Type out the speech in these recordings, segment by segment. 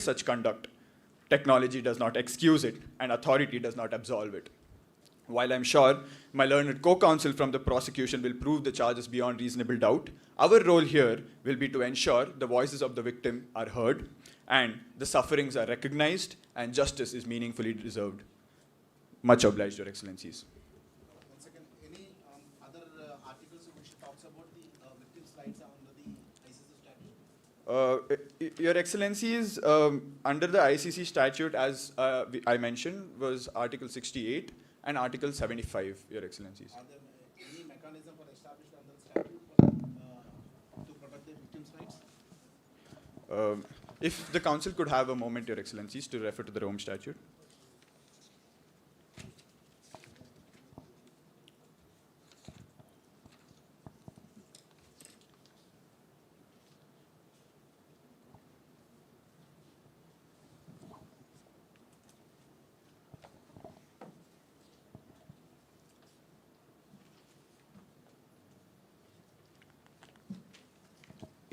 such conduct. Technology does not excuse it, and authority does not absolve it. While I'm sure my learned co-counsel from the prosecution will prove the charges beyond reasonable doubt, our role here will be to ensure the voices of the victim are heard, and the sufferings are recognized, and justice is meaningfully deserved. Much obliged, Your Excellencies. One second. Any other articles which talks about the victim's rights under the ICC statute? Your Excellencies, under the ICC statute, as I mentioned, was Article 68 and Article 75, Your Excellencies. Are there any mechanism for established under the statute for, to protect the victim's rights? If the Council could have a moment, Your Excellencies, to refer to the Rome Statute.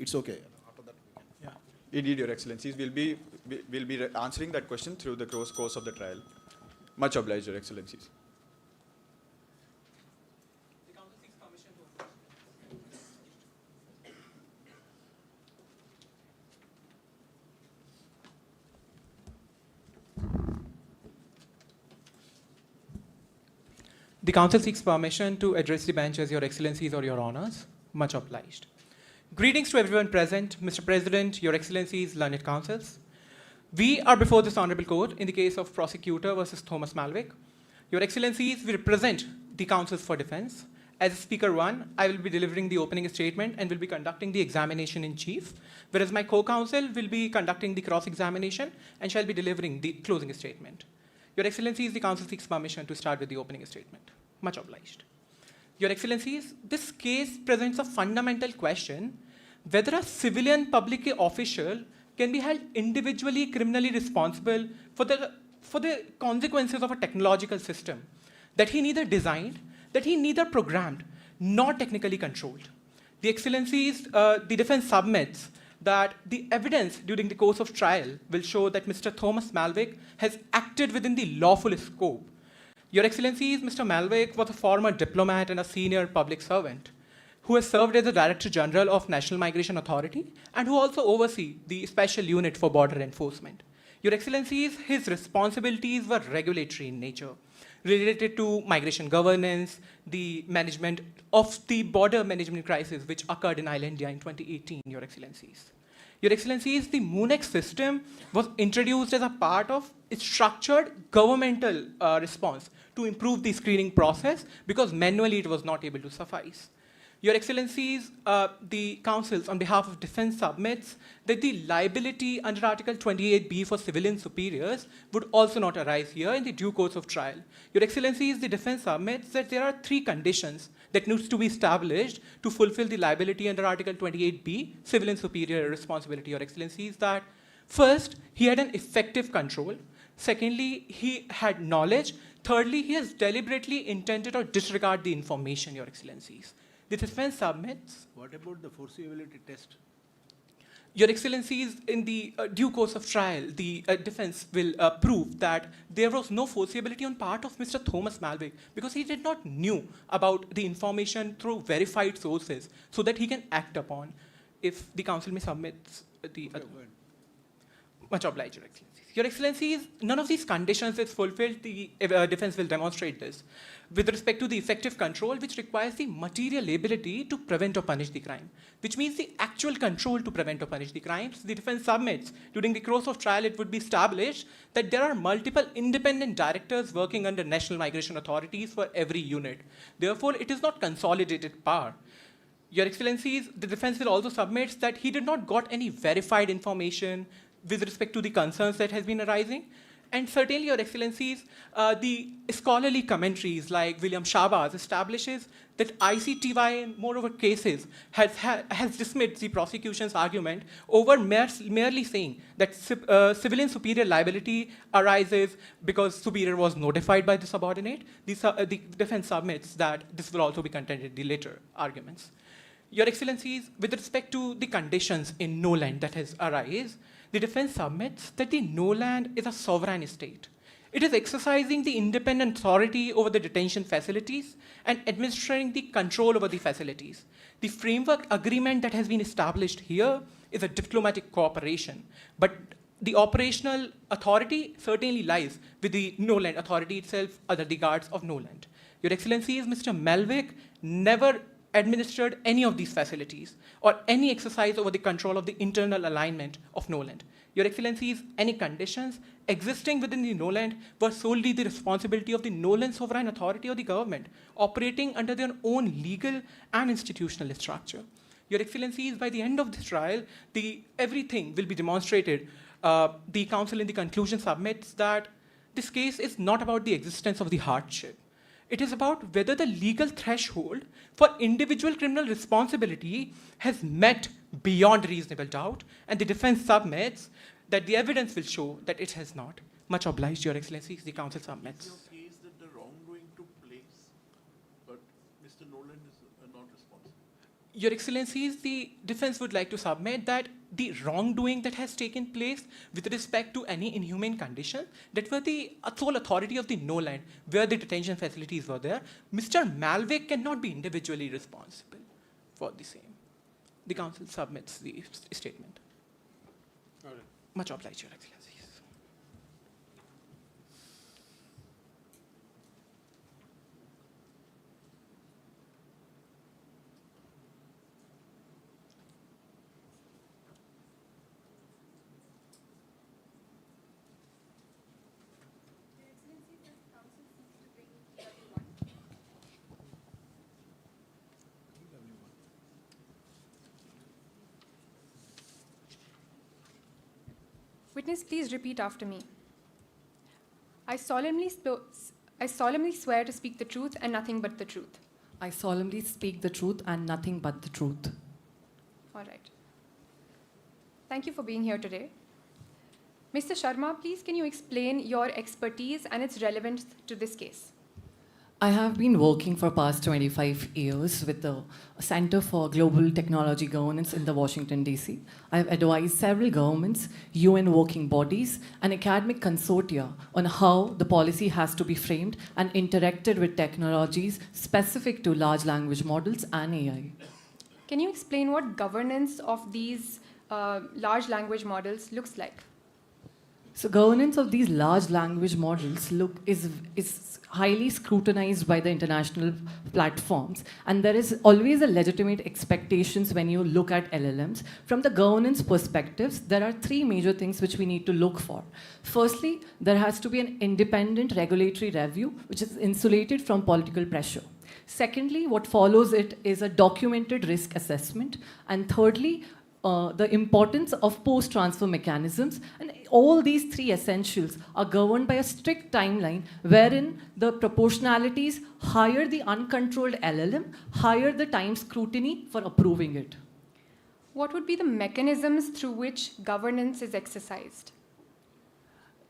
It's okay. After that, we can. Yeah. Indeed, Your Excellencies, we'll be answering that question through the course of the trial. Much obliged, Your Excellencies. The Council seeks permission to The Council seeks permission to address the bench as Your Excellencies or Your Honors. Much obliged. Greetings to everyone present, Mr. President, Your Excellencies, learned counsels. We are before this Honorable Court in the case of Prosecutor versus Thomas Malwick. Your Excellencies, we represent the counsels for defense. As Speaker 1, I will be delivering the opening statement and will be conducting the examination in chief, whereas my co-counsel will be conducting the cross-examination and shall be delivering the closing statement. Your Excellencies, the Council seeks permission to start with the opening statement. Much obliged. Your Excellencies, this case presents a fundamental question whether a civilian public official can be held individually criminally responsible for the consequences of a technological system that he neither designed, that he neither programmed, nor technically controlled. The Excellencies, the defense submits that the evidence during the course of trial will show that Mr. Thomas Malwick has acted within the lawful scope. Your Excellencies, Mr. Malwick was a former diplomat and a senior public servant who has served as the Director General of National Migration Authority and who also oversees the Special Unit for Border Enforcement. Your Excellencies, his responsibilities were regulatory in nature, related to migration governance, the management of the border management crisis which occurred in Island India in 2018, Your Excellencies. Your Excellencies, the MOONEX system was introduced as a part of a structured governmental response to improve the screening process because manually it was not able to suffice. Your Excellencies, the councils on behalf of defense submits that the liability under Article 28B for civilian superiors would also not arise here in the due course of trial. Your Excellencies, the defense submits that there are 3 conditions that needs to be established to fulfill the liability under Article 28B, civilian superior responsibility. Your Excellencies, that first, he had an effective control. Secondly, he had knowledge. Thirdly, he has deliberately intended or disregard the information, Your Excellencies. The defense submits. What about the foreseeability test? Your Excellencies, in the due course of trial, the defense will prove that there was no foreseeability on part of Mr. Thomas Malwick because he did not knew about the information through verified sources so that he can act upon. If the council may submit the... Much obliged, Your Excellencies. Your Excellencies, none of these conditions is fulfilled. The defense will demonstrate this. With respect to the effective control, which requires the material ability to prevent or punish the crime, which means the actual control to prevent or punish the crimes, the defense submits. During the course of trial, it would be established that there are multiple independent directors working under national migration authorities for every unit. Therefore, it is not consolidated power. Your Excellencies, the defense will also submit that he did not got any verified information with respect to the concerns that has been arising. And certainly, Your Excellencies, the scholarly commentaries like William Shabazz establishes that ICTY in moreover cases has dismissed the prosecution's argument over merely saying that civilian superior liability arises because superior was notified by the subordinate. The defense submits that this will also be contended in the later arguments. Your Excellencies, with respect to the conditions in Noland that has arisen, the defense submits that the no land is a sovereign state. It is exercising the independent authority over the detention facilities and administering the control over the facilities. The framework agreement that has been established here is a diplomatic cooperation, but the operational authority certainly lies with the no land authority itself, under the guards of no land. Your Excellencies, Mr. Malvick never administered any of these facilities or any exercise over the control of the internal alignment of no land. Your Excellencies, any conditions existing within the no land were solely the responsibility of the no land sovereign authority of the government, operating under their own legal and institutional structure. Your Excellencies, by the end of this trial, everything will be demonstrated. The counsel in the conclusion submits that this case is not about the existence of the hardship. It is about whether the legal threshold for individual criminal responsibility has met beyond reasonable doubt, and the defense submits that the evidence will show that it has not. Much obliged, Your Excellencies, the counsel submits. Is your case that the wrongdoing took place, but Mr. Nolan is not responsible? Your Excellencies, the defense would like to submit that the wrongdoing that has taken place with respect to any inhumane condition, that were the sole authority of the no land, where the detention facilities were there, Mr. Malvick cannot be individually responsible for the same. The counsel submits the statement. All right. Much obliged, Your Excellencies. Witness, please repeat after me. I solemnly swear to speak the truth and nothing but the truth. I solemnly speak the truth and nothing but the truth. All right. Thank you for being here today. Mr. Sharma, please can you explain your expertise and its relevance to this case? I have been working for past 25 years with the Center for Global Technology Governance in the Washington, D.C. I have advised several governments, UN working bodies, and academic consortia on how the policy has to be framed and interacted with technologies specific to large language models and AI. Can you explain what governance of these large language models looks like? So governance of these large language models is highly scrutinized by the international platforms, and there is always a legitimate expectations when you look at LLMs. From the governance perspectives, there are three major things which we need to look for. Firstly, there has to be an independent regulatory review which is insulated from political pressure. Secondly, what follows it is a documented risk assessment. And thirdly, the importance of post-transfer mechanisms, and all these three essentials are governed by a strict timeline wherein the proportionalities higher the uncontrolled LLM, higher the time scrutiny for approving it. What would be the mechanisms through which governance is exercised?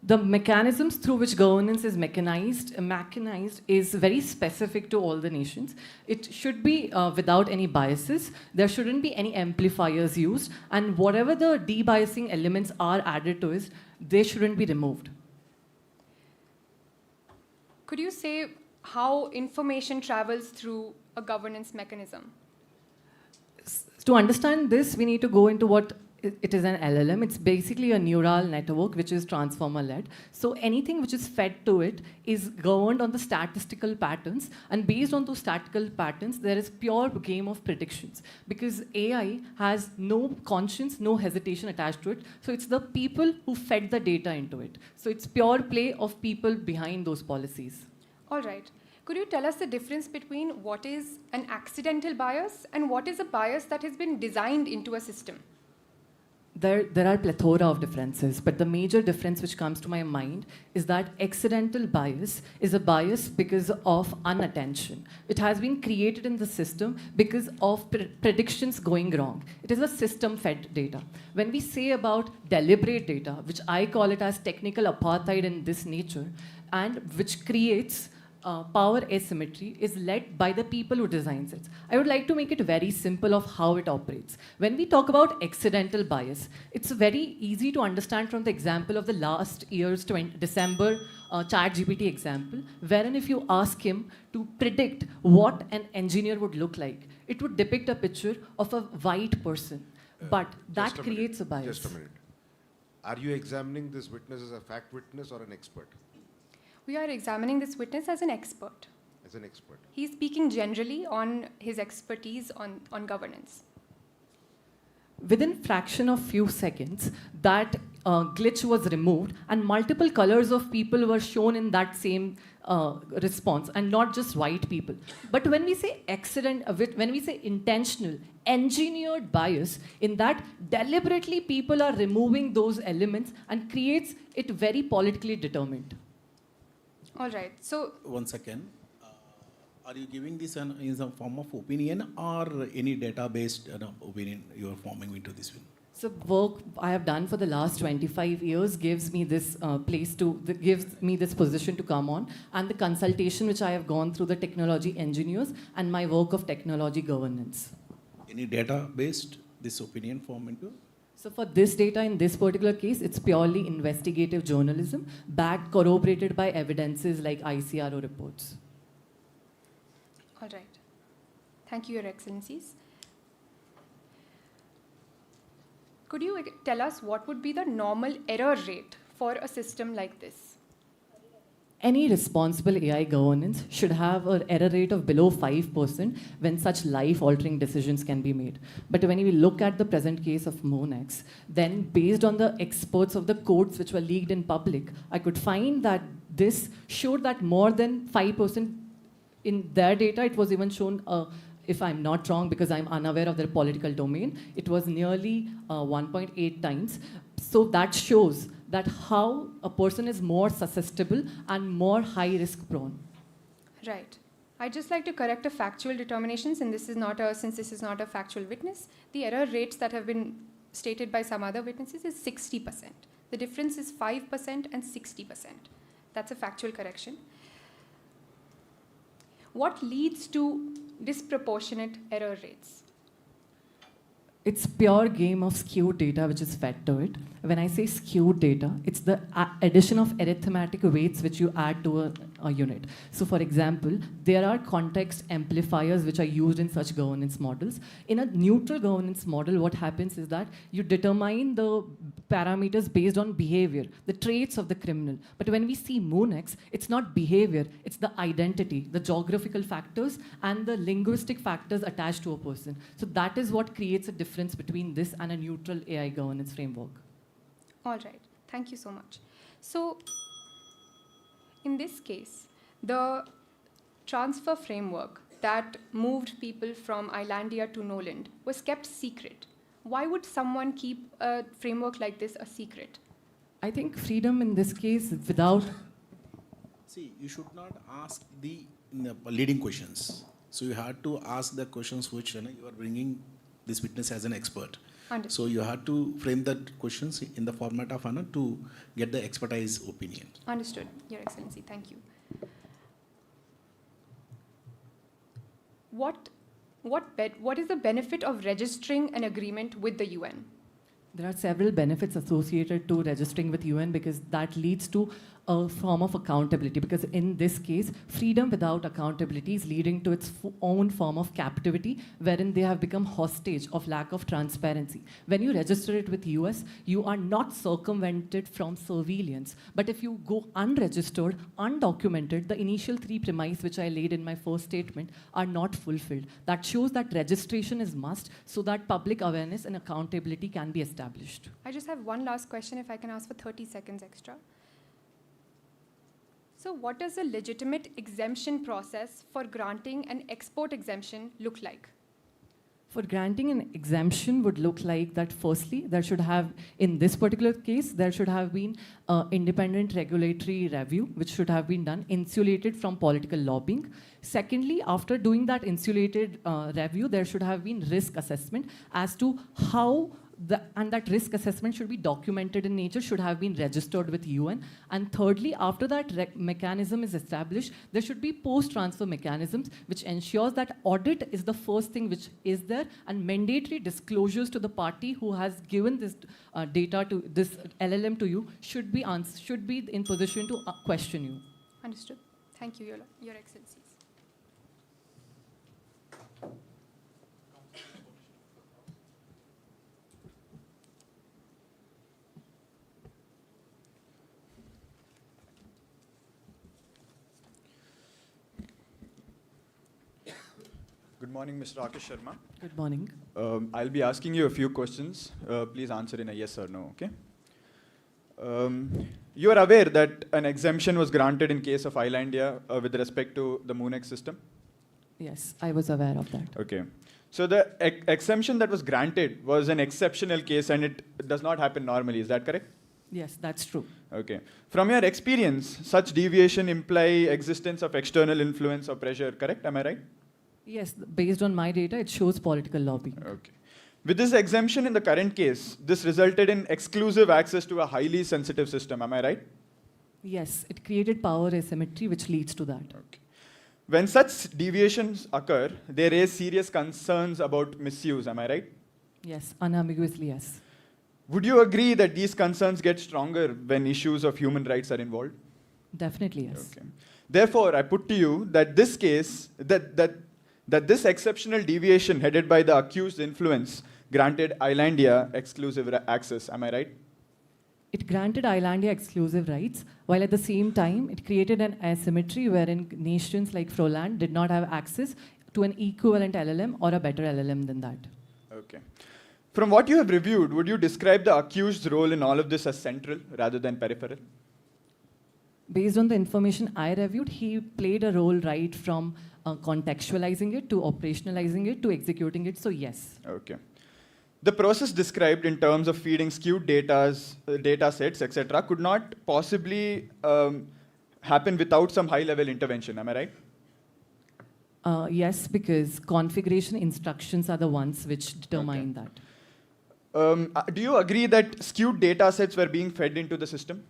The mechanisms through which governance is mechanized is very specific to all the nations. It should be without any biases. There shouldn't be any amplifiers used. And whatever the debiasing elements are added to it, they shouldn't be removed. Could you say how information travels through a governance mechanism? To understand this, we need to go into what it is an LLM. It's basically a neural network which is transformer-led. So anything which is fed to it is governed on the statistical patterns, and based on those statistical patterns, there is pure game of predictions. Because AI has no conscience, no hesitation attached to it. So it's the people who fed the data into it. So it's pure play of people behind those policies. All right. Could you tell us the difference between what is an accidental bias and what is a bias that has been designed into a system? There are plethora of differences, but the major difference which comes to my mind is that accidental bias is a bias because of inattention. It has been created in the system because of predictions going wrong. It is a system-fed data. When we say about deliberate data, which I call it as technical apartheid in this nature, and which creates power asymmetry is led by the people who designs it. I would like to make it very simple of how it operates. When we talk about accidental bias, it's very easy to understand from the example of the last year's December ChatGPT example, wherein if you ask him to predict what an engineer would look like, it would depict a picture of a white person. But that creates a bias. Just a minute. Are you examining this witness as a fact witness or an expert? We are examining this witness as an expert. As an expert. He's speaking generally on his expertise on governance. Within fraction of few seconds, that glitch was removed and multiple colors of people were shown in that same response, and not just white people. But when we say when we say intentional, engineered bias, in that deliberately people are removing those elements and creates it very politically determined. All right. So One second. Are you giving this in some form of opinion or any data-based opinion you are forming into this one? So work I have done for the last 25 years gives me this gives me this position to come on, and the consultation which I have gone through the technology engineers and my work of technology governance. Any data-based this opinion form into? So for this data in this particular case, it's purely investigative journalism, backed, corroborated by evidences like ICRO reports. all right. Thank you, Your Excellencies. Could you tell us what would be the normal error rate for a system like this? Any responsible AI governance should have an error rate of below 5% when such life-altering decisions can be made. But when we look at the present case of Monex, then based on the experts of the codes which were leaked in public, I could find that this showed that more than 5% in their data. It was even shown, if I'm not wrong, because I'm unaware of their political domain, it was nearly 1.8 times. So that shows that how a person is more susceptible and more high-risk prone. Right. I'd just like to correct a factual determination, since this is not a factual witness. The error rates that have been stated by some other witnesses is 60%. The difference is 5% and 60%. That's a factual correction. What leads to disproportionate error rates? It's pure game of skewed data which is fed to it. When I say skewed data, it's the addition of arithmetic weights which you add to a unit. So for example, there are context amplifiers which are used in such governance models. In a neutral governance model, what happens is that you determine the parameters based on behavior, the traits of the criminal. But when we see Monex, it's not behavior, it's the identity, the geographical factors, and the linguistic factors attached to a person. So that is what creates a difference between this and a neutral AI governance framework. All right. Thank you so much. So, in this case, the transfer framework that moved people from Islandia to Noland was kept secret. Why would someone keep a framework like this a secret? I think freedom in this case without... See, you should not ask the leading questions. So you had to ask the questions which you are bringing this witness as an expert. Understood. So you had to frame that questions in the format of to get the expertise opinion. Understood, Your Excellency. Thank you. What is the benefit of registering an agreement with the UN? There are several benefits associated to registering with UN because that leads to a form of accountability. Because in this case, freedom without accountability is leading to its own form of captivity, wherein they have become hostage of lack of transparency. When you register it with US, you are not circumvented from surveillance. But if you go unregistered, undocumented, the initial three premises which I laid in my first statement are not fulfilled. That shows that registration is must so that public awareness and accountability can be established. I just have one last question, if I can ask for 30 seconds extra. So what does a legitimate exemption process for granting an export exemption look like? For granting an exemption would look like that firstly, there should have, in this particular case, there should have been independent regulatory review, which should have been done, insulated from political lobbying. Secondly, after doing that insulated review, there should have been risk assessment as to how and that risk assessment should be documented in nature, should have been registered with UN. And thirdly, after that mechanism is established, there should be post-transfer mechanisms which ensures that audit is the first thing which is there, and mandatory disclosures to the party who has given this data to this LLM to you should be in position to question you. Understood. Thank you, Your Excellencies. Good morning, Mr. Rakesh Sharma. Good morning. I'll be asking you a few questions. Please answer in a yes or no, okay? You are aware that an exemption was granted in case of Islandia with respect to the MoonX system? Yes, I was aware of that. Okay. So the exemption that was granted was an exceptional case and it does not happen normally, is that correct? Yes, that's true. Okay. From your experience, such deviation imply existence of external influence or pressure, correct? Am I right? Yes, based on my data, it shows political lobby. Okay. With this exemption in the current case, this resulted in exclusive access to a highly sensitive system, am I right? Yes, it created power asymmetry, which leads to that. Okay. When such deviations occur, they raise serious concerns about misuse, am I right? Yes, unambiguously yes. Would you agree that these concerns get stronger when issues of human rights are involved? Definitely yes. Okay. Therefore, I put to you that this case, that this exceptional deviation headed by the accused influence granted Islandia exclusive access, am I right? It granted Islandia exclusive rights, while at the same time, it created an asymmetry wherein nations like Froland did not have access to an equivalent LLM or a better LLM than that. Okay. From what you have reviewed, would you describe the accused's role in all of this as central rather than peripheral? Based on the information I reviewed, he played a role right from contextualizing it to operationalizing it to executing it, so yes. Okay. The process described in terms of feeding skewed data sets, etc., could not possibly happen without some high-level intervention, am I right? Yes, because configuration instructions are the ones which determine that. Do you agree that skewed data sets were being fed into the system?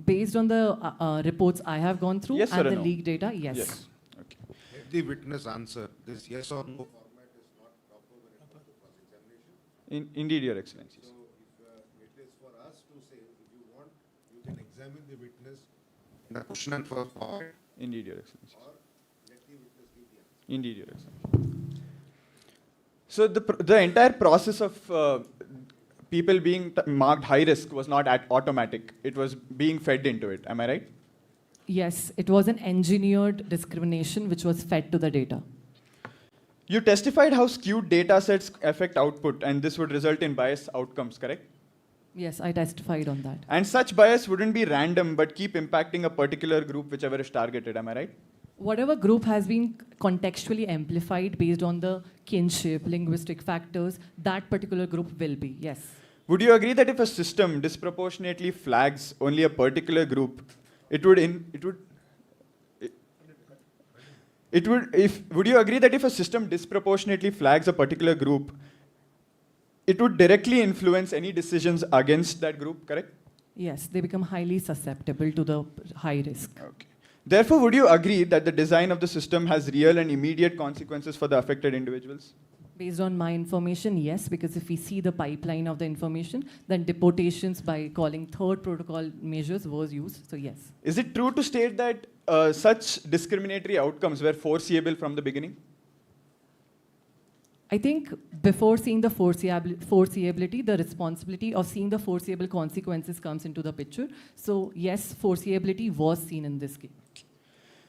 Based on the reports I have gone through Yes and or the no? leaked data, yes. Yes. Okay. Let the witness answer. This yes or no format is not proper when it comes to cross-examination. Indeed, Your Excellencies. So if it is for us to say, if you want, you can examine the witness in a question and answer format, Indeed, Your Excellencies. or let the witness give the answer. Indeed, Your Excellency. So the entire process of people being marked high risk was not automatic. It was being fed into it. Am I right? Yes, it was an engineered discrimination which was fed to the data. You testified how skewed data sets affect output, and this would result in biased outcomes, correct? Yes, I testified on that. And such bias wouldn't be random, but keep impacting a particular group, whichever is targeted. Am I right? Whatever group has been contextually amplified based on the kinship, linguistic factors, that particular group will be, yes. Would you agree that if a system disproportionately flags only a particular group, would you agree that if a system disproportionately flags a particular group, it would directly influence any decisions against that group, correct? Yes, they become highly susceptible to the high risk. Okay. Therefore, would you agree that the design of the system has real and immediate consequences for the affected individuals? Based on my information, yes, because if we see the pipeline of the information, then deportations by calling third protocol measures was used, so yes. Is it true to state that such discriminatory outcomes were foreseeable from the beginning? I think before seeing the foreseeability, the responsibility of seeing the foreseeable consequences comes into the picture. So yes, foreseeability was seen in this case.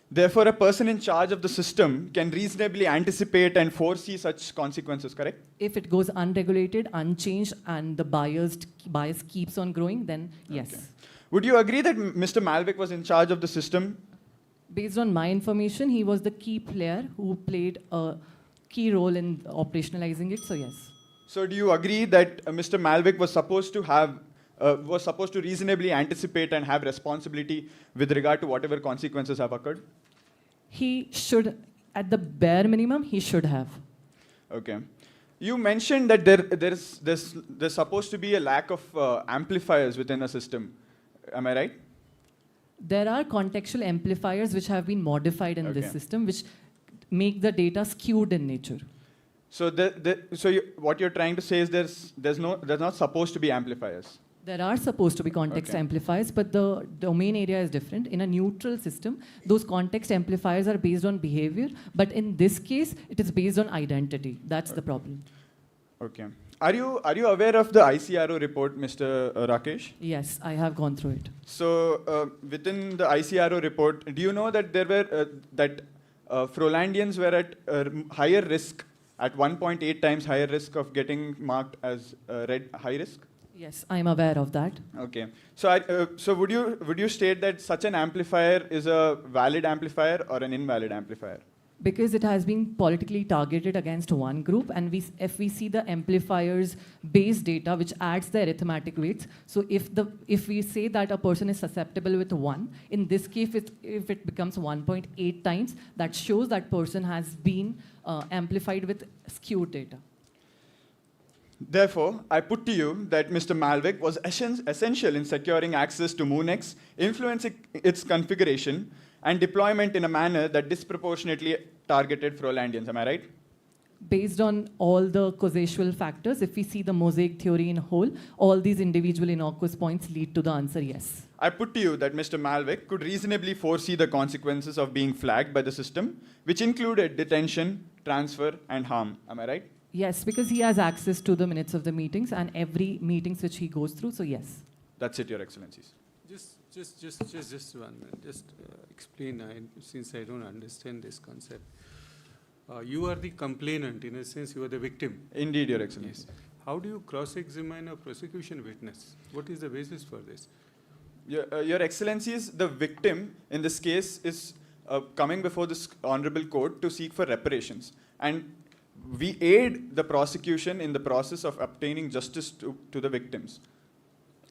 Therefore, a person in charge of the system can reasonably anticipate and foresee such consequences, correct? If it goes unregulated, unchanged, and the bias keeps on growing, then yes. Okay. Would you agree that Mr. Malvick was in charge of the system? Based on my information, he was the key player who played a key role in operationalizing it, so yes. So do you agree that Mr. Malvick was supposed to reasonably anticipate and have responsibility with regard to whatever consequences have occurred? He should, at the bare minimum, he should have. Okay. You mentioned that there's supposed to be a lack of amplifiers within a system. Am I right? There are contextual amplifiers which have been modified in this Okay. system, which make the data skewed in nature. So, what you're trying to say is there's not supposed to be amplifiers. There are supposed to be context Okay. amplifiers, but the domain area is different. In a neutral system, those context amplifiers are based on behavior, but in this case, it is based on identity. That's the problem. Okay. Are you aware of the ICRO report, Mr. Rakesh? Yes, I have gone through it. So within the ICRO report, do you know that there were Frolandians were at higher risk, at 1.8 times higher risk of getting marked as red high risk? Yes, I'm aware of that. Okay. So would you state that such an amplifier is a valid amplifier or an invalid amplifier? Because it has been politically targeted against one group, and if we see the amplifiers base data, which adds the arithmetic weights, so if we say that a person is susceptible with 1, in this case, if it becomes 1.8 times, that shows that person has been amplified with skewed data. Therefore, I put to you that Mr. Malvik was essential in securing access to MoonX, influencing its configuration and deployment in a manner that disproportionately targeted Frolandians. Am I right? Based on all the causal factors, if we see the mosaic theory in whole, all these individual innocuous points lead to the answer yes. I put to you that Mr. Malvik could reasonably foresee the consequences of being flagged by the system, which included detention, transfer, and harm. Am I right? Yes, because he has access to the minutes of the meetings and every meetings which he goes through, so yes. That's it, Your Excellencies. Just one minute. Just explain, since I don't understand this concept. You are the complainant, in a sense, you are the victim. Indeed, Your Excellency. Yes. How do you cross-examine a prosecution witness? What is the basis for this? Your Excellencies, the victim in this case is coming before this honorable court to seek for reparations. And we aid the prosecution in the process of obtaining justice to the victims.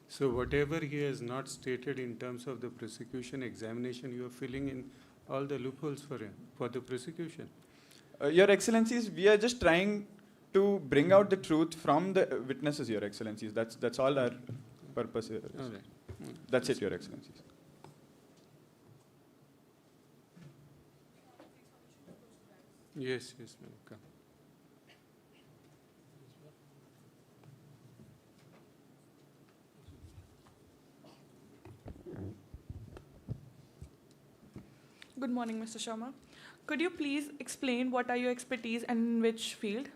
So whatever he has not stated in terms of the prosecution examination, you are filling in all the loopholes for him, for the prosecution. Your Excellencies, we are just trying to bring out the truth from the witnesses, Your Excellencies. That's all our purpose here is. All right. That's it, Your Excellencies. Yes, ma'am. Come. Good morning, Mr. Sharma. Could you please explain what are your expertise and in which field?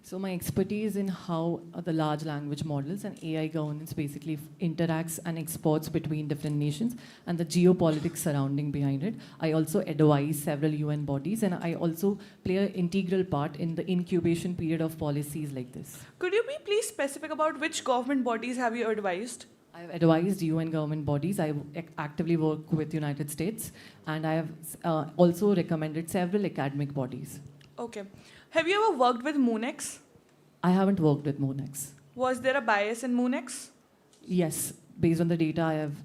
So my expertise in how the large language models and AI governance basically interacts and exports between different nations and the geopolitics surrounding behind it. I also advise several UN bodies, and I also play an integral part in the incubation period of policies like this. Could you be please specific about which government bodies have you advised? I have advised UN government bodies. I actively work with United States, and I have also recommended several academic bodies. Okay. Have you ever worked with MoonX? I haven't worked with MoonX. Was there a bias in MoonX? Yes, based on the data I have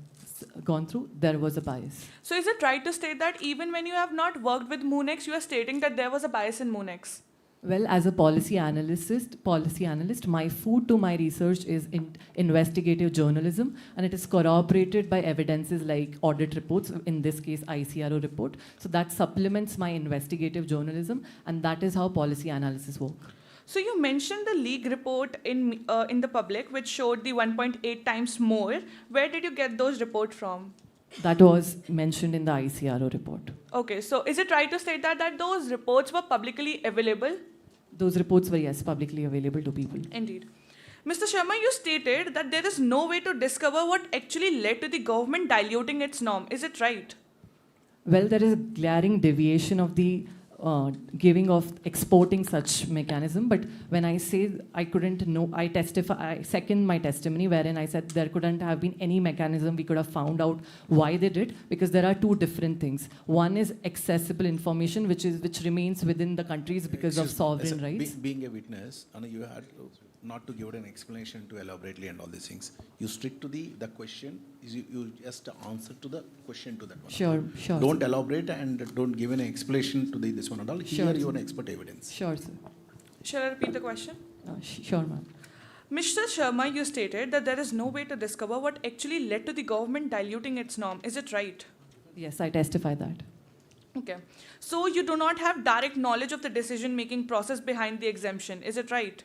gone through, there was a bias. So is it right to state that even when you have not worked with MoonX, you are stating that there was a bias in MoonX? Well, as a policy analyst, my food to my research is in investigative journalism, and it is corroborated by evidences like audit reports, in this case, ICRO report. So that supplements my investigative journalism, and that is how policy analysis work. So you mentioned the league report in the public, which showed the 1.8 times more. Where did you get those reports from? That was mentioned in the ICRO report. Okay, so is it right to state that those reports were publicly available? Those reports were, yes, publicly available to people. Indeed. Mr. Sharma, you stated that there is no way to discover what actually led to the government diluting its norm. Is it right? Well, there is a glaring deviation of the exporting such mechanism, but when I say I couldn't know, I second my testimony wherein I said there couldn't have been any mechanism we could have found out why they did, because there are two different things. One is accessible information, which remains within the countries because of sovereign rights. Being a witness, you had not to give an explanation to elaborately and all these things. You stick to the question, you just answer to the question to that one. Sure. Don't elaborate and don't give an explanation to this one and all. Sure, Here you are an expert evidence. Sure, sir. Shall I repeat the question? Sure, ma'am. Mr. Sharma, you stated that there is no way to discover what actually led to the government diluting its norm. Is it right? Yes, I testify that. Okay. So you do not have direct knowledge of the decision-making process behind the exemption. Is it right?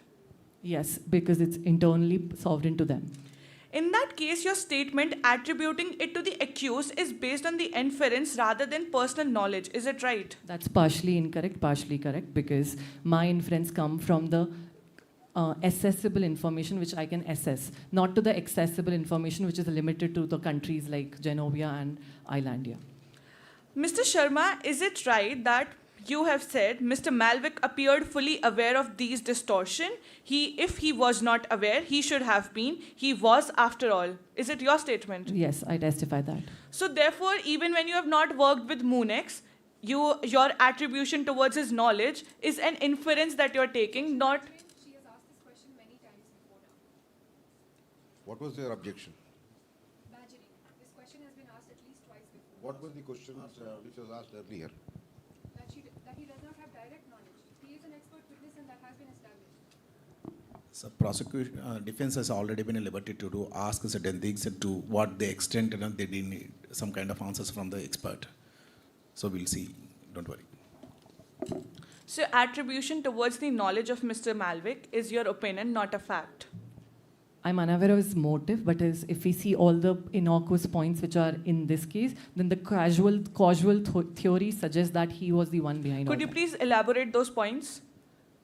Yes, because it's internally sovereign to them. In that case, your statement attributing it to the accused is based on the inference rather than personal knowledge. Is it right? That's partially incorrect, partially correct, because my inference come from the accessible information which I can assess, not to the accessible information which is limited to the countries like Genovia and Islandia. Mr. Sharma, is it right that you have said Mr. Malvick appeared fully aware of these distortion? If he was not aware, he should have been. He was after all. Is it your statement? Yes, I testify that. So therefore, even when you have not worked with Moonex, your attribution towards his knowledge is an inference that you're taking, not... She has asked this question many times before now. What was their objection? Badgering. This question has been asked at least twice before. What was the question which was asked earlier? That he does not have direct knowledge. He is an expert witness and that has been established. So prosecution, defense has already been at liberty to ask certain things and to what the extent they didn't need some kind of answers from the expert. So we'll see. Don't worry. So attribution towards the knowledge of Mr. Malvick is your opinion, not a fact. I'm unaware of his motive, but if we see all the innocuous points which are in this case, then the causal theory suggests that he was the one behind all Could you that. please elaborate those points?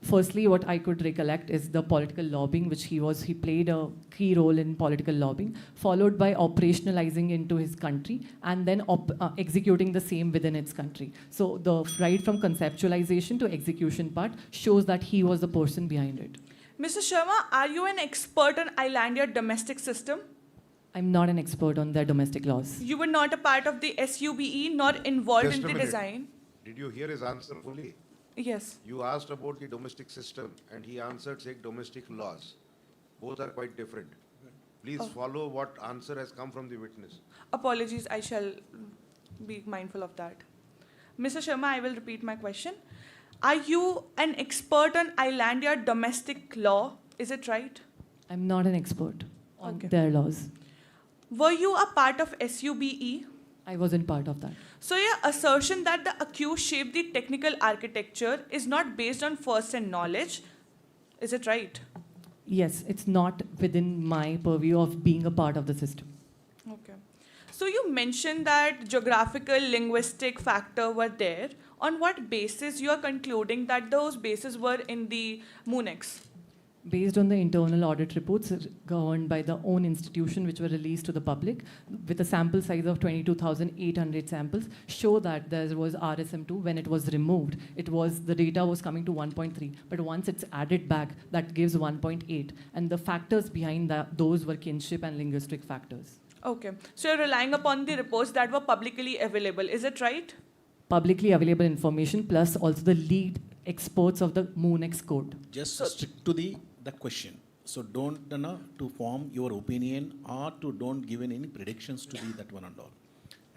Firstly, what I could recollect is the political lobbying, which he played a key role in political lobbying, followed by operationalizing into his country, and then executing the same within its country. So the right from conceptualization to execution part shows that he was the person behind it. Mr. Sharma, are you an expert on Islandia domestic system? I'm not an expert on their domestic laws. You were not a part of the SUBE nor involved Just in a the minute. design. Did you hear his answer fully? Yes. You asked about the domestic system and he answered saying domestic laws. Both are quite different. Please follow what answer has come from the witness. Apologies, I shall be mindful of that. Mr. Sharma, I will repeat my question. Are you an expert on Islandia domestic law? Is it right? I'm not an expert on Okay. their laws. Were you a part of SUBE? I wasn't part of that. So your assertion that the accused shaped the technical architecture is not based on first-hand knowledge. Is it right? Yes, it's not within my purview of being a part of the system. Okay. So you mentioned that geographical, linguistic factor were there. On what basis you are concluding that those bases were in the Moonex? Based on the internal audit reports governed by the own institution which were released to the public, with a sample size of 22,800 samples, show that there was RSM2. When it was removed, the data was coming to 1.3. But once it's added back, that gives 1.8. And the factors behind those were kinship and linguistic factors. Okay. So you're relying upon the reports that were publicly available. Is it right? Publicly available information plus also the lead experts of the Moonex code. Just stick to the question. So don't to form your opinion or to don't give any predictions to that one and all.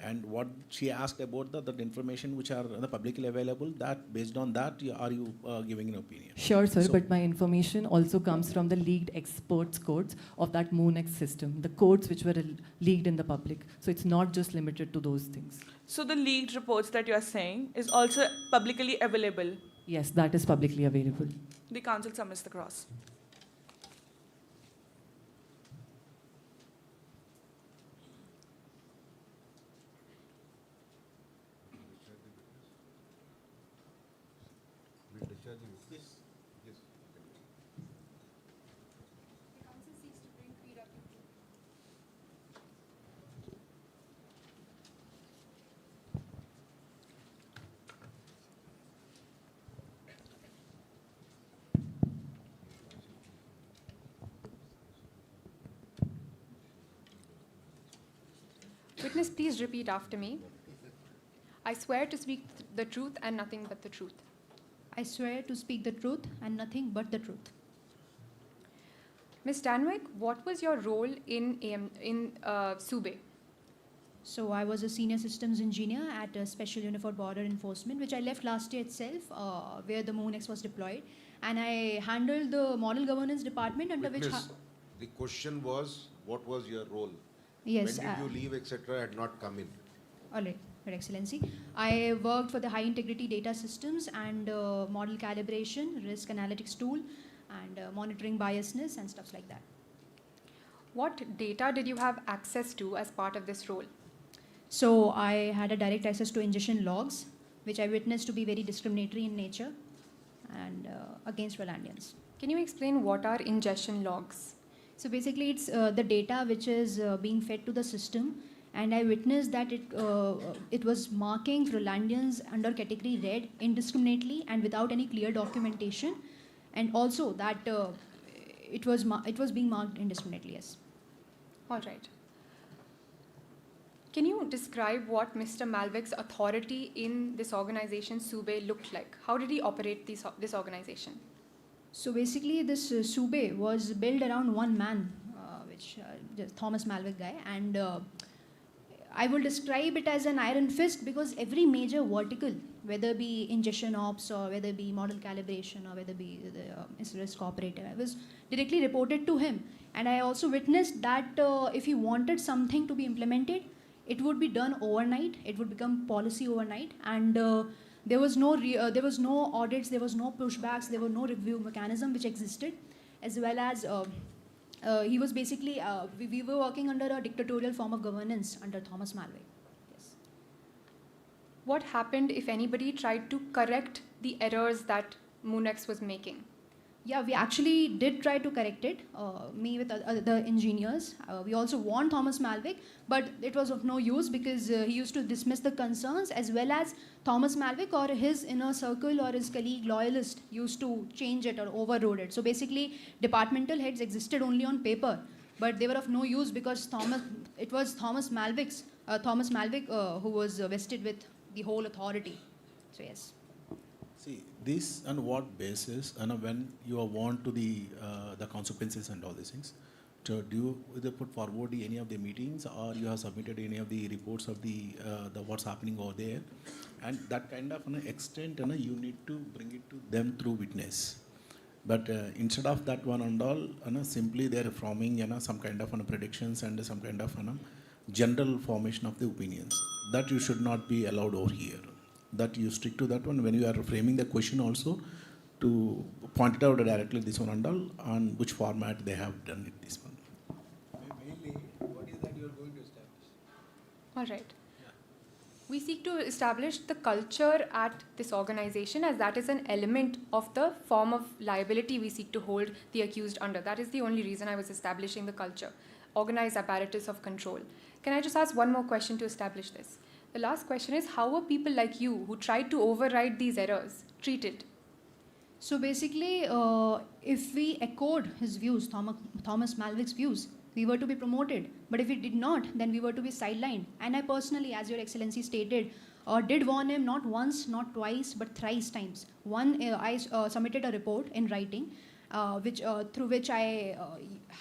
And what she asked about that information which are publicly available, that based on that are you giving an opinion? Sure, sir, So- but my information also comes from the leaked experts codes of that Moonex system, the codes which were leaked in the public. So it's not just limited to those things. So the leaked reports that you are saying is also publicly available. Yes, that is publicly available. The counsel submits the cross. The council seeks to bring Creed up to proof. Witness, please repeat after me. I swear to speak the truth and nothing but the truth. I swear to speak the truth and nothing but the truth. Ms. Stanwyck, what was your role in SUBE? So I was a senior systems engineer at a Special Unit for Border Enforcement, which I left last year itself, where the Moonex was deployed. and I handled the model governance department under which. Witness, the question was, what was your role? Yes. When did you leave, etc., had not come in? All right, Your Excellency. I worked for the high integrity data systems and model calibration, risk analytics tool, and monitoring biasness and stuff like that. What data did you have access to as part of this role? So I had a direct access to ingestion logs, which I witnessed to be very discriminatory in nature and against Rolandians. Can you explain what are ingestion logs? So basically, it's the data which is being fed to the system, and I witnessed that it was marking Rolandians under category red indiscriminately and without any clear documentation, and also that it was being marked indiscriminately. Yes. All right. Can you describe what Mr. Malvik's authority in this organization, Sube, looked like? How did he operate this organization? So basically, this Sube was built around one man, which just Thomas Malvik guy, and I will describe it as an iron fist because every major vertical, whether be ingestion ops or whether be model calibration or whether be the risk operator, was directly reported to him. And I also witnessed that if he wanted something to be implemented, it would be done overnight. It would become policy overnight, and there was no audits, there was no pushbacks, there were no review mechanism which existed, as well as he was basically we were working under a dictatorial form of governance under Thomas Malvik. Yes. What happened if anybody tried to correct the errors that Moonex was making? Yeah, we actually did try to correct it, me with other engineers. We also warned Thomas Malvik, but it was of no use because he used to dismiss the concerns, as well as Thomas Malvik or his inner circle or his colleague loyalist used to change it or overrode it. So basically, departmental heads existed only on paper, but they were of no use because it was Thomas Malvik who was vested with the whole authority. So yes. See, this on what basis, and when you are warned to the consequences and all these things, do you either put forward any of the meetings or you have submitted any of the reports of the what's happening over there, and that kind of an extent, you need to bring it to them through witness. But instead of that one and all, simply they are forming some kind of predictions and some kind of general formation of the opinions. That you should not be allowed over here. That you stick to that one when you are framing the question also, to point it out directly this one and all, on which format they have done it this one. Mainly, what is that you are going to establish? All right. Yeah. We seek to establish the culture at this organization, as that is an element of the form of liability we seek to hold the accused under. That is the only reason I was establishing the culture, organized apparatus of control. Can I just ask one more question to establish this? The last question is, how were people like you who tried to override these errors treated? So basically, if we echoed his views, Thomas Malvik's views, we were to be promoted. But if we did not, then we were to be sidelined. And I personally, as Your Excellency stated, did warn him not once, not twice, but thrice times. One, I submitted a report in writing, through which I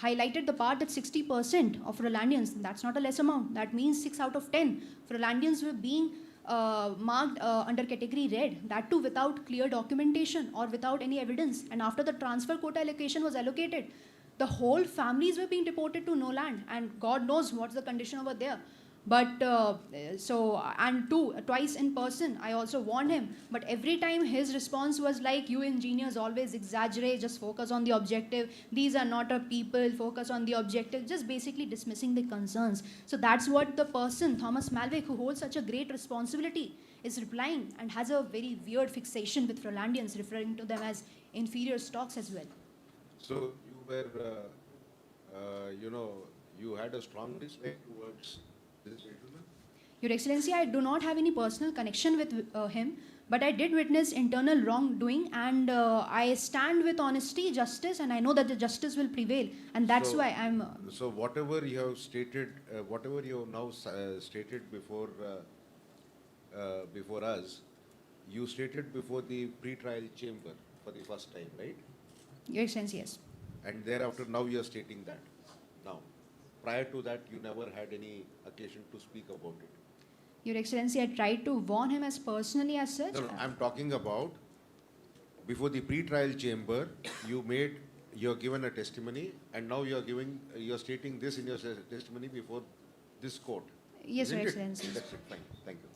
highlighted the part that 60% of Rolandians, that's not a less amount, that means 6 out of 10 Rolandians were being marked under category red, that too without clear documentation or without any evidence. And after the transfer quota allocation was allocated, the whole families were being deported to no land, and God knows what's the condition over there. But twice in person, I also warned him. But every time his response was like, you engineers always exaggerate, just focus on the objective. These are not a people, focus on the objective, just basically dismissing the concerns. So that's what the person, Thomas Malvik, who holds such a great responsibility, is replying, and has a very weird fixation with Rolandians, referring to them as inferior stocks as well. So you were, you had a strong dislike towards this gentleman? Your Excellency, I do not have any personal connection with him, but I did witness internal wrongdoing, and I stand with honesty, justice, and I know that the justice will prevail, and that's why I'm... So whatever you have stated, whatever you have now stated before us, you stated before the pre-trial chamber for the first time, right? Your Excellency, yes. And thereafter now you are stating that. Now, prior to that, you never had any occasion to speak about it. Your Excellency, I tried to warn him as personally as such. No, I'm talking about before the pre-trial chamber, you're given a testimony, and now you're stating this in your testimony before this court. Yes, Your Isn't it? Excellencies. That's it, fine, thank you.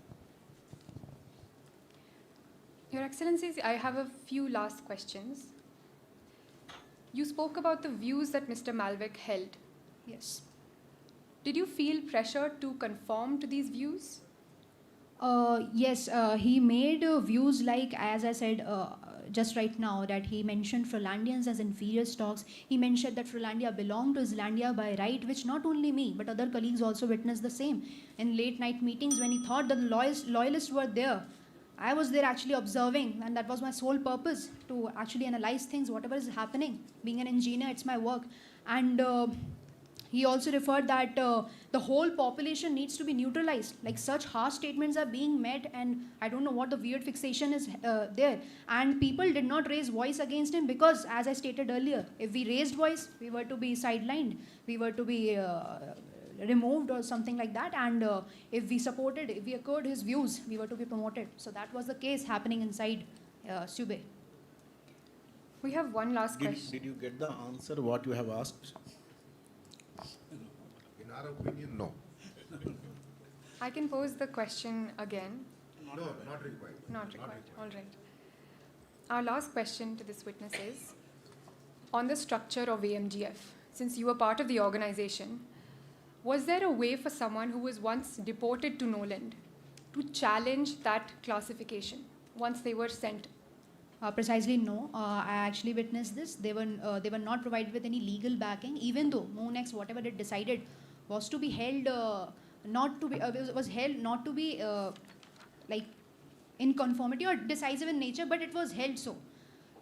Your Excellencies, I have a few last questions. You spoke about the views that Mr. Malvic held. Yes. Did you feel pressure to conform to these views? Yes, he made views like, as I said just right now, that he mentioned Frolandians as inferior stocks. He mentioned that Frolandia belonged to Islandia by right, which not only me, but other colleagues also witnessed the same. In late night meetings, when he thought that the loyalists were there, I was there actually observing, and that was my sole purpose, to actually analyze things, whatever is happening. Being an engineer, it's my work. And he also referred that the whole population needs to be neutralized. Like such harsh statements are being made, and I don't know what the weird fixation is there. And people did not raise voice against him because, as I stated earlier, if we raised voice, we were to be sidelined, we were to be removed or something like that. And if we echoed his views, we were to be promoted. So that was the case happening inside Sube. We have one last question. Did you get the answer what you have asked? In our opinion, no. I can pose the question again. No, not required. Not required. All right. Our last question to this witness is on the structure of AMGF. Since you were part of the organization, was there a way for someone who was once deported to Noland to challenge that classification once they were sent? Precisely no. I actually witnessed this. They were not provided with any legal backing, even though MONEX, whatever it decided, was to be held not to be like in conformity or decisive in nature, but it was held so.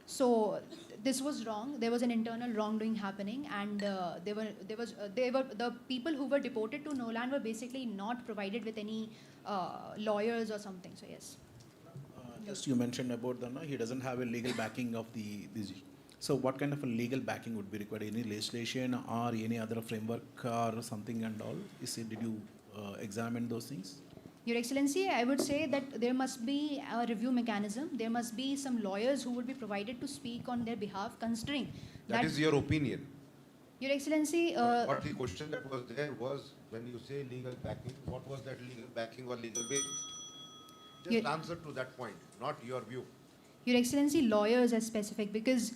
So this was wrong. There was an internal wrongdoing happening, and the people who were deported to Noland were basically not provided with any lawyers or something. So yes. Just you mentioned about he doesn't have a legal backing of this. So what kind of a legal backing would be required? Any legislation or any other framework or something and all? Did you examine those things? Your Excellency, I would say that there must be a review mechanism. There must be some lawyers who would be provided to speak on their behalf, considering That is your opinion. Your Excellency, What the question that was there was, when you say legal backing, what was that legal backing or legal basis? Just answer to that point, not your view. Your Excellency, lawyers are specific because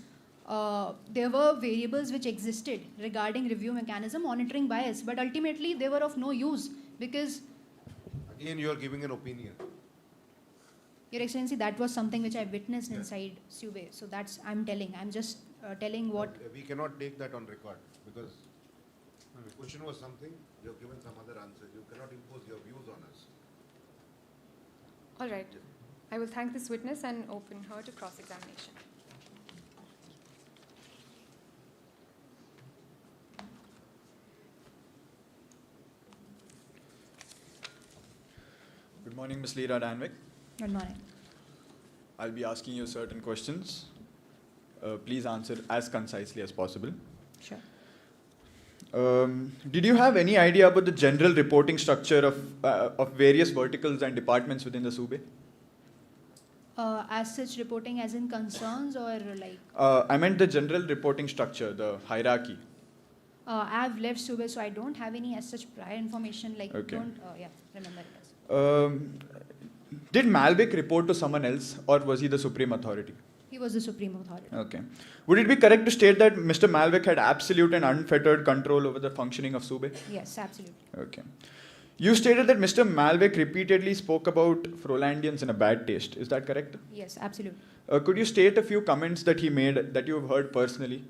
there were variables which existed regarding review mechanism, monitoring bias, but ultimately they were of no use because... Again, you are giving an opinion. Your Excellency, that was something which I witnessed inside Sube. So that's, I'm just telling what... We cannot take that on record because the question was something, you have given some other answer. You cannot impose your views on us. All right. I will thank this witness and open her to cross-examination. Good morning, Ms. Leera Danvik. Good morning. I'll be asking you certain questions. Please answer as concisely as possible. Sure. Did you have any idea about the general reporting structure of various verticals and departments within the Sube? As such, reporting as in concerns or like... I meant the general reporting structure, the hierarchy. I've left Sube, so I don't have any as such prior information. Like, Okay. Remember it. Did Malvic report to someone else, or was he the supreme authority? He was the supreme authority. Okay. Would it be correct to state that Mr. Malvic had absolute and unfettered control over the functioning of Sube? Yes, absolutely. Okay. You stated that Mr. Malvic repeatedly spoke about Frolandians in a bad taste. Is that correct? Yes, absolutely. Could you state a few comments that he made that you have heard personally?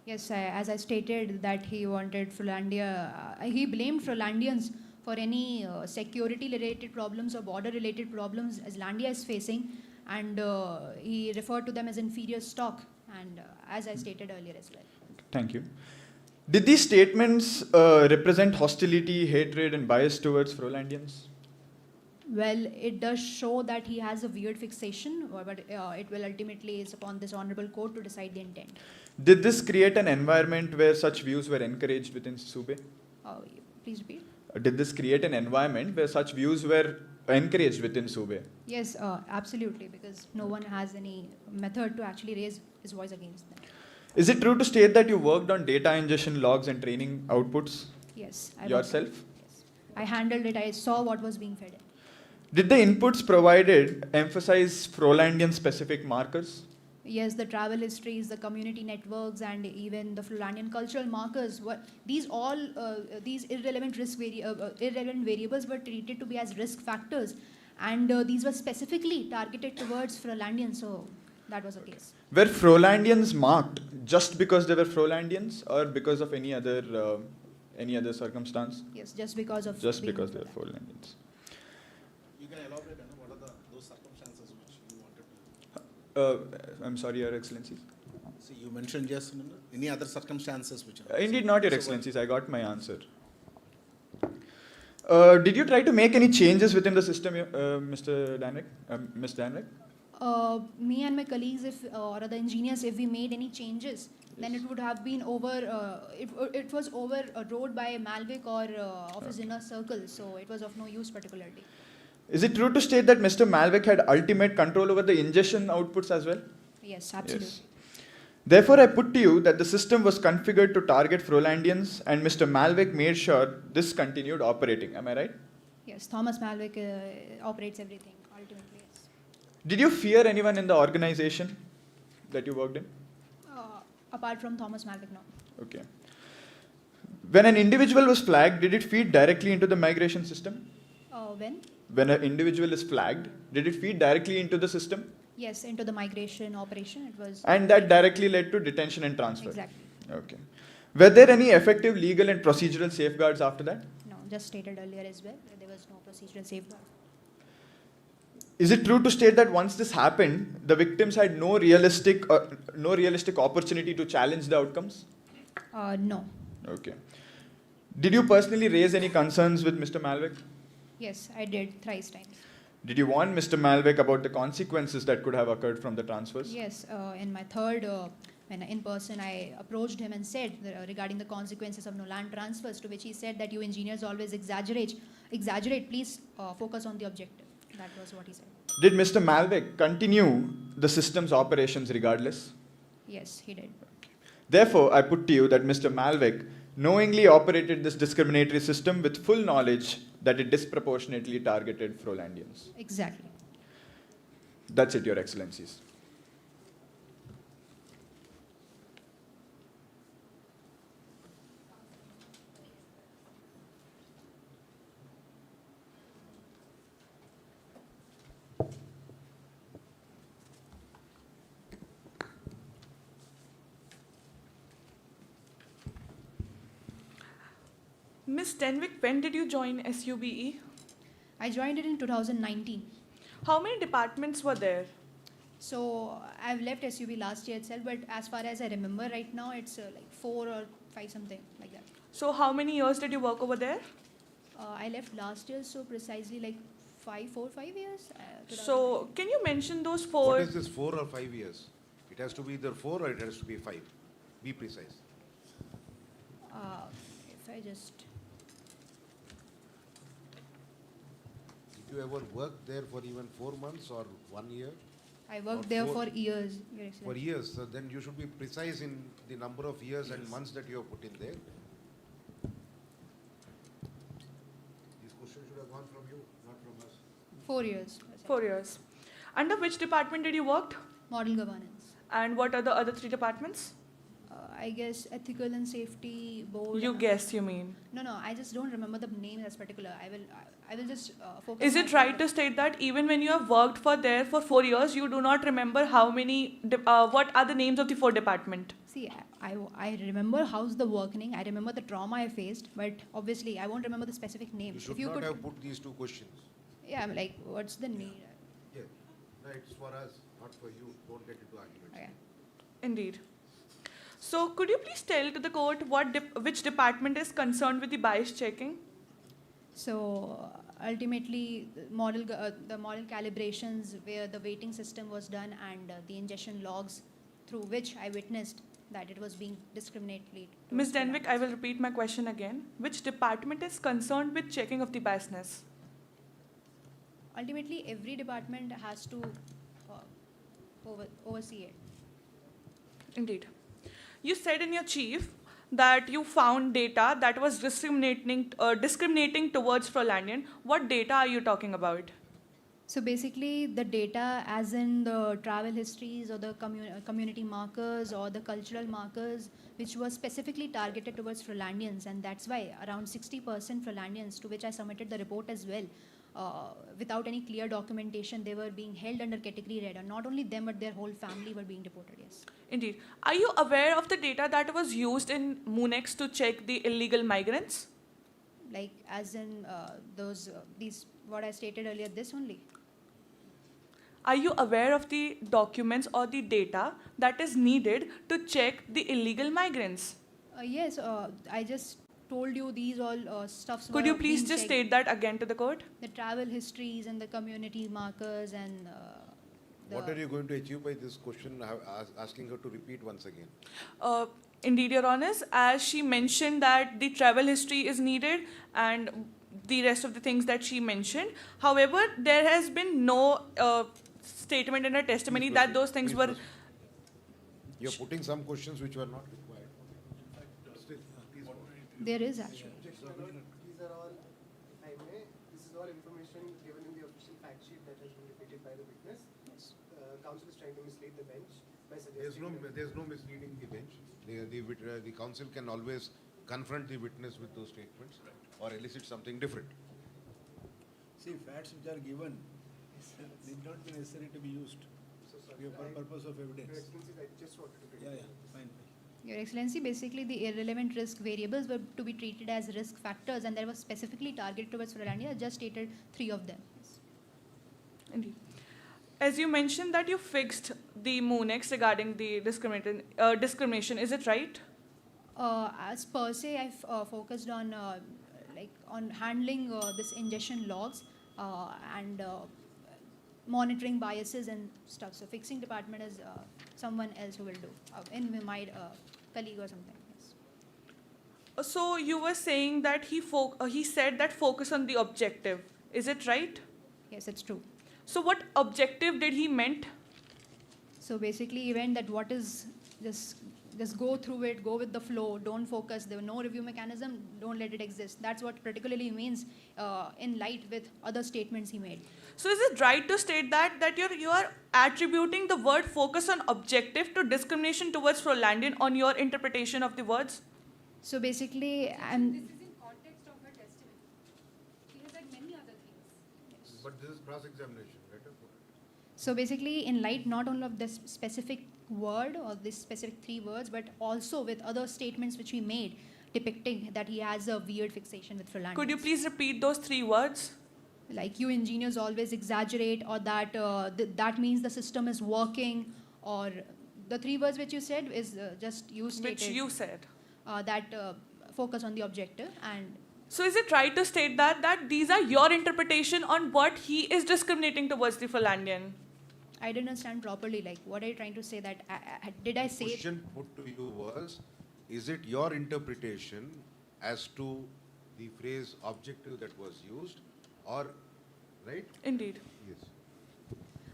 Yes, as I stated that he wanted Frolandia, he blamed Frolandians for any security-related problems or border-related problems Islandia is facing, and he referred to them as inferior stock, and as I stated earlier as well. Thank you. Did these statements represent hostility, hatred, and bias towards Frolandians? Well, it does show that he has a weird fixation, but it will ultimately is upon this honorable court to decide the intent. Did this create an environment where such views were encouraged within Sube? Please repeat. Did this create an environment where such views were encouraged within Sube? Yes, absolutely, because no one has any method to actually raise his voice against them. Is it true to state that you worked on data ingestion logs and training outputs Yes, I worked on yourself? it. Yes. I handled it. I saw what was being fed in. Did the inputs provided emphasize Frolandian specific markers? Yes, the travel histories, the community networks, and even the Frolandian cultural markers. These irrelevant irrelevant variables were treated to be as risk factors, and these were specifically targeted towards Frolandians. So that was the case. Were Frolandians marked just because they were Frolandians, or because of any other circumstance? Yes, just because of Just being because they were Frolandian. Frolandians. You can elaborate on what are those circumstances which you wanted to. I'm sorry, Your Excellencies. See, you mentioned just any other circumstances which are. Indeed, not Your So Excellencies. I got my answer. Did you try to make any changes within the system, Mr. Danwick? Ms. Danwick? Me and my colleagues, or the engineers, if we made any changes, then it would have been it was overrode by Malvic or of his inner circle, so it was of no use particularly. Is it true to state that Mr. Malvic had ultimate control over the ingestion outputs as well? Yes, absolutely. Yes. Therefore, I put to you that the system was configured to target Frolandians, and Mr. Malvic made sure this continued operating. Am I right? Yes, Thomas Malvic operates everything, ultimately, yes. Did you fear anyone in the organization that you worked in? Apart from Thomas Malvic, no. Okay. When an individual was flagged, did it feed directly into the migration system? When? When an individual is flagged, did it feed directly into the system? Yes, into the migration operation, it was. And that directly led to detention and transfer? Exactly. Okay. Were there any effective legal and procedural safeguards after that? No, just stated earlier as well, there was no procedural safeguard. Is it true to state that once this happened, the victims had no realistic opportunity to challenge the outcomes? No. Okay. Did you personally raise any concerns with Mr. Malvic? Yes, I did thrice times. Did you warn Mr. Malvic about the consequences that could have occurred from the transfers? Yes, in my third, when in person, I approached him and said regarding the consequences of no land transfers, to which he said that you engineers always exaggerate, please focus on the objective. That was what he said. Did Mr. Malvic continue the system's operations regardless? Yes, he did. Therefore, I put to you that Mr. Malvic knowingly operated this discriminatory system with full knowledge that it disproportionately targeted Frolandians. Exactly. That's it, Your Excellencies. Ms. Denwick, when did you join SUBE? I joined it in 2019. How many departments were there? So I've left SUB last year itself, but as far as I remember right now, it's like 4 or 5 something like that. So how many years did you work over there? I left last year, so precisely like 4 or 5 years. So can you mention those 4? What is this 4 or 5 years? It has to be either 4 or it has to be 5. Be precise. If I just... Did you ever work there for even 4 months or 1 year? I worked Or there 4 for years, Your Excellency. For years. So then you should be precise in the number of years and months that you have put in there. These questions should have gone from you, not from us. 4 years. 4 years. Under which department did you work? Model governance. And what are the other 3 departments? I guess ethical and safety board. You guess, you mean? No, I just don't remember the name as particular. I will just focus. Is it right to state that even when you have worked there for 4 years, you do not remember how many, what are the names of the 4 departments? See, I remember how's the working. I remember the trauma I faced, but obviously I won't remember the specific name. You should if you not could, have put these 2 questions. Yeah, I'm like, what's the need? Yeah. No, it's for us, not for you. Don't get into arguments. Okay. Indeed. So could you please tell to the court which department is concerned with the bias checking? So ultimately, the model calibrations where the weighting system was done and the ingestion logs through which I witnessed that it was being discriminatory. Ms. Denwick, I will repeat my question again. Which department is concerned with checking of the biasness? ultimately every department has to oversee it. Indeed. You said in your chief that you found data that was discriminating towards Frolandian. What data are you talking about? So basically, the data, as in the travel histories or the community markers or the cultural markers, which were specifically targeted towards Frolandians, and that's why around 60% Frolandians, to which I submitted the report as well, without any clear documentation, they were being held under category red, and not only them but their whole family were being deported. Yes. Indeed. Are you aware of the data that was used in MUNEX to check the illegal migrants? Like as in these what I stated earlier, this only. Are you aware of the documents or the data that is needed to check the illegal migrants? Yes, I just told you these all stuffs. Could you please just state that again to the court? The travel histories and the community markers and. What are you going to achieve by this question, asking her to repeat once again? Indeed, Your Honours, as she mentioned that the travel history is needed and the rest of the things that she mentioned. However, there has been no statement in her testimony that those things were... You're putting some questions which were not required. There is actually. These are all, if I may, this is all information given in the official fact sheet that has been repeated by the witness. Yes. Counsel is trying to mislead the bench by suggesting There's no misleading the bench. The counsel can always confront the witness with those statements or elicit something different. See, facts which are given need not be necessary to be used for purpose of evidence. Your Excellency, I just wanted to Yeah, fine. Your Excellency, basically the irrelevant risk variables were to be treated as risk factors, and there was specifically targeted towards Frolandia. I just stated 3 of them. Yes. Indeed. As you mentioned that you fixed the MUNEX regarding the discrimination, is it right? As per se, I've focused on on handling this ingestion logs and monitoring biases and stuff. So fixing department is someone else who will do, in my colleague or something. Yes. So you were saying that he said that focus on the objective. Is it right? Yes, it's true. So what objective did he meant? So basically, event that what is just go through it, go with the flow, don't focus. There was no review mechanism, don't let it exist. That's what particularly means in light with other statements he made. So is it right to state that you are attributing the word focus on objective to discrimination towards Frolandian on your interpretation of the words? So basically, This is in context of her testimony. She has said many other things. Yes. But this is cross-examination. So basically, in light not only of this specific word or this specific 3 words, but also with other statements which he made depicting that he has a weird fixation with Frolandians. Could you please repeat those 3 words? Like you engineers always exaggerate, or that that means the system is working, or the 3 words which you said is just you stated. Which you said. That focus on the objective. And so is it right to state that these are your interpretation on what he is discriminating towards the Frolandian? I didn't understand properly. Like, what are you trying to say? That did I say? The question put to you was, is it your interpretation as to the phrase objective that was used, or right? Indeed. Yes.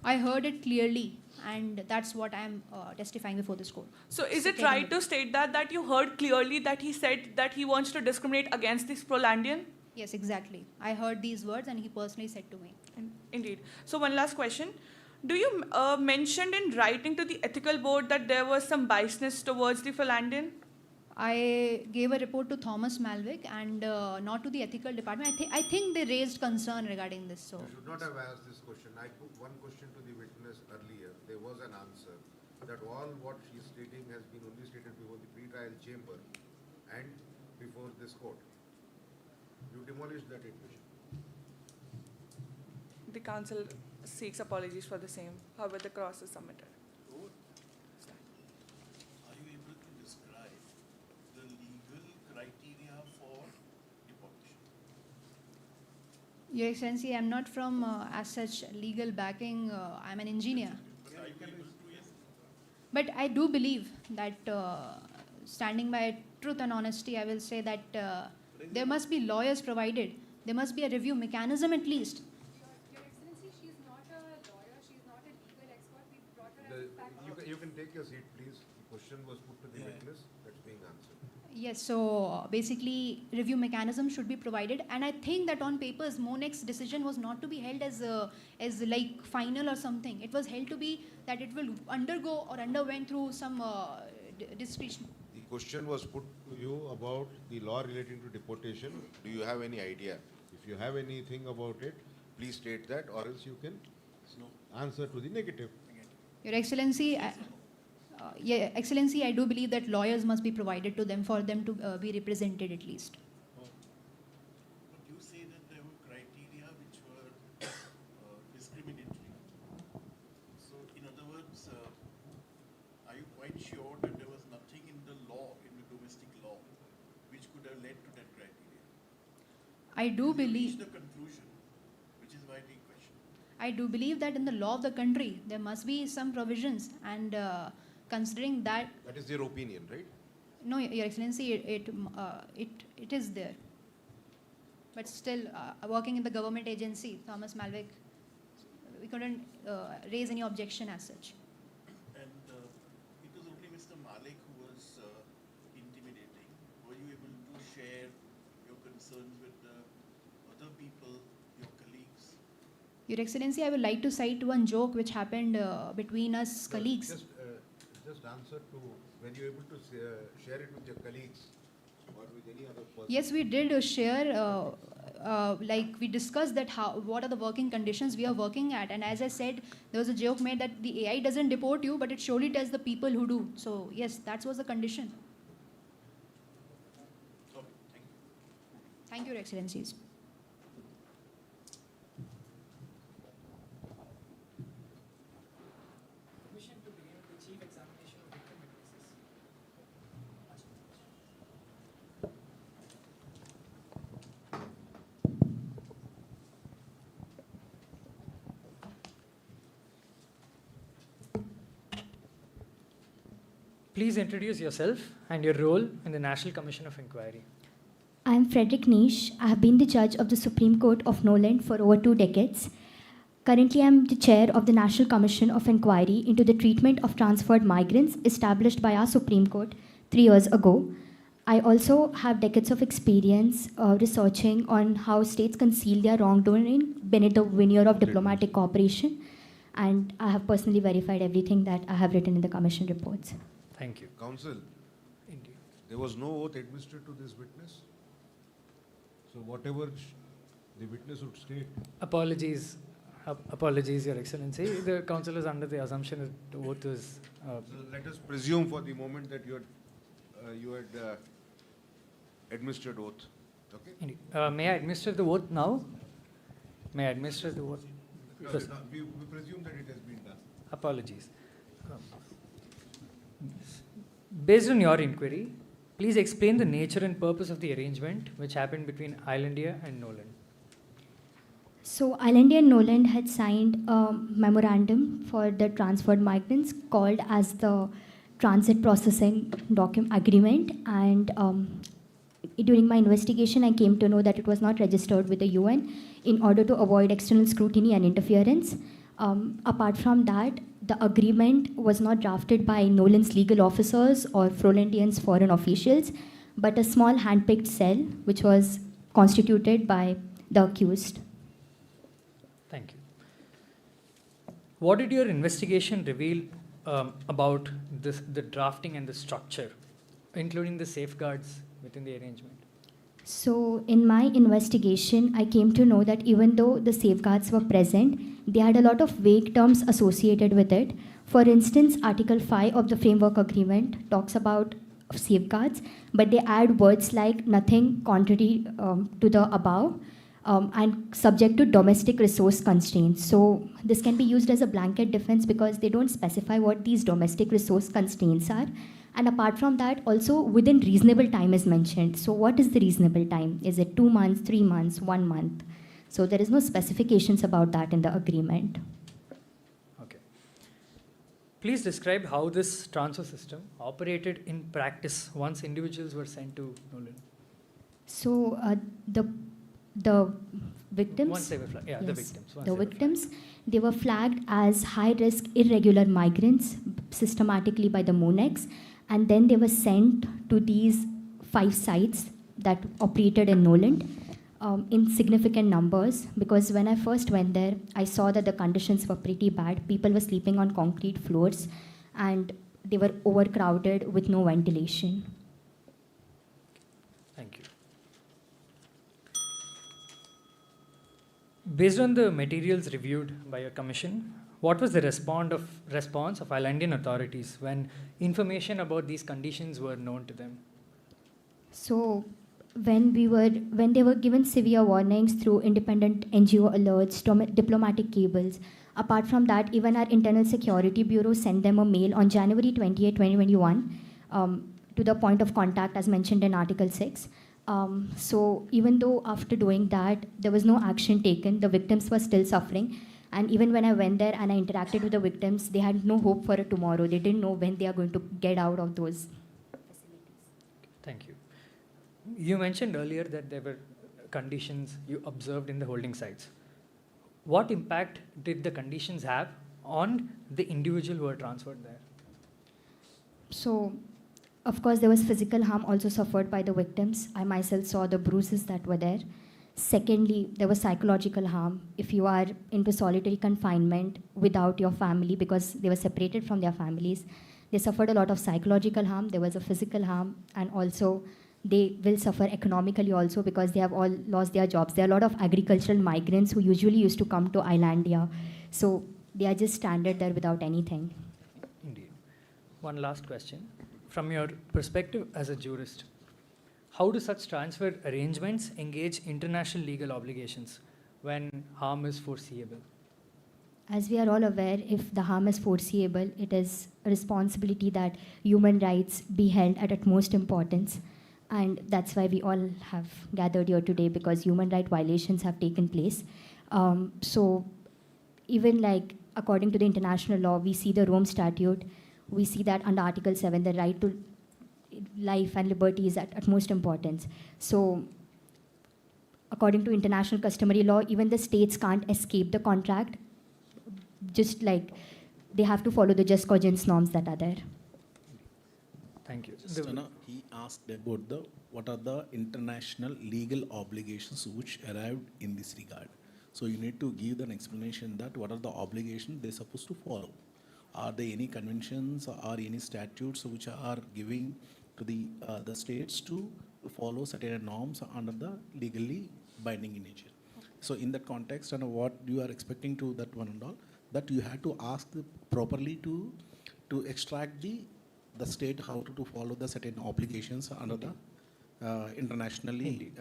I heard it clearly, and that's what I'm testifying before this court. So is it right to state that you heard clearly that he said that he wants to discriminate against this Frolandian? Yes, exactly. I heard these words, and he personally said to me. Indeed. So one last question. Do you mentioned in writing to the ethical board that there was some biasness towards the Frolandian? I gave a report to Thomas Malwick and not to the ethical department. I think they raised concern regarding this. So You should not have asked this question. I put one question to the witness earlier. There was an answer that all what she is stating has been only stated before the pre-trial chamber and before this court. You demolished that equation. The counsel seeks apologies for the same. However, the cross is submitted. Are you able to describe the legal criteria for deportation? Your Excellency, I'm not from as such legal backing. I'm an engineer. But are you able to, yes? But I do believe that standing by truth and honesty, I will say that there must be lawyers provided. There must be a review mechanism at least. Your Excellency, take your seat, please? The question was put to the witness. That's being answered. Yes, so basically review mechanism should be provided, and I think that on papers Monex's decision was not to be held as like final or something. It was held to be that it will undergo or underwent through some discretion. The question was put to you about the law relating to deportation. Do you have any idea? If you have anything about it, please state that, or else you can answer to the negative. Your Excellency, yeah, Excellency, I do believe that lawyers must be provided to them for them to be represented at least. But you say that there were criteria which were discriminatory. So, in other words, are you quite sure that there was nothing in the law, in the domestic law, which could have led to that criteria? I do You believe. reached the conclusion, which is why the question. I do believe that in the law of the country there must be some provisions, and considering that, That is their opinion, right? no, Your Excellency, it is there. But still, working in the government agency, Thomas Malwick, we couldn't raise any objection as such. And it was only Mr. Malik who was intimidating. Were you able to share your concerns with the other people, your colleagues? Your Excellency, I would like to cite one joke which happened between us colleagues. Just answer to, were you able to share it with your colleagues or with any other person? Yes, we did share, like we discussed that what are the working conditions we are working at. And as I said, there was a joke made that the AI doesn't deport you, but it surely tells the people who do. So yes, that was the condition. Okay, thank you. Thank you, Your Excellencies. Permission to begin with the chief examination of victim witnesses. Please introduce yourself and your role in the National Commission of Inquiry. I am Frederick Nish. I have been the judge of the Supreme Court of Noland for over 2 decades. Currently, I am the chair of the National Commission of Inquiry into the treatment of transferred migrants established by our Supreme Court 3 years ago. I also have decades of experience researching on how states conceal their wrongdoing beneath the veneer of diplomatic cooperation, and I have personally verified everything that I have written in the Commission reports. Thank you. Counsel, Indeed. there was no oath administered to this witness. So whatever the witness would state. Apologies, Your Excellency. The counsel is under the assumption that the oath is. So let us presume for the moment that you had administered oath. Okay? Indeed. May I administer the oath now? May I administer the oath? No, Yes. we presume that it has been done. Apologies. Based on your inquiry, please explain the nature and purpose of the arrangement which happened between Islandia and Noland. So Islandia and Noland had signed a memorandum for the transferred migrants called as the Transit Processing Agreement, and during my investigation I came to know that it was not registered with the UN in order to avoid external scrutiny and interference. Apart from that, the agreement was not drafted by Noland's legal officers or Frolandian's foreign officials, but a small hand-picked cell which was constituted by the accused. Thank you. What did your investigation reveal about the drafting and the structure, including the safeguards within the arrangement? So in my investigation, I came to know that even though the safeguards were present, they had a lot of vague terms associated with it. For instance, Article 5 of the Framework Agreement talks about safeguards, but they add words like nothing contrary to the above and subject to domestic resource constraints. So this can be used as a blanket defense because they don't specify what these domestic resource constraints are. And apart from that, also within reasonable time is mentioned. So what is the reasonable time? Is it 2 months, 3 months, 1 month? So there is no specifications about that in the agreement. Okay. Please describe how this transfer system operated in practice once individuals were sent to Noland. So the victims, Once they were flagged, yeah, the yes, victims. Once the they were victims, they were flagged as high-risk irregular migrants systematically by the MONEX, and then they were sent to these 5 sites that operated in Noland in significant numbers, because when I first went there, I saw that the conditions were pretty bad. People were sleeping on concrete floors, and they were overcrowded with no ventilation. Thank you. Based on the materials reviewed by your commission, what was the response of Islandian authorities when information about these conditions were known to them? So when they were given severe warnings through independent NGO alerts, diplomatic cables, apart from that, even our Internal Security Bureau sent them a mail on January 28, 2021, to the point of contact as mentioned in Article 6. So even though after doing that, there was no action taken, the victims were still suffering. And even when I went there and I interacted with the victims, they had no hope for a tomorrow. They didn't know when they are going to get out of those facilities. Thank you. You mentioned earlier that there were conditions you observed in the holding sites. What impact did the conditions have on the individual who were transferred there? So, of course, there was physical harm also suffered by the victims. I myself saw the bruises that were there. Secondly, there was psychological harm. If you are into solitary confinement without your family, because they were separated from their families, they suffered a lot of psychological harm. There was a physical harm, and also they will suffer economically also, because they have all lost their jobs. There are a lot of agricultural migrants who usually used to come to Islandia. So they are just stranded there without anything. Indeed. One last question. From your perspective as a jurist, how do such transfer arrangements engage international legal obligations when harm is foreseeable? As we are all aware, if the harm is foreseeable, it is a responsibility that human rights be held at utmost importance. And that's why we all have gathered here today, because human rights violations have taken place. So even like according to the international law, we see the Rome Statute, we see that under Article 7, the right to life and liberty is at utmost importance. So according to international customary law, even the states can't escape the contract, just like they have to follow the just cogence norms that are there. Thank you. He asked about what are the international legal obligations which arrived in this regard. So you need to give an explanation that what are the obligations they're supposed to follow. Are there any conventions or any statutes which are giving to the states to follow certain norms under the legally binding in nature? So in that context, and what you are expecting to that one and all, that you have to ask properly to extract the state how to follow the certain obligations under the internationally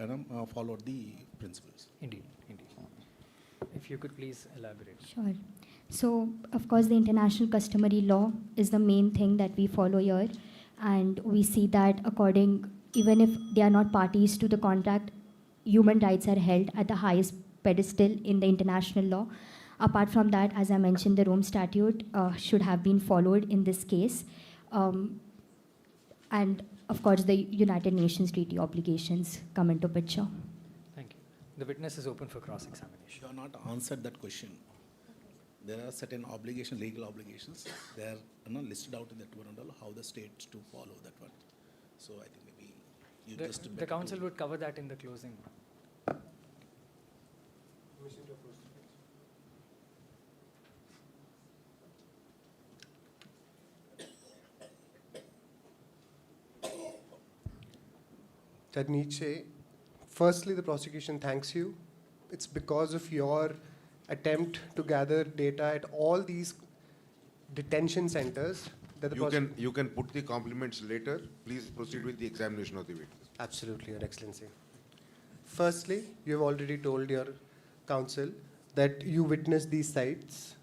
followed the principles. Indeed, indeed. If you could please elaborate. Sure. So, of course, the international customary law is the main thing that we follow here. And we see that even if they are not parties to the contract, human rights are held at the highest pedestal in the international law. Apart from that, as I mentioned, the Rome Statute should have been followed in this case. And, of course, the United Nations Treaty obligations come into picture. Thank you. The witness is open for cross-examination. You have not answered that question. There are certain obligations, legal obligations. They are listed out in that one and all, how the states to follow that one. So I think maybe you just... The council would cover that in the closing. Judge Nietzsche, firstly, the prosecution thanks you. It's because of your attempt to gather data at all these detention centers that the You can put the compliments later. Please proceed with the examination of the witness. Absolutely, Your Excellency. Firstly, you have already told your counsel that you witnessed these sites.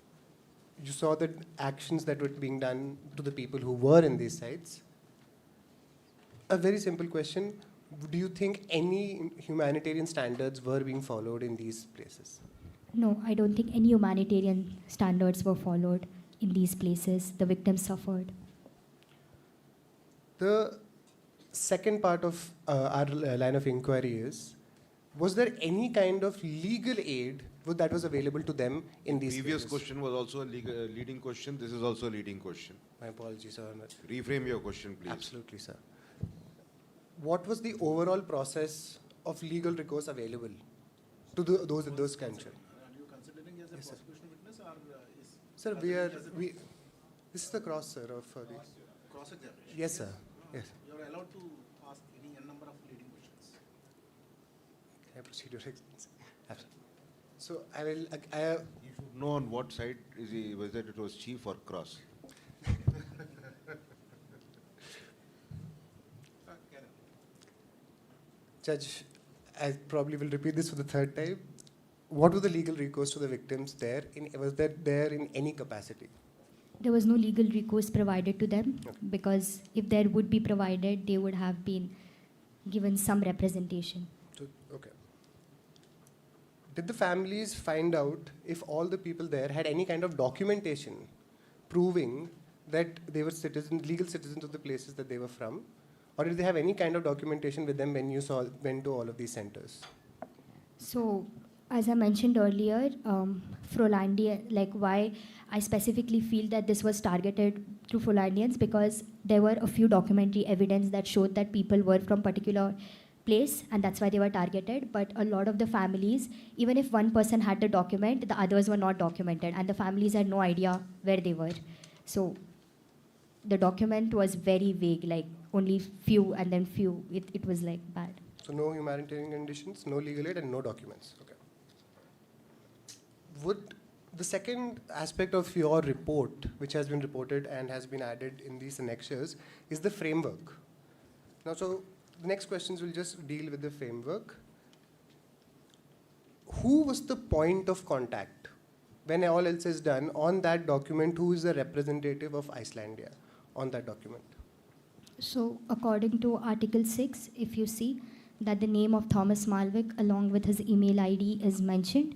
You saw the actions that were being done to the people who were in these sites. A very simple question. Do you think any humanitarian standards were being followed in these places? No, I don't think any humanitarian standards were followed in these places. The victims suffered. The second part of our line of inquiry is, was there any kind of legal aid that was available to them in these Previous cases? question was also a leading question. This is also a leading question. My apologies, sir. Reframe your question, please. Absolutely, sir. What was the overall process of legal recourse available to those kinds of? Are you considering as a Yes, sir. prosecution witness or is? Sir, this is the cross, sir, of the. Cross-examination? Yes, sir. Yes. You are allowed to ask any n number of leading questions. Can I proceed, Your Excellency? Absolutely. So I will. You should know on what side is he, whether it was chief or cross. Judge, I probably will repeat this for the third time. What was the legal recourse to the victims there? Was that there in any capacity? There was no legal recourse provided to them Okay. because if there would be provided, they would have been given some representation. Okay. Did the families find out if all the people there had any kind of documentation proving that they were legal citizens of the places that they were from? Or did they have any kind of documentation with them when you went to all of these centers? So, as I mentioned earlier, Frolandia, like why I specifically feel that this was targeted to Frolandians, because there were a few documentary evidence that showed that people were from particular place and that's why they were targeted. But a lot of the families, even if one person had the document, the others were not documented and the families had no idea where they were. So the document was very vague, like only few and then few. It was like bad. So no humanitarian conditions, no legal aid, and no documents. Okay. Would the second aspect of your report, which has been reported and has been added in these annexures, is the framework. Now, so the next questions will just deal with the framework. Who was the point of contact when all else is done on that document? Who is the representative of Icelandia on that document? So according to Article 6, if you see that the name of Thomas Malvik along with his email ID is mentioned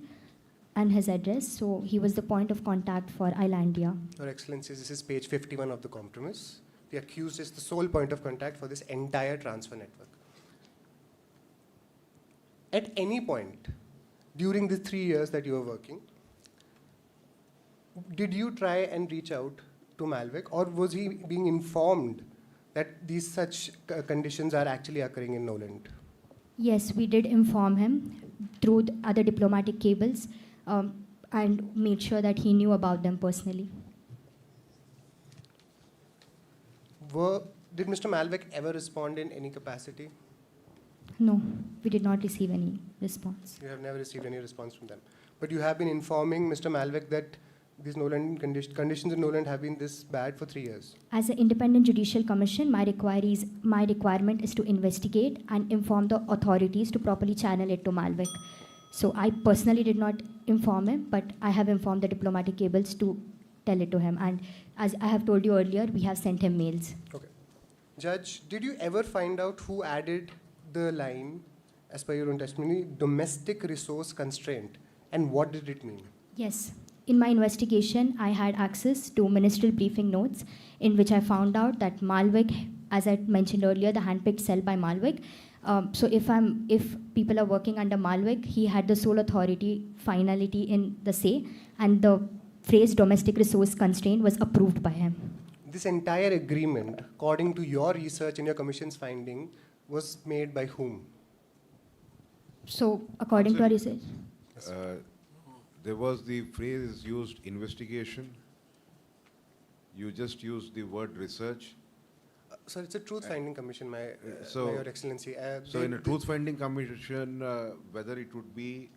and his address, so he was the point of contact for Icelandia. Your Excellency, this is page 51 of the compromise. The accused is the sole point of contact for this entire transfer network. At any point during the 3 years that you were working, did you try and reach out to Malvik, or was he being informed that these such conditions are actually occurring in Noland? Yes, we did inform him through the other diplomatic cables and made sure that he knew about them personally. Did Mr. Malvik ever respond in any capacity? No, we did not receive any response. You have never received any response from them. But you have been informing Mr. Malvik that these Noland conditions in Noland have been this bad for 3 years. As an independent judicial commission, my requirement is to investigate and inform the authorities to properly channel it to Malvik. So I personally did not inform him, but I have informed the diplomatic cables to tell it to him. And as I have told you earlier, we have sent him mails. Okay. Judge, did you ever find out who added the line, as per your own testimony, domestic resource constraint, and what did it mean? Yes. In my investigation, I had access to ministerial briefing notes in which I found out that Malvik, as I mentioned earlier, the handpicked cell by Malvik. So if people are working under Malvik, he had the sole authority, finality in the say, and the phrase domestic resource constraint was approved by him. This entire agreement, according to your research and your commission's finding, was made by whom? So according to our research. There was the phrase used, investigation. You just used the word research. Sir, it's a truth-finding commission, my Your Excellency. So in a truth-finding commission, whether it would be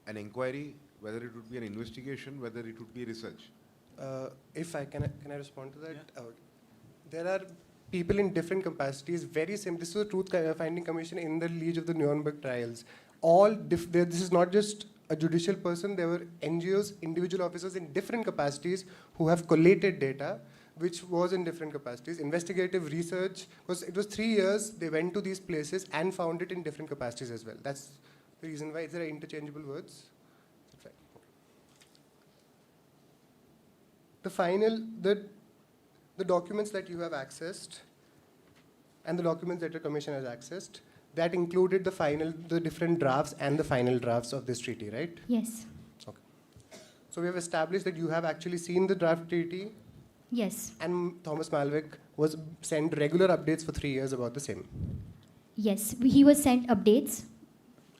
an inquiry, whether it would be an investigation, whether it would be research. If I can I respond to that? Yeah. There are people in different capacities. Very simple. This is a truth-finding commission in the liege of the Nuremberg trials. This is not just a judicial person. There were NGOs, individual officers in different capacities who have collated data, which was in different capacities. Investigative research, because it was 3 years, they went to these places and found it in different capacities as well. That's the reason why. Is there interchangeable words? Fine. The documents that you have accessed and the documents that your commission has accessed, that included the different drafts and the final drafts of this treaty, right? Yes. Okay. So we have established that you have actually seen the draft treaty, Yes. and Thomas Malwick was sent regular updates for 3 years about the same. Yes. He was sent updates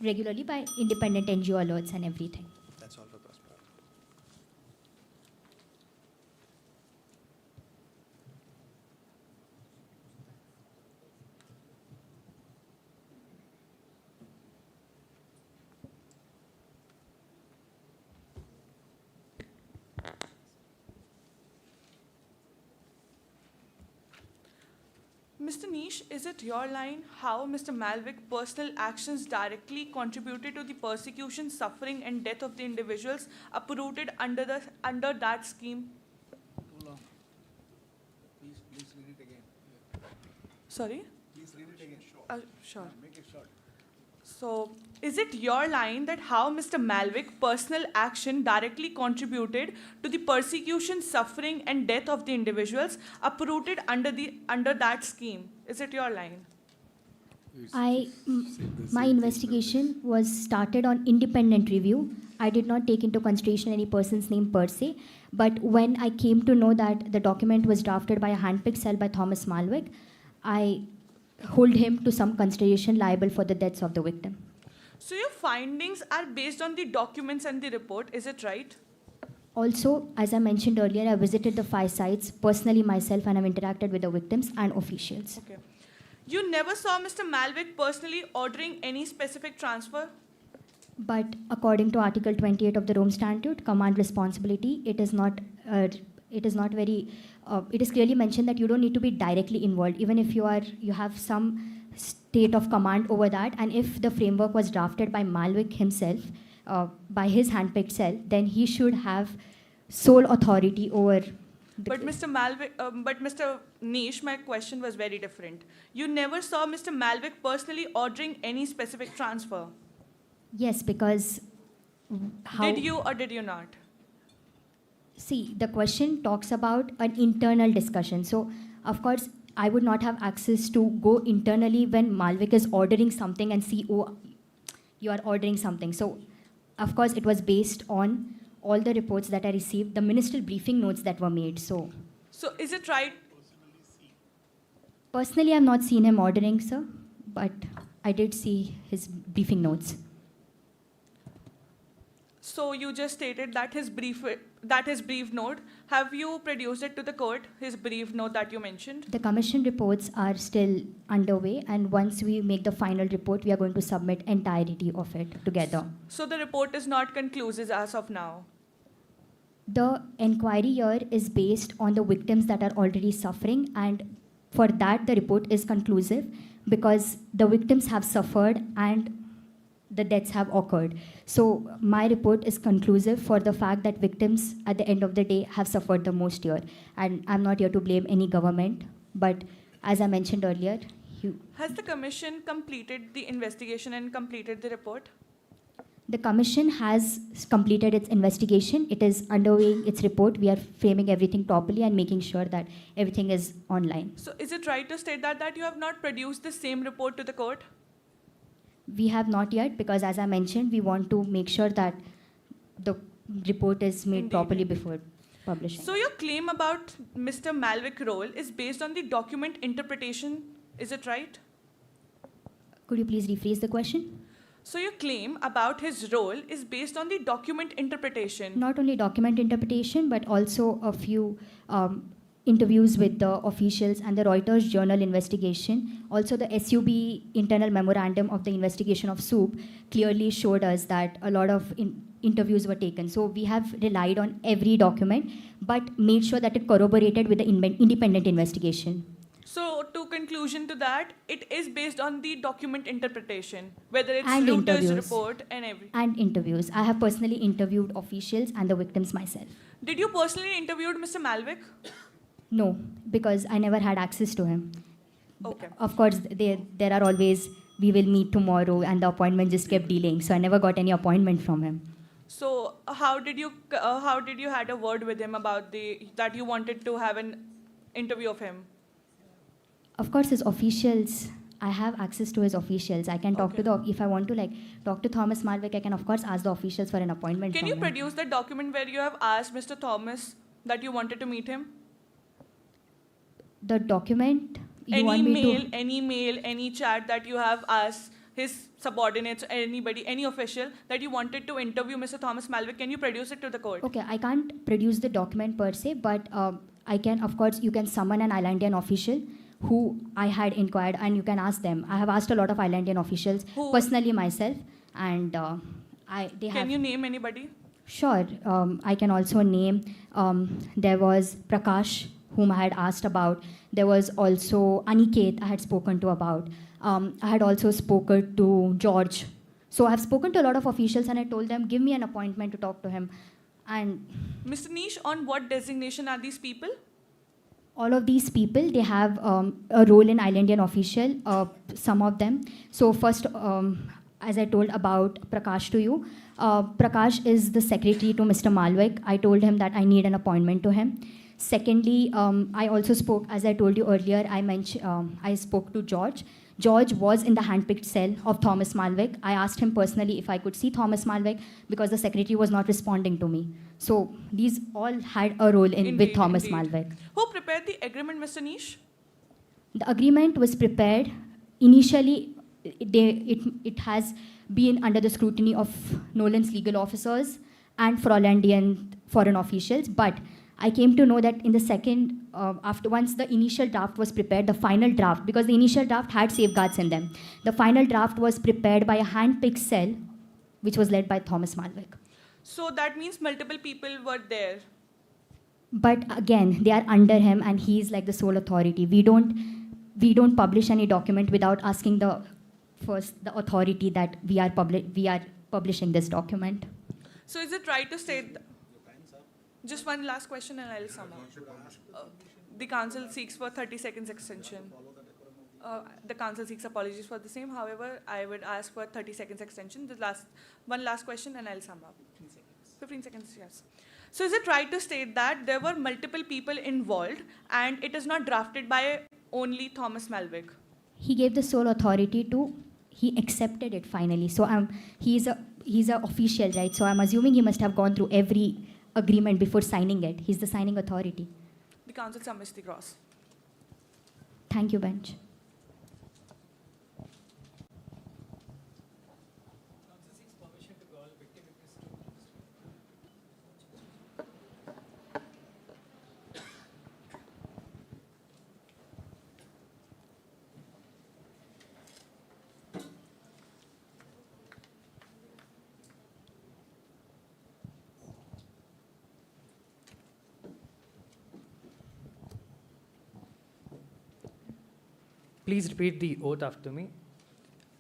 regularly by independent NGO alerts and everything. That's all for Thomas Malwick. Mr. Nish, is it your line how Mr. Malwick's personal actions directly contributed to the persecution, suffering, and death of the individuals uprooted under that scheme? Too long. Please read it again. Sorry? Please read it again. Sure. Make it short. So, is it your line that how Mr. Malwick's personal action directly contributed to the persecution, suffering, and death of the individuals uprooted under that scheme? Is it your line? My investigation was started on independent review. I did not take into consideration any person's name per se, but when I came to know that the document was drafted by a handpicked cell by Thomas Malwick, I hold him to some consideration liable for the deaths of the victim. So your findings are based on the documents and the report, is it right? Also, as I mentioned earlier, I visited the 5 sites personally myself, and I've interacted with the victims and officials. Okay. You never saw Mr. Malwick personally ordering any specific transfer? But according to Article 28 of the Rome Statute, command responsibility, it is clearly mentioned that you don't need to be directly involved, even if you have some state of command over that. And if the framework was drafted by Malwick himself, by his handpicked cell, then he should have sole authority over the But case. Mr. Nish, my question was very different. You never saw Mr. Malwick personally ordering any specific transfer? Yes, because how... Did you or did you not? See, the question talks about an internal discussion. So, of course, I would not have access to go internally when Malwick is ordering something and see, oh, you are ordering something. So, of course, it was based on all the reports that I received, the ministerial briefing notes that were made. So, is it right? personally, I've not seen him ordering, sir, but I did see his briefing notes. So you just stated that his brief note. Have you produced it to the court, his brief note that you mentioned? The commission reports are still underway, and once we make the final report, we are going to submit entirety of it together. So the report is not conclusive as of now? The inquiry here is based on the victims that are already suffering, and for that the report is conclusive because the victims have suffered and the deaths have occurred. So my report is conclusive for the fact that victims at the end of the day have suffered the most here. And I'm not here to blame any government, but as I mentioned earlier, Has the commission completed the investigation and completed the report? the commission has completed its investigation. It is undergoing its report. We are framing everything properly and making sure that everything is online. So is it right to state that you have not produced the same report to the court? We have not yet, because as I mentioned, we want to make sure that the report is made Indeed. properly before publishing. So your claim about Mr. Malwick's role is based on the document interpretation, is it right? Could you please rephrase the question? So your claim about his role is based on the document interpretation. Not only document interpretation, but also a few interviews with the officials and the Reuters journal investigation. Also, the SUB internal memorandum of the investigation of SOUP clearly showed us that a lot of interviews were taken. So we have relied on every document, but made sure that it corroborated with the independent investigation. So to conclusion to that, it is based on the document interpretation, whether it's And Reuters interviews. report and everything. And interviews. I have personally interviewed officials and the victims myself. Did you personally interviewed Mr. Malwick? No, because I never had access to him. Okay. Of course, there are always, we will meet tomorrow, and the appointment just kept delaying. So I never got any appointment from him. So how did you had a word with him about that you wanted to have an interview of him? Of course, his officials I have access to his officials. I can talk to the, if I want to like talk to Thomas Malwick, I can of course ask the officials for an appointment. Can from you him. produce the document where you have asked Mr. Thomas that you wanted to meet him? The document you Any want me mail, to? any mail, any chat that you have asked his subordinates, anybody, any official that you wanted to interview Mr. Thomas Malwick, can you produce it to the court? Okay, I can't produce the document per se, but I can, of course, you can summon an Islandian official who I had inquired, and you can ask them. I have asked a lot of Islandian officials, Who? personally myself, and they have. Can you name anybody? Sure, I can also name. There was Prakash, whom I had asked about. There was also Aniket I had spoken to about. I had also spoken to George. So I've spoken to a lot of officials and I told them, give me an appointment to talk to him. And Mr. Nish, on what designation are these people? all of these people, they have a role in Islandian official, some of them. So first, as I told about Prakash to you, Prakash is the secretary to Mr. Malwick. I told him that I need an appointment to him. Secondly, I also spoke, as I told you earlier, I spoke to George. George was in the handpicked cell of Thomas Malwick. I asked him personally if I could see Thomas Malwick because the secretary was not responding to me. So these all had a role in with Thomas Malwick. Who prepared the agreement, Mr. Nish? The agreement was prepared. Initially, it has been under the scrutiny of Nolan's legal officers and Frollandian foreign officials, but I came to know that in the second, once the initial draft was prepared, the final draft, because the initial draft had safeguards in them, the final draft was prepared by a hand-picked cell, which was led by Thomas Malwick. So that means multiple people were there. But again, they are under him, and he's like the sole authority. We don't publish any document without asking the authority that we are publishing this document. So is it right to say just one last question and I'll sum up. The council seeks for 30 seconds extension. The council seeks apologies for the same. However, I would ask for 30 seconds extension. One last question and I'll sum up. 15 seconds, yes. So is it right to state that there were multiple people involved and it is not drafted by only Thomas Malwick? He gave the sole authority to, he accepted it finally. So he's a official, right? So I'm assuming he must have gone through every agreement before signing it. He's the signing authority. The council submits the cross. Thank you, bench. Please repeat the oath after me.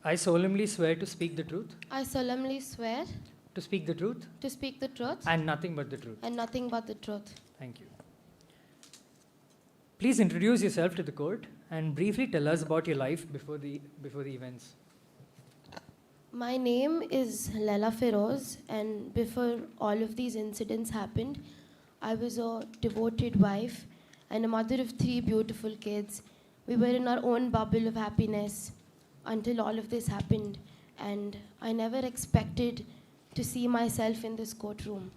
I solemnly swear to speak the truth. I solemnly swear To speak the truth. to speak the truth And nothing but the truth. and nothing but the truth. Thank you. Please introduce yourself to the court and briefly tell us about your life before the events. My name is Laila Feroz, and before all of these incidents happened, I was a devoted wife and a mother of 3 beautiful kids. We were in our own bubble of happiness until all of this happened, and I never expected to see myself in this courtroom.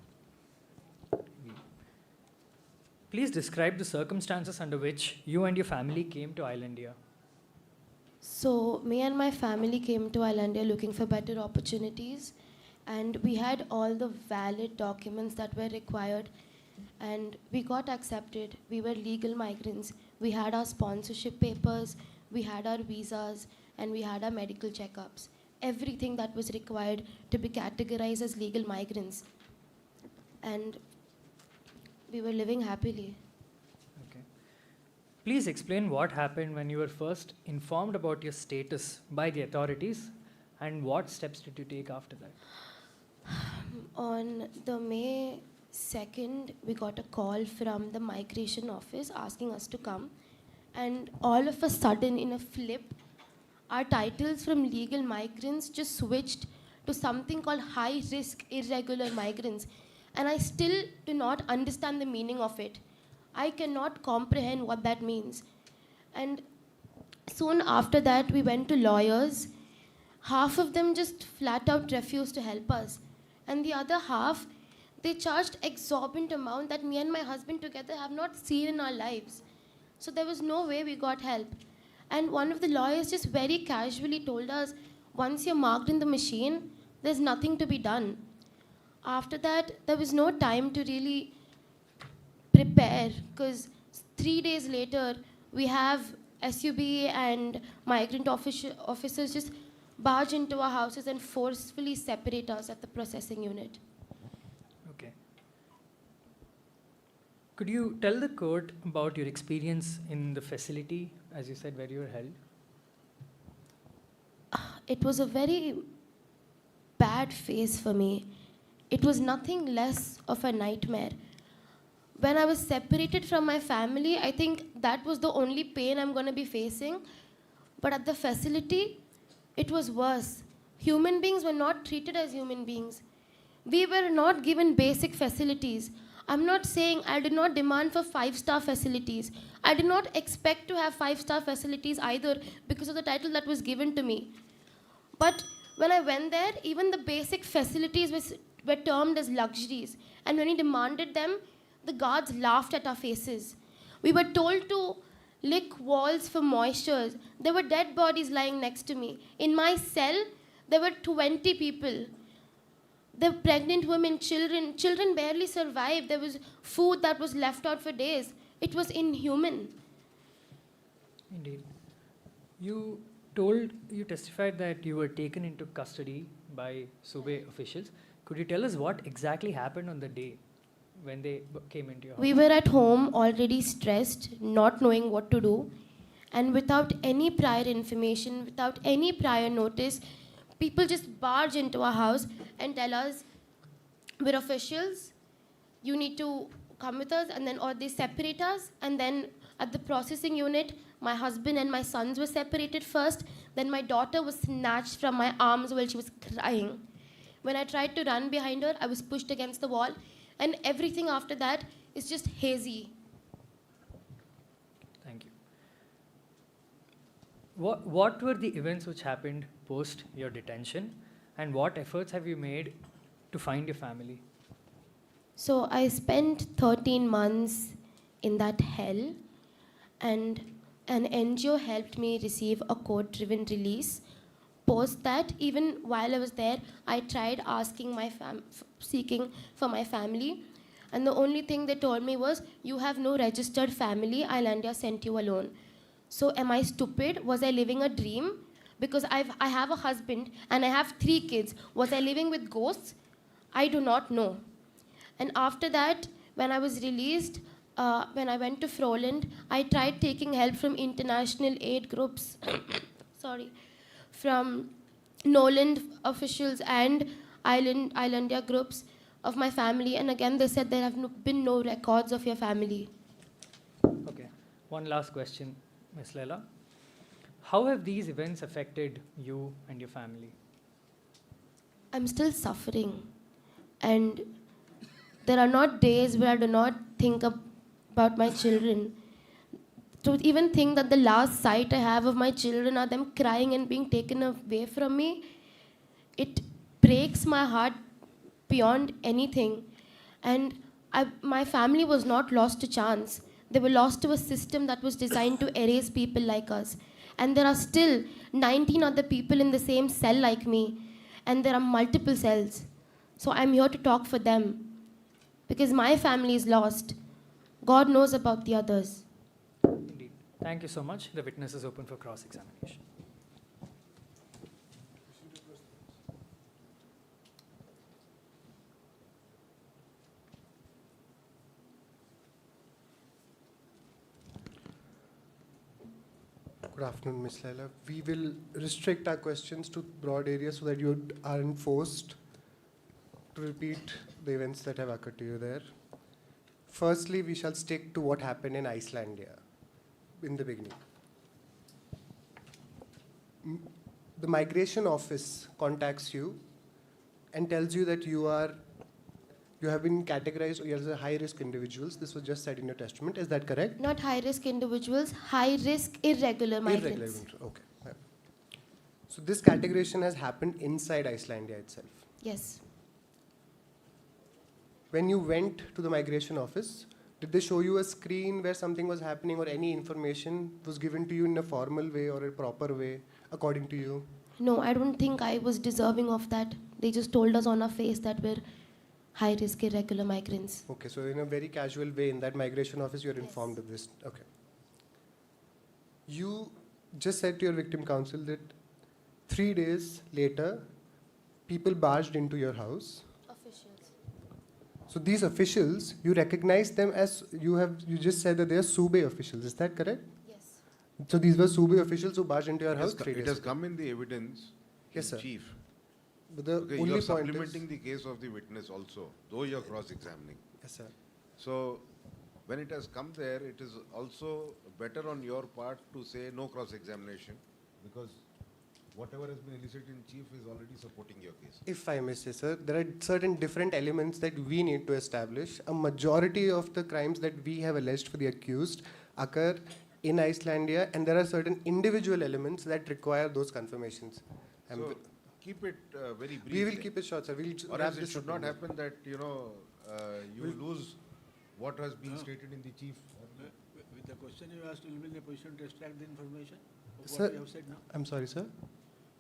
Please describe the circumstances under which you and your family came to Islandia. So, me and my family came to Islandia looking for better opportunities, and we had all the valid documents that were required, and we got accepted. We were legal migrants. We had our sponsorship papers, we had our visas, and we had our medical checkups. Everything that was required to be categorized as legal migrants. And we were living happily. Okay. Please explain what happened when you were first informed about your status by the authorities and what steps did you take after that? On the May 2nd, we got a call from the migration office asking us to come. And all of a sudden, in a flip, our titles from legal migrants just switched to something called high-risk irregular migrants. And I still do not understand the meaning of it. I cannot comprehend what that means. And Soon after that, we went to lawyers. Half of them just flat out refused to help us. And the other half, they charged exorbitant amount that me and my husband together have not seen in our lives. So there was no way we got help. And one of the lawyers just very casually told us, once you're marked in the machine, there's nothing to be done. After that, there was no time to really prepare, because 3 days later, we have SUB and migrant officers just barge into our houses and forcefully separate us at the processing unit. Okay. Could you tell the court about your experience in the facility, as you said, where you were held? It was a very bad phase for me. It was nothing less of a nightmare. When I was separated from my family, I think that was the only pain I'm going to be facing. But at the facility, it was worse. Human beings were not treated as human beings. We were not given basic facilities. I'm not saying I did not demand for 5-star facilities. I did not expect to have 5-star facilities either because of the title that was given to me. But when I went there, even the basic facilities were termed as luxuries. And when we demanded them, the guards laughed at our faces. We were told to lick walls for moisture. There were dead bodies lying next to me. In my cell, there were 20 people. There were pregnant women, children. Children barely survived. There was food that was left out for days. It was inhuman. Indeed. You testified that you were taken into custody by Sube officials. Could you tell us what exactly happened on the day when they came into your house? We were at home already stressed, not knowing what to do. And without any prior information, without any prior notice, people just barge into our house and tell us, we're officials, you need to come with us, and then, or they separate us. And then at the processing unit, my husband and my sons were separated first. Then my daughter was snatched from my arms while she was crying. When I tried to run behind her, I was pushed against the wall. And everything after that is just hazy. Thank you. What were the events which happened post your detention, and what efforts have you made to find your family? So I spent 13 months in that hell, and an NGO helped me receive a court-driven release. Post that, even while I was there, I tried asking seeking for my family, and the only thing they told me was, you have no registered family, Islandia sent you alone. So am I stupid? Was I living a dream? Because I have a husband and I have 3 kids. Was I living with ghosts? I do not know. And after that, when I was released, when I went to Froland, I tried taking help from international aid groups, from Noland officials and Islandia groups of my family. And again, they said there have been no records of your family. Okay. One last question, Ms. Leila. How have these events affected you and your family? I'm still suffering. And there are not days where I do not think about my children. To even think that the last sight I have of my children are them crying and being taken away from me, it breaks my heart beyond anything. And my family was not lost to chance. They were lost to a system that was designed to erase people like us. And there are still 19 other people in the same cell like me. And there are multiple cells. So I'm here to talk for them. Because my family is lost. God knows about the others. Indeed. Thank you so much. The witness is open for cross-examination. Good afternoon, Ms. Leila. We will restrict our questions to broad areas so that you aren't forced to repeat the events that have occurred to you there. Firstly, we shall stick to what happened in Icelandia in the beginning. The migration office contacts you and tells you that you you have been categorized as a high-risk individuals. This was just said in your testament. Is that correct? Not high-risk individuals, high-risk irregular migrants. Irregular. Okay. Yeah. So this categorization has happened inside Icelandia itself. Yes. When you went to the migration office, did they show you a screen where something was happening or any information was given to you in a formal way or a proper way, according to you? No, I don't think I was deserving of that. They just told us on our face that we're high-risk irregular migrants. Okay, so in a very casual way, in that migration office, you're informed of this. Okay. You just said to your victim counsel that 3 days later, people barged into your house. Officials. So these officials, you recognize them as, you just said that they are Sube officials. Is that correct? Yes. So these were Sube officials who barged into your house 3 days It has ago. come in the evidence, Yes, sir. chief. But the Okay, only you're point supplementing is, the case of the witness also, though you're cross-examining. yes, sir. So when it has come there, it is also better on your part to say no cross-examination, because whatever has been elicited in chief is already supporting your case. If I may say, sir, there are certain different elements that we need to establish. A majority of the crimes that we have alleged for the accused occur in Icelandia, and there are certain individual elements that require those confirmations. So keep it very brief. We will then. keep it short, sir. We'll Or wrap else it this should up not in a happen that, you lose what has been stated in the chief. With the question you asked, will be in a position to extract the information of Sir, what you have said now? I'm sorry, sir.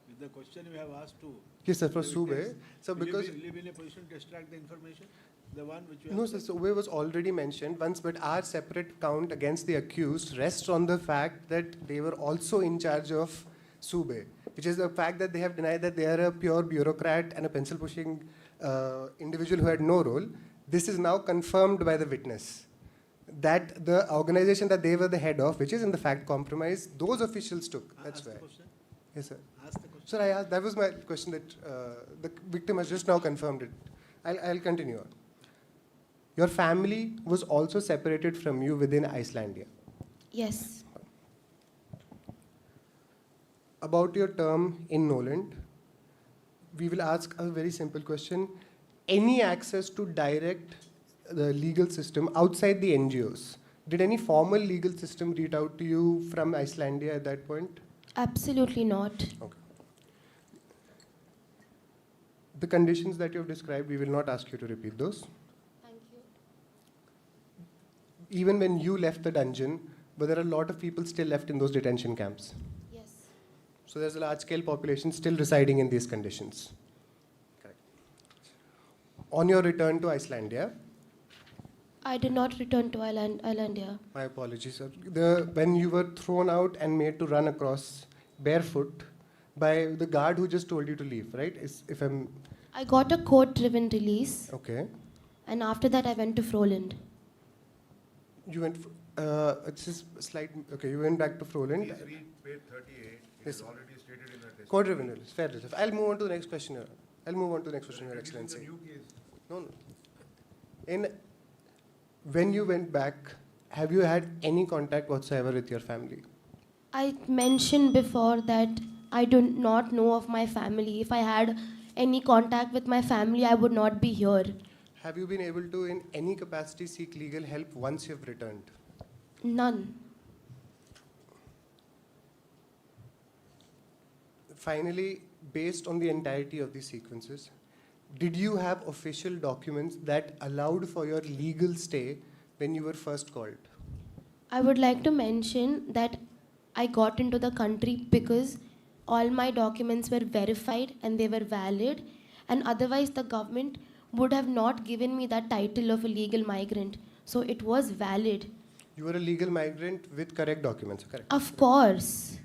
With the question you have asked to. Yes, sir, for the Sube. witness, So will because... you be in a position to extract the information? The one which you No, have sir, said? Sube was already mentioned once, but our separate count against the accused rests on the fact that they were also in charge of Sube, which is the fact that they have denied that they are a pure bureaucrat and a pencil-pushing individual who had no role. This is now confirmed by the witness, that the organization that they were the head of, which is in the fact compromise, those officials took. That's Ask the why. question. Yes, sir. Ask the question. Sir, I asked, that was my question that the victim has just now confirmed it. I'll continue on. Your family was also separated from you within Icelandia. Yes. About your term in Noland, we will ask a very simple question. Any access to direct the legal system outside the NGOs? Did any formal legal system reach out to you from Icelandia at that point? Absolutely not. Okay. The conditions that you have described, we will not ask you to repeat those. Thank you. Even when you left the dungeon, but there are a lot of people still left in those detention camps. Yes. So there's a large-scale population still residing in these conditions. Correct. On your return to Icelandia, I did not return to Icelandia. my apologies, sir. When you were thrown out and made to run across barefoot by the guard who just told you to leave, right? I got a court-driven release, Okay. and after that I went to Froland. You went, it's just slight, okay, you went back to Froland. Please read page 38. It Yes, is sir. already stated in the testimony. Court-driven release, fair enough. I'll move on to the next question, Your Excellency. New case. No. When you went back, have you had any contact whatsoever with your family? I mentioned before that I do not know of my family. If I had any contact with my family, I would not be here. Have you been able to, in any capacity, seek legal help once you've returned? None. Finally, based on the entirety of these sequences, did you have official documents that allowed for your legal stay when you were first called? I would like to mention that I got into the country because all my documents were verified and they were valid, and otherwise the government would have not given me that title of a legal migrant. So it was valid. You were a legal migrant with correct documents, correct? Of course.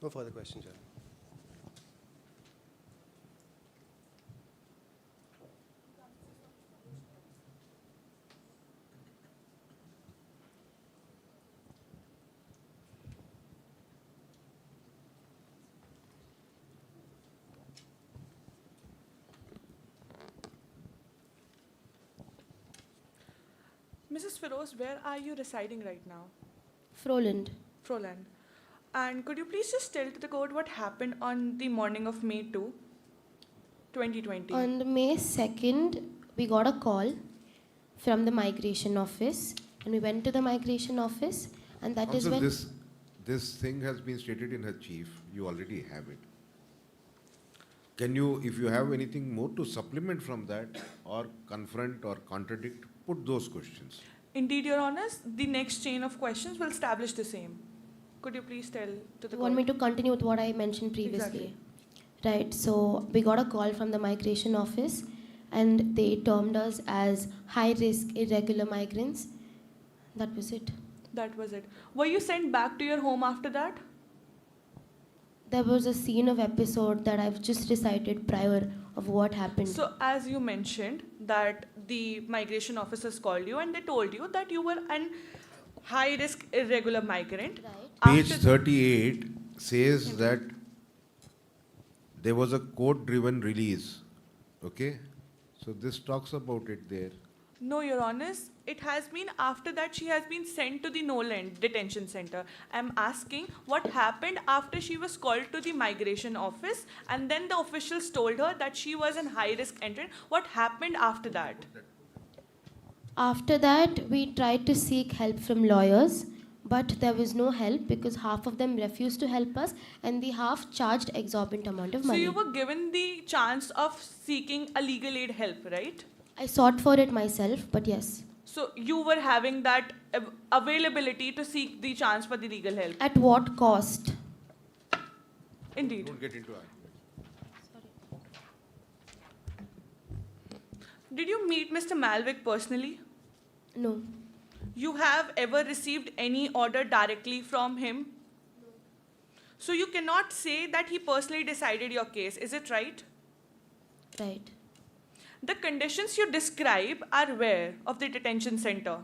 No further questions, sir. Mrs. Feroz, where are you residing right now? Froland. Froland. And could you please just tell to the court what happened on the morning of May 2, 2020. On May 2nd, we got a call from the migration office, and we went to the migration office, and that is Counsel, when... this thing has been stated in her chief. You already have it. Can you, if you have anything more to supplement from that, or confront or contradict, put those questions. Indeed, Your Honours, the next chain of questions will establish the same. Could you please tell to the You want me court? to continue with what I mentioned previously? Exactly. Right, so we got a call from the migration office, and they termed us as high-risk irregular migrants. That was it. That was it. Were you sent back to your home after that? There was a scene of episode that I've just recited prior of what happened. So, as you mentioned, that the migration officers called you and they told you that you were an high-risk irregular migrant. Page After- 38 says that there was a court-driven release. Okay? So this talks about it there. No, Your Honours, it has been after that she has been sent to the Noland detention center. I'm asking what happened after she was called to the migration office and then the officials told her that she was an high-risk entrant. What happened after that? After that, we tried to seek help from lawyers, but there was no help because half of them refused to help us and the half charged exorbitant amount of So money. you were given the chance of seeking a legal aid help, right? I sought for it myself, but yes. So you were having that availability to seek the chance for the legal help. At what cost? Indeed. Don't get into argument. Did you meet Mr. Malvick personally? No. You have ever received any order directly from him? No. So you cannot say that he personally decided your case, is it right? Right. The conditions you describe are where of the detention center?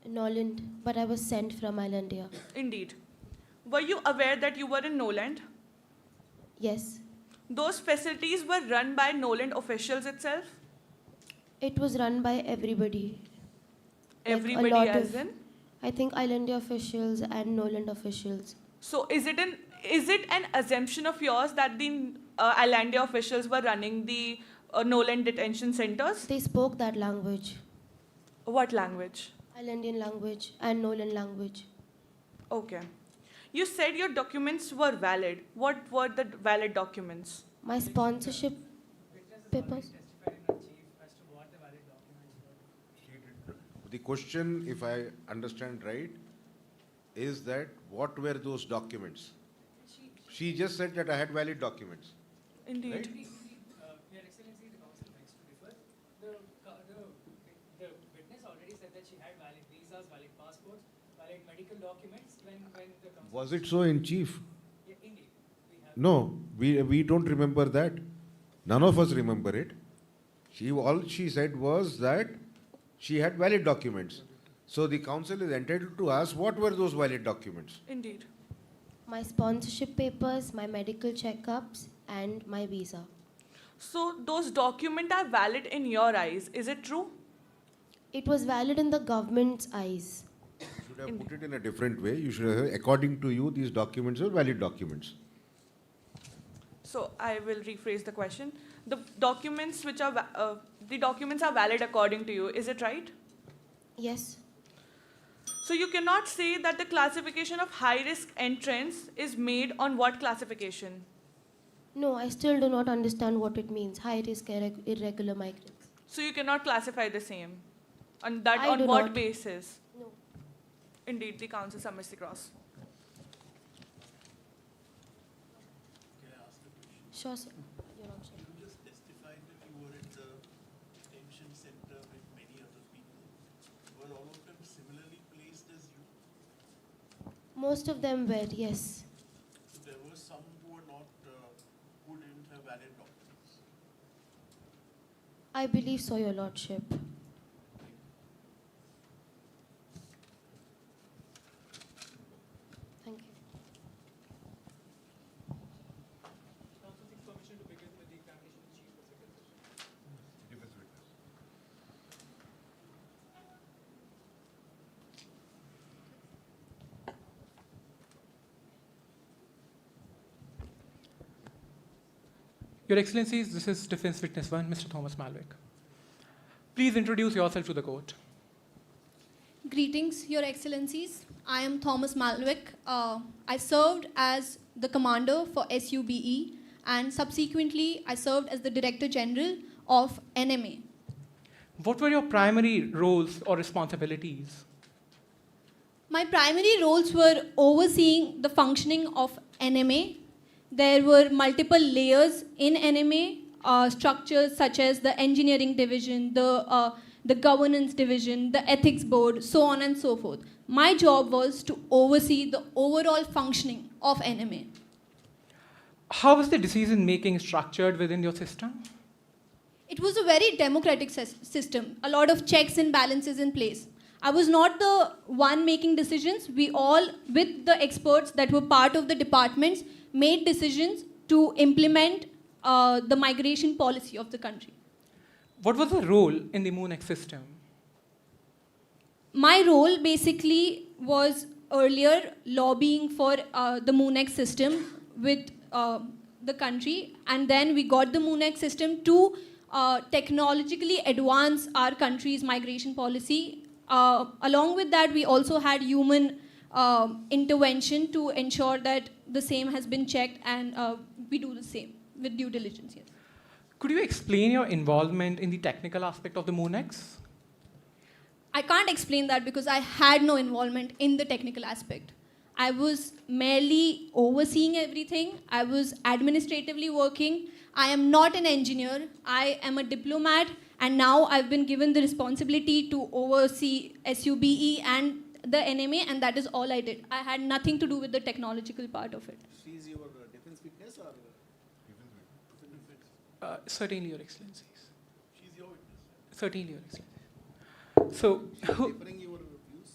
Noland, but I was sent from Islandia. Indeed. Were you aware that you were in Noland? Yes. Those facilities were run by Noland officials itself? It was run by everybody. Everybody a lot as of, in? I think Islandia officials and Noland officials. So is it an assumption of yours that the Islandia officials were running the Noland detention centers? They spoke that language. What language? Islandian language and Noland language. Okay. You said your documents were valid. What were the valid documents? My sponsorship papers. The question, if I understand right, is that what were those documents? She just said that I had valid documents. Indeed. Right? Your Excellency, the council begs to differ. The witness already said that she had valid visas, valid passports, valid medical documents when the council... Was it so in chief? Yeah, indeed. No, we don't remember that. None of us remember it. All she said was that she had valid documents. So the council is entitled to ask what were those valid documents. Indeed. My sponsorship papers, my medical checkups, and my visa. So those documents are valid in your eyes. Is it true? It was valid in the government's eyes. You should have put it in a different way. You should have, according to you, these documents are valid documents. So I will rephrase the question. The documents which are valid according to you. Is it right? Yes. So you cannot say that the classification of high-risk entrants is made on what classification? No, I still do not understand what it means. High risk irregular migrants. So you cannot classify the same. On that, I on do what not. basis? No. Indeed, the council submits the cross. Can I ask a question? Sure, sir. Your Honor. You just testified that you were at the detention center with many other people. Were all of them similarly placed as you? Most of them were, yes. So there were some who were not, who didn't have valid documents. I believe so, Your Lordship. Thank you. Council seeks permission to begin with the examination of the chief prosecutor. Your Excellencies, this is Defense Witness 1, Mr. Thomas Malwick. Please introduce yourself to the court. Greetings, Your Excellencies. I am Thomas Malwick. I served as the commander for SUBE, and subsequently I served as the Director General of NMA. What were your primary roles or responsibilities? My primary roles were overseeing the functioning of NMA. There were multiple layers in NMA, structures such as the engineering division, the governance division, the ethics board, so on and so forth. My job was to oversee the overall functioning of NMA. How was the decision-making structured within your system? It was a very democratic system, a lot of checks and balances in place. I was not the one making decisions. We all, with the experts that were part of the departments, made decisions to implement the migration policy of the country. What was the role in the MoonX system? My role basically was earlier lobbying for the MoonX system with the country, and then we got the MoonX system to technologically advance our country's migration policy. Along with that, we also had human intervention to ensure that the same has been checked, and we do the same with due diligence. Yes. Could you explain your involvement in the technical aspect of the MoonX? I can't explain that because I had no involvement in the technical aspect. I was merely overseeing everything. I was administratively working. I am not an engineer. I am a diplomat, and now I've been given the responsibility to oversee SUBE and the NMA, and that is all I did. I had nothing to do with the technological part of it. She's your defense witness or? Certainly, Your Excellencies. She's your witness. Certainly, Your Excellencies. So, She's differing your views.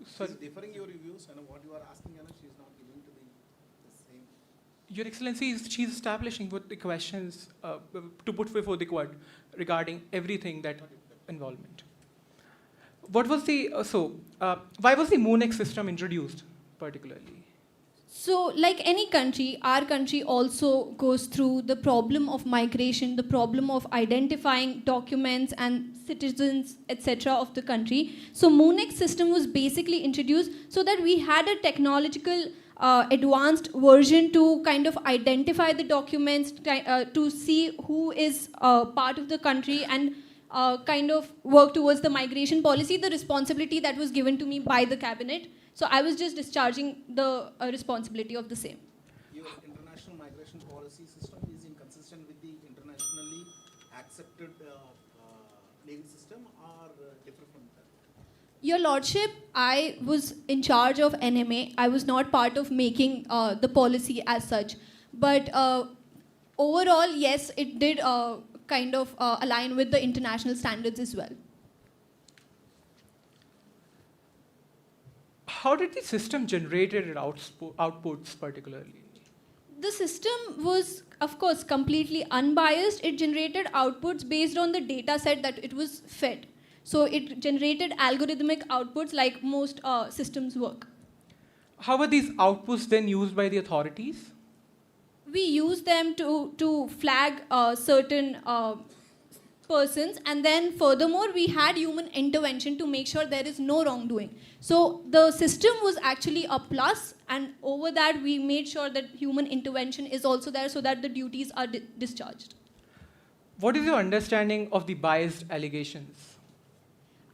sorry. She's differing your views, and what you are asking, and she's not giving to the same. Your Excellencies, she's establishing what the questions to put before the court regarding everything that involvement. What was the why was the MoonX system introduced particularly? So, like any country, our country also goes through the problem of migration, the problem of identifying documents and citizens, etc. of the country. So, MoonX system was basically introduced so that we had a technological advanced version to kind of identify the documents, to see who is part of the country, and kind of work towards the migration policy, the responsibility that was given to me by the cabinet. So I was just discharging the responsibility of the same. Your international migration policy system is inconsistent with the internationally accepted legal system, or different from that? Your Lordship, I was in charge of NMA. I was not part of making the policy as such. But overall, yes, it did kind of align with the international standards as well. How did the system generate its outputs particularly? The system was, of course, completely unbiased. It generated outputs based on the data set that it was fed. So it generated algorithmic outputs like most systems work. How were these outputs then used by the authorities? We use them to flag certain persons, and then furthermore we had human intervention to make sure there is no wrongdoing. So the system was actually a plus, and over that we made sure that human intervention is also there so that the duties are discharged. What is your understanding of the biased allegations?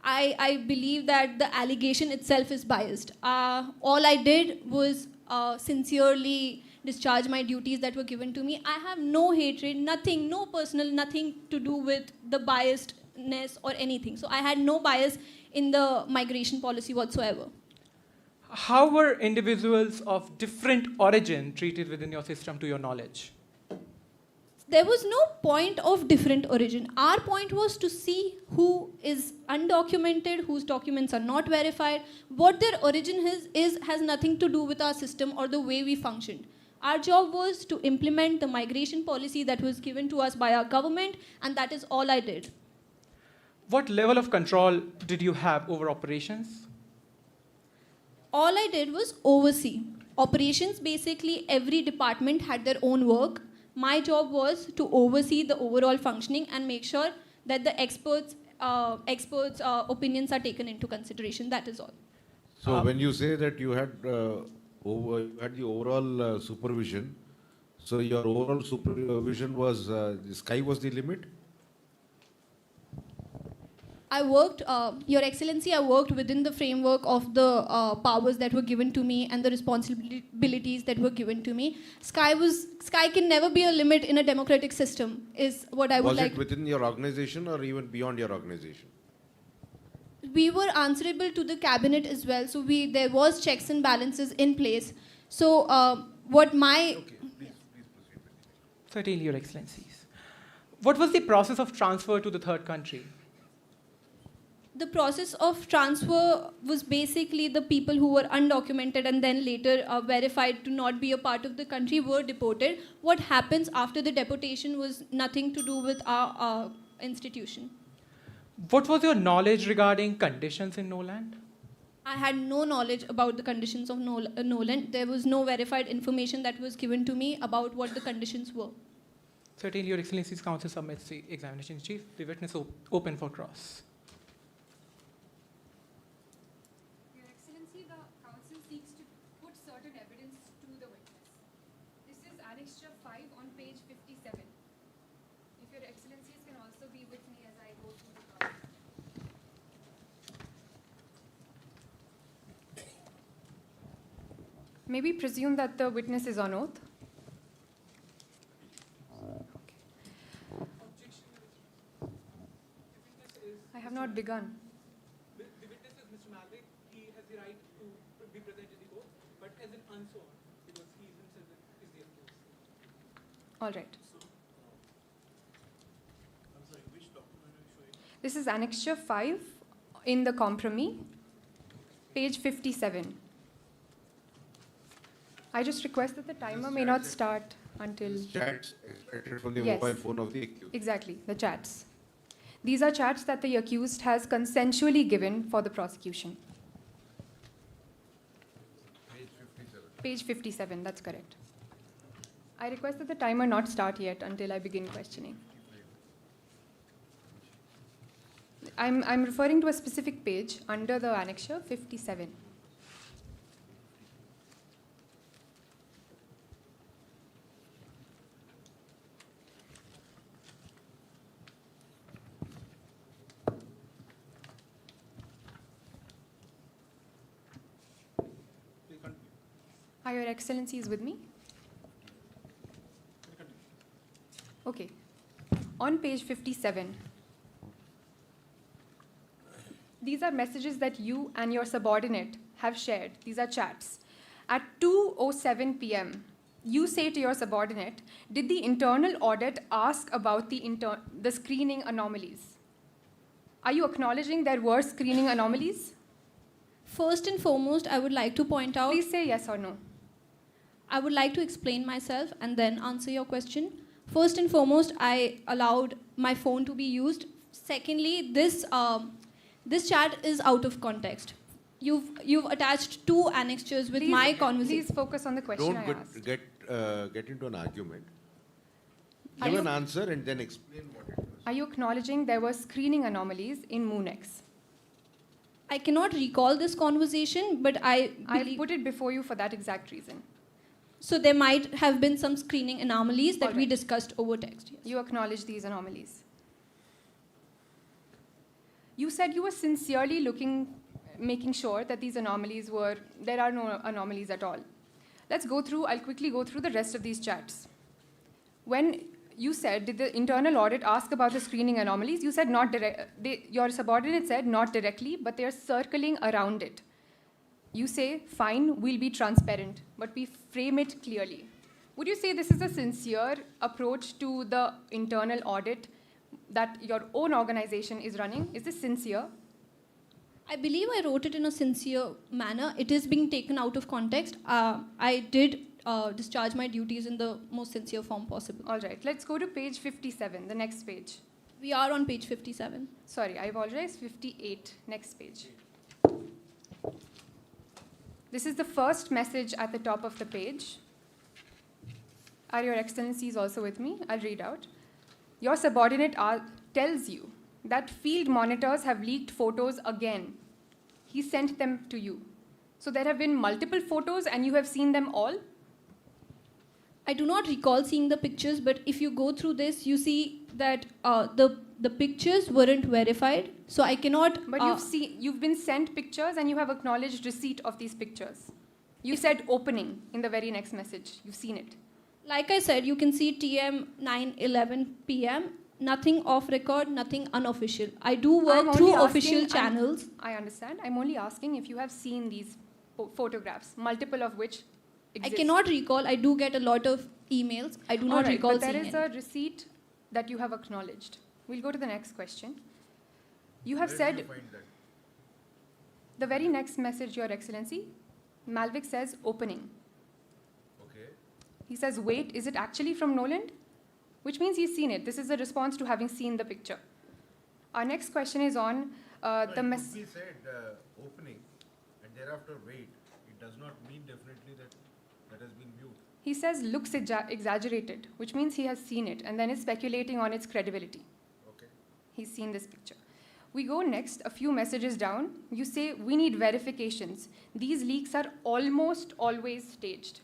I believe that the allegation itself is biased. All I did was sincerely discharge my duties that were given to me. I have no hatred, nothing, no personal, nothing to do with the biasedness or anything. So I had no bias in the migration policy whatsoever. How were individuals of different origin treated within your system to your knowledge? There was no point of different origin. Our point was to see who is undocumented, whose documents are not verified. What their origin is has nothing to do with our system or the way we functioned. Our job was to implement the migration policy that was given to us by our government, and that is all I did. What level of control did you have over operations? All I did was oversee. Operations, basically, every department had their own work. My job was to oversee the overall functioning and make sure that the experts' opinions are taken into consideration. That is all. So when you say that you had the overall supervision, so your overall supervision was the sky was the limit? I worked, Your Excellency, I worked within the framework of the powers that were given to me and the responsibilities that were given to me. Sky can never be a limit in a democratic system, is what I would Was like. it within your organization or even beyond your organization? We were answerable to the cabinet as well, so there was checks and balances in place. So what my... Certainly, Your Excellencies. What was the process of transfer to the third country? The process of transfer was basically the people who were undocumented and then later verified to not be a part of the country were deported. What happens after the deportation was nothing to do with our institution. What was your knowledge regarding conditions in Noland? I had no knowledge about the conditions of Noland. There was no verified information that was given to me about what the conditions were. Certainly, Your Excellencies, Counsel submits the examination chief. The witness open for cross. Your Excellency, the counsel seeks to put certain evidence to the witness. This is Annexure 5 on page 57. If Your Excellencies can also be with me as I go through the card. May we presume that the witness is on oath? I have not begun. The witness is Mr. Malvick. He has the right to be present in the court, but as an unsworn, because he himself is the accused. All right. I'm sorry, which document are you showing? This is Annexure 5 in the compromise, page 57. I just request that the timer may not start until... Chats extracted from the Yes. mobile phone of the accused. Exactly, the chats. These are chats that the accused has consensually given for the prosecution. Page 57. Page 57, that's correct. I request that the timer not start yet until I begin questioning. I'm referring to a specific page under the annexure 57. Are Your Excellencies with me? Okay. On page 57, these are messages that you and your subordinate have shared. These are chats. At 2:07 p.m., you say to your subordinate, did the internal audit ask about the screening anomalies? Are you acknowledging there were screening anomalies? First and foremost, I would like to point out... Please say yes or no. I would like to explain myself and then answer your question. First and foremost, I allowed my phone to be used. Secondly, this chat is out of context. You've attached two annexures with my conversation. Please focus on the question I asked. Don't get into an argument. Give an answer and then explain what it was. Are you acknowledging there were screening anomalies in MoonX? I cannot recall this conversation, but I put it before you for that exact reason. So there might have been some screening anomalies that All we right. discussed over text. Yes. You acknowledge these anomalies. You said you were sincerely making sure that these anomalies there are no anomalies at all. I'll quickly go through the rest of these chats. When you said, did the internal audit ask about the screening anomalies? You said not your subordinate said not directly, but they're circling around it. You say, fine, we'll be transparent, but we frame it clearly. Would you say this is a sincere approach to the internal audit that your own organization is running? Is this sincere? I believe I wrote it in a sincere manner. It is being taken out of context. I did discharge my duties in the most sincere form possible. All right, let's go to page 57, the next page. We are on page 57. Sorry, I apologize, 58, next page. This is the first message at the top of the page. Are Your Excellencies also with me? I'll read out. Your subordinate tells you that field monitors have leaked photos again. He sent them to you. So there have been multiple photos and you have seen them all? I do not recall seeing the pictures, but if you go through this, you see that the pictures weren't verified. So I cannot. But you've been sent pictures and you have acknowledged receipt of these pictures. You said opening in the very next message. You've seen it. Like I said, you can see TM 9:11 p.m. Nothing off record, nothing unofficial. I do work through official channels. I understand. I'm only asking if you have seen these photographs, multiple of which exist. I cannot recall. I do get a lot of emails. I do not recall but there seeing is a receipt that you have acknowledged. We'll go to the next question. You have Where said did you find that? the very next message, Your Excellency, Malvik says opening. Okay. He says, wait, is it actually from Noland? Which means he's seen it. This is a response to having seen the picture. Our next question is on the message. It could be said opening and thereafter wait. It does not mean definitely that has been viewed. He says looks exaggerated, which means he has seen it and then is speculating on its credibility. Okay. He's seen this picture. We go next, a few messages down. You say, we need verifications. These leaks are almost always staged.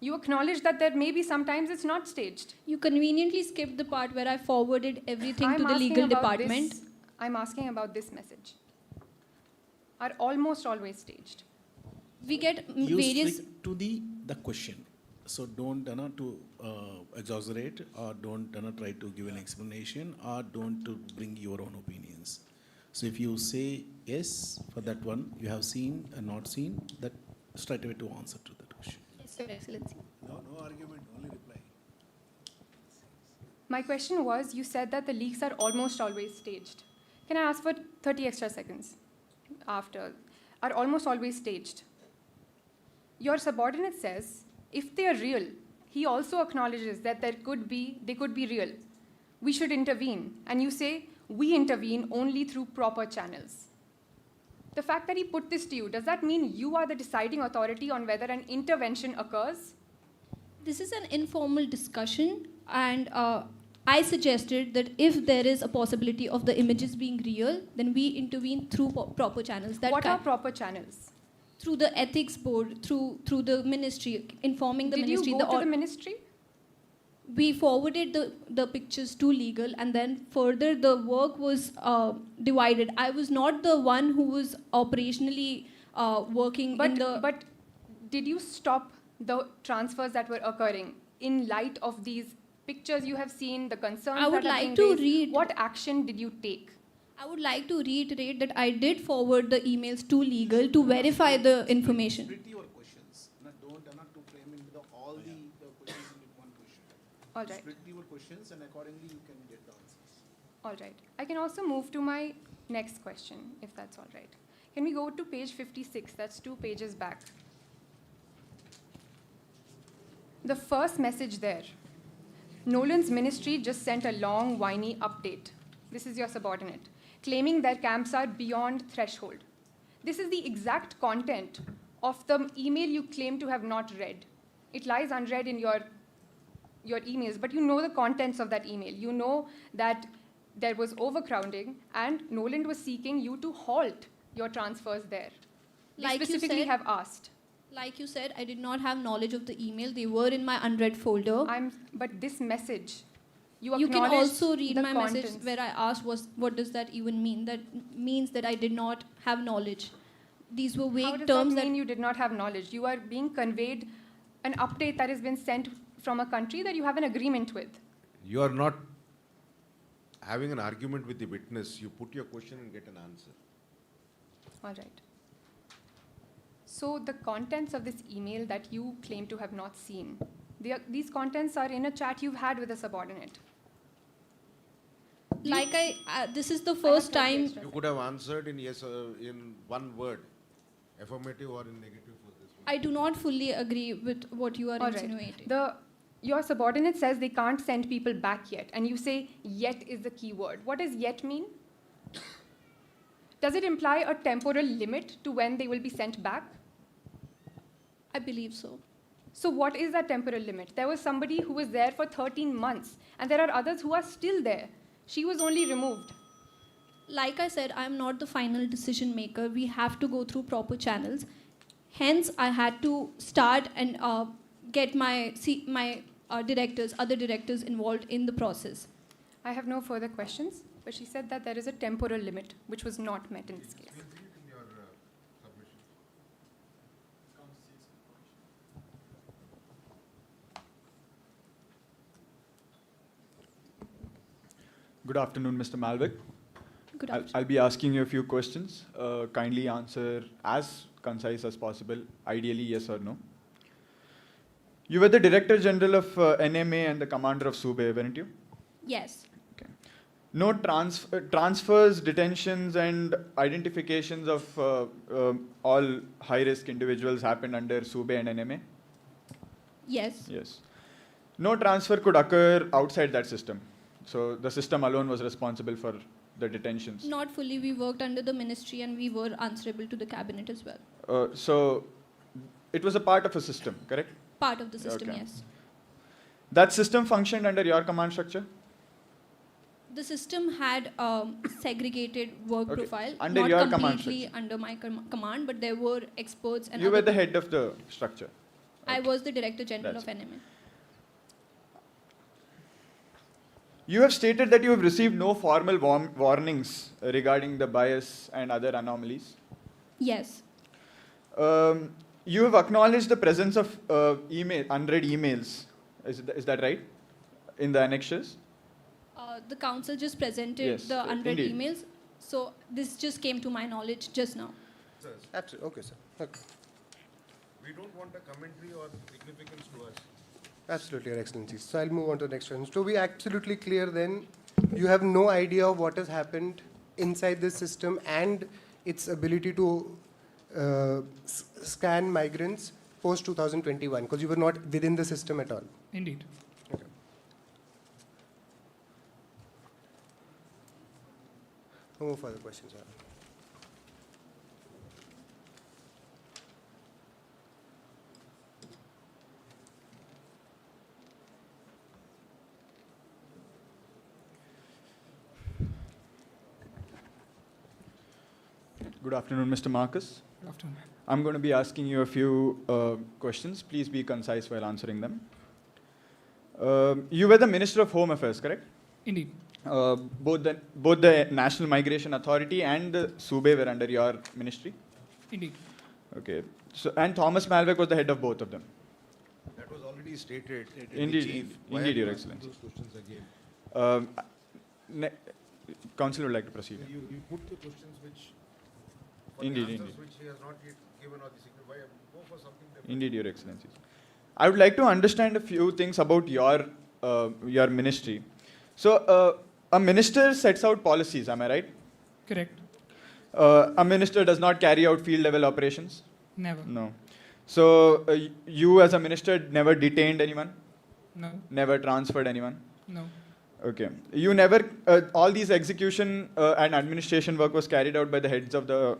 You acknowledge that there may be sometimes it's not staged. You conveniently skipped the part where I forwarded everything to the legal department. I'm asking about this message. Are almost always staged. We get You various. stick to the question. So don't exaggerate, or don't try to give an explanation, or don't to bring your own opinions. So if you say yes for that one, you have seen and not seen, that straight away to answer to that question. Yes, Your Excellency. No argument, only reply. My question was, you said that the leaks are almost always staged. Can I ask for 30 extra seconds after? Are almost always staged. Your subordinate says, if they are real, he also acknowledges that they could be real. We should intervene. And you say, we intervene only through proper channels. The fact that he put this to you, does that mean you are the deciding authority on whether an intervention occurs? This is an informal discussion, and I suggested that if there is a possibility of the images being real, then we intervene through proper channels. What are proper channels? Through the ethics board, through the ministry, informing the ministry. Did you go to the ministry? We forwarded the pictures to legal, and then further the work was divided. I was not the one who was operationally working But did you stop the transfers that were occurring in light of these pictures you have seen, the concerns I would that have like been to raised? read. What action did you take? I would like to reiterate that I did forward the emails to legal to verify the information. Split your questions. Don't to frame into all the questions into one question. All right. Split your questions, and accordingly you can get the answers. All right. I can also move to my next question, if that's all right. Can we go to page 56? That's 2 pages back. The first message there. Nolan's ministry just sent a long, whiny update. This is your subordinate, claiming their camps are beyond threshold. This is the exact content of the email you claim to have not read. It lies unread in your emails, but you know the contents of that email. You know that there was overcrowding, and Noland was seeking you to halt your transfers there. They Like you specifically said- have asked. Like you said, I did not have knowledge of the email. They were in my unread folder. But this message, you can acknowledged also read the my contents. message where I asked, what does that even mean? That means that I did not have knowledge. These were How vague does terms that mean you did not have knowledge? You are being conveyed an update that has been sent from a country that you have an agreement with. You are not having an argument with the witness. You put your question and get an answer. All right. So the contents of this email that you claim to have not seen, these contents are in a chat you've had with a subordinate. This is the first time. You could have answered in yes, in one word, affirmative or in negative for this one. I do not fully agree with what you are All right. insinuating. Your subordinate says they can't send people back yet, and you say yet is the key word. What does yet mean? Does it imply a temporal limit to when they will be sent back? I believe so. So what is that temporal limit? There was somebody who was there for 13 months, and there are others who are still there. She was only removed. Like I said, I'm not the final decision maker. We have to go through proper channels. Hence, I had to start and get my directors, other directors involved in the process. I have no further questions, but she said that there is a temporal limit, which was not met in this case. Good afternoon, Mr. Malvick. Good afternoon. I'll be asking you a few questions. Kindly answer as concise as possible, ideally yes or no. You were the Director General of NMA and the Commander of Sube, weren't you? Yes. Okay. No transfers, detentions, and identifications of all high-risk individuals happened under Sube and NMA? Yes. Yes. No transfer could occur outside that system. So the system alone was responsible for the detentions. Not fully. We worked under the ministry and we were answerable to the cabinet as well. So it was a part of a system, correct? Part of the system, Okay. yes. That system functioned under your command structure? The system had segregated work Okay. profile, Under not your command completely structure. under my command, but there were experts and You were other the head of the structure. I was the Director General That's of NMA. You have stated that you have received no formal warnings regarding the bias and other anomalies. Yes. You have acknowledged the presence of unread emails. Is that right? In the annexures? The council just presented Yes, the unread indeed. emails, so this just came to my knowledge just now. Absolutely. Okay, sir. Okay. We don't want a commentary or significance to us. Absolutely, Your Excellency. So I'll move on to the next one. To be absolutely clear then, you have no idea of what has happened inside this system and its ability to scan migrants post 2021 because you were not within the system at all. Indeed. Okay. No more further questions, sir. Good afternoon, Mr. Marcus. Good afternoon. I'm going to be asking you a few questions. Please be concise while answering them. You were the Minister of Home Affairs, correct? Indeed. Both the National Migration Authority and the Sube were under your ministry? Indeed. Okay. So, and Thomas Malvick was the head of both of them? That was already stated in Indeed, the chief. Why indeed, are you Your asking Excellency. those questions again? Council would like to proceed. You put the questions which, for Indeed, the answers indeed. which he has not yet given or the secret. Why go for something different? Indeed, Your Excellencies. I would like to understand a few things about your ministry. So, a minister sets out policies, am I right? Correct. A minister does not carry out field level operations? Never. No. So, you as a minister never detained anyone? No. Never transferred anyone? No. Okay. You never, all these execution and administration work was carried out by the heads of the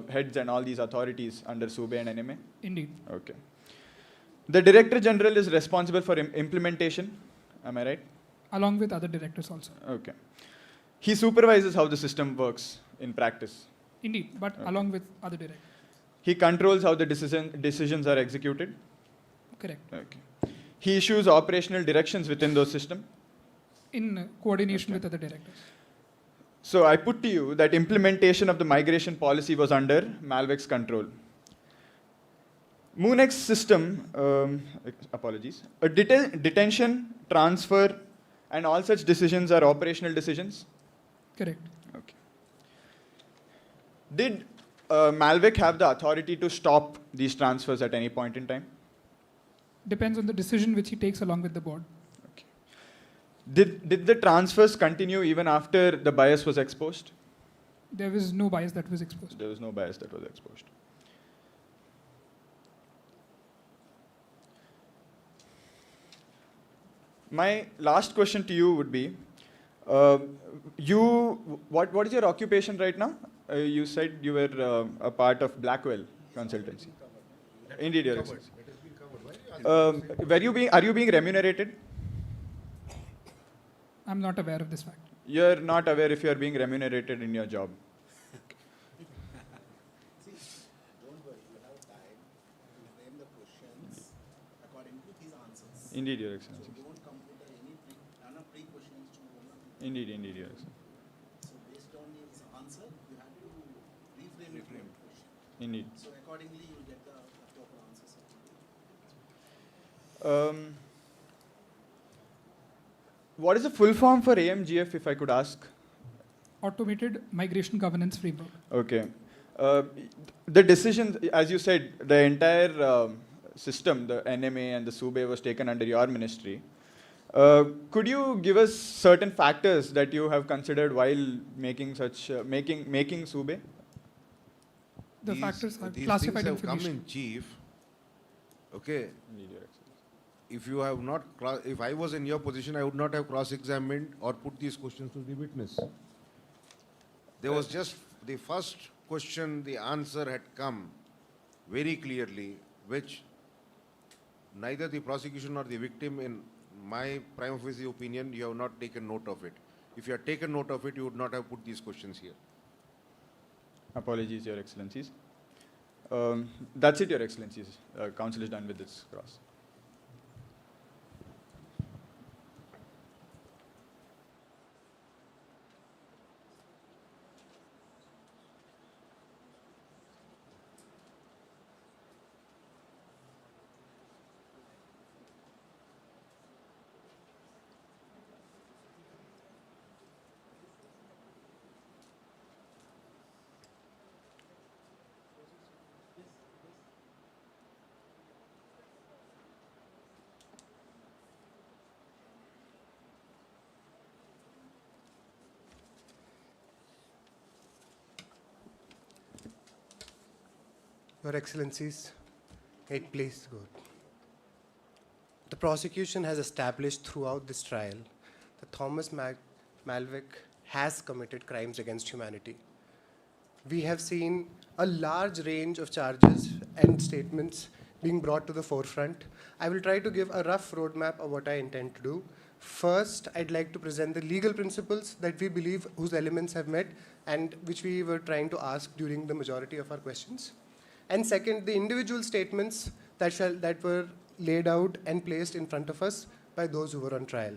heads and all these authorities under Sube and NMA? Indeed. Okay. The Director General is responsible for implementation, am I right? Along with other directors also. Okay. He supervises how the system works in practice. Indeed, but Okay. along with other directors. He controls how the decisions are executed. Correct. Okay. He issues operational directions within those systems. In coordination with other directors. So I put to you that implementation of the migration policy was under Malvick's control. MoonX system, apologies, a detention, transfer, and all such decisions are operational decisions? Correct. Okay. Did Malvick have the authority to stop these transfers at any point in time? Depends on the decision which he takes along with the board. Did the transfers continue even after the bias was exposed? There was no bias that was exposed. There was no bias that was exposed. My last question to you would be, what is your occupation right now? You said you were a part of Blackwell Consultancy. Indeed, Your Excellency. It has been covered. Why are you Are you being remunerated? I'm not aware of this fact. You're not aware if you're being remunerated in your job. Indeed, Your Excellency. So don't come with any pre-questioning to Indeed, Your Excellency. So based on his answer, you have to reframe the question. Indeed. So accordingly, you will get the proper answers. What is the full form for AMGF, if I could ask? Automated Migration Governance Framework. Okay. The decision, as you said, the entire system, the NMA and the SUBE was taken under your ministry. Could you give us certain factors that you have considered while making such making SUBE? The factors are these classified things have information. come in chief. Okay. Indeed, Your Excellency. If you have not, if I was in your position, I would not have cross-examined or put these questions to the witness. There was just the first question, the answer had come very clearly, which neither the prosecution nor the victim, in my prima facie opinion, you have not taken note of it. If you had taken note of it, you would not have put these questions here. Apologies, Your Excellencies. That's it, Your Excellencies. Council is done with this cross. Your Excellencies, please go. The prosecution has established throughout this trial that Thomas Malwick has committed crimes against humanity. We have seen a large range of charges and statements being brought to the forefront. I will try to give a rough roadmap of what I intend to do. First, I'd like to present the legal principles that we believe whose elements have met and which we were trying to ask during the majority of our questions. And second, the individual statements that were laid out and placed in front of us by those who were on trial.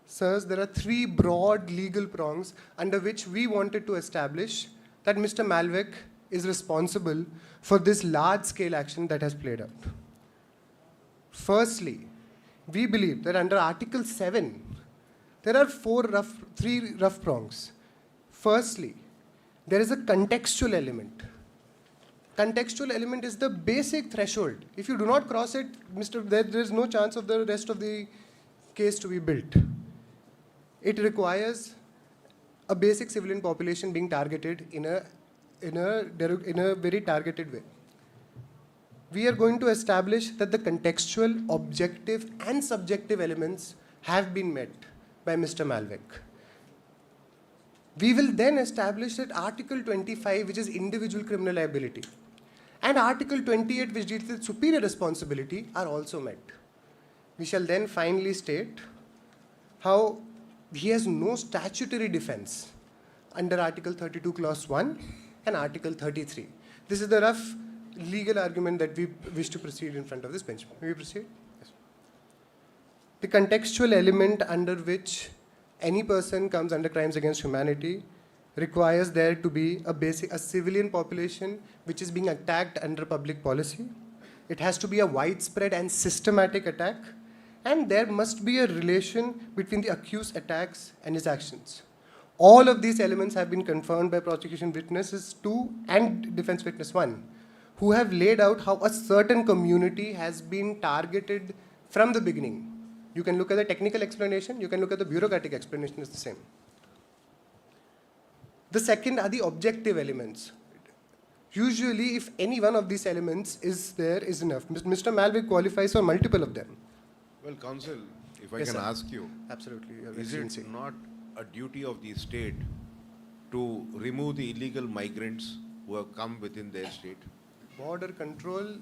Sirs, there are three broad legal prongs under which we wanted to establish that Mr. Malwick is responsible for this large-scale action that has played out. Firstly, we believe that under Article 7, there are three rough prongs. Firstly, there is a contextual element. Contextual element is the basic threshold. If you do not cross it, there is no chance of the rest of the case to be built. It requires a basic civilian population being targeted in a very targeted way. We are going to establish that the contextual, objective, and subjective elements have been met by Mr. Malwick. We will then establish that Article 25, which is individual criminal liability, and Article 28, which deals with superior responsibility, are also met. We shall then finally state how he has no statutory defense under Article 32, Clause 1 and Article 33. This is the rough legal argument that we wish to proceed in front of this bench. May we proceed? Yes. The contextual element under which any person comes under crimes against humanity requires there to be a civilian population which is being attacked under public policy. It has to be a widespread and systematic attack, and there must be a relation between the accused attacks and his actions. All of these elements have been confirmed by prosecution witnesses 2 and defense witness 1, who have laid out how a certain community has been targeted from the beginning. You can look at the technical explanation, you can look at the bureaucratic explanation, it's the same. The second are the objective elements. Usually, if any one of these elements is there, is enough. Mr. Malwick qualifies for multiple of them. Well, Counsel, if I Yes, can sir. ask you, Absolutely. Your is Excellency. it not a duty of the state to remove the illegal migrants who have come within their state? Border control,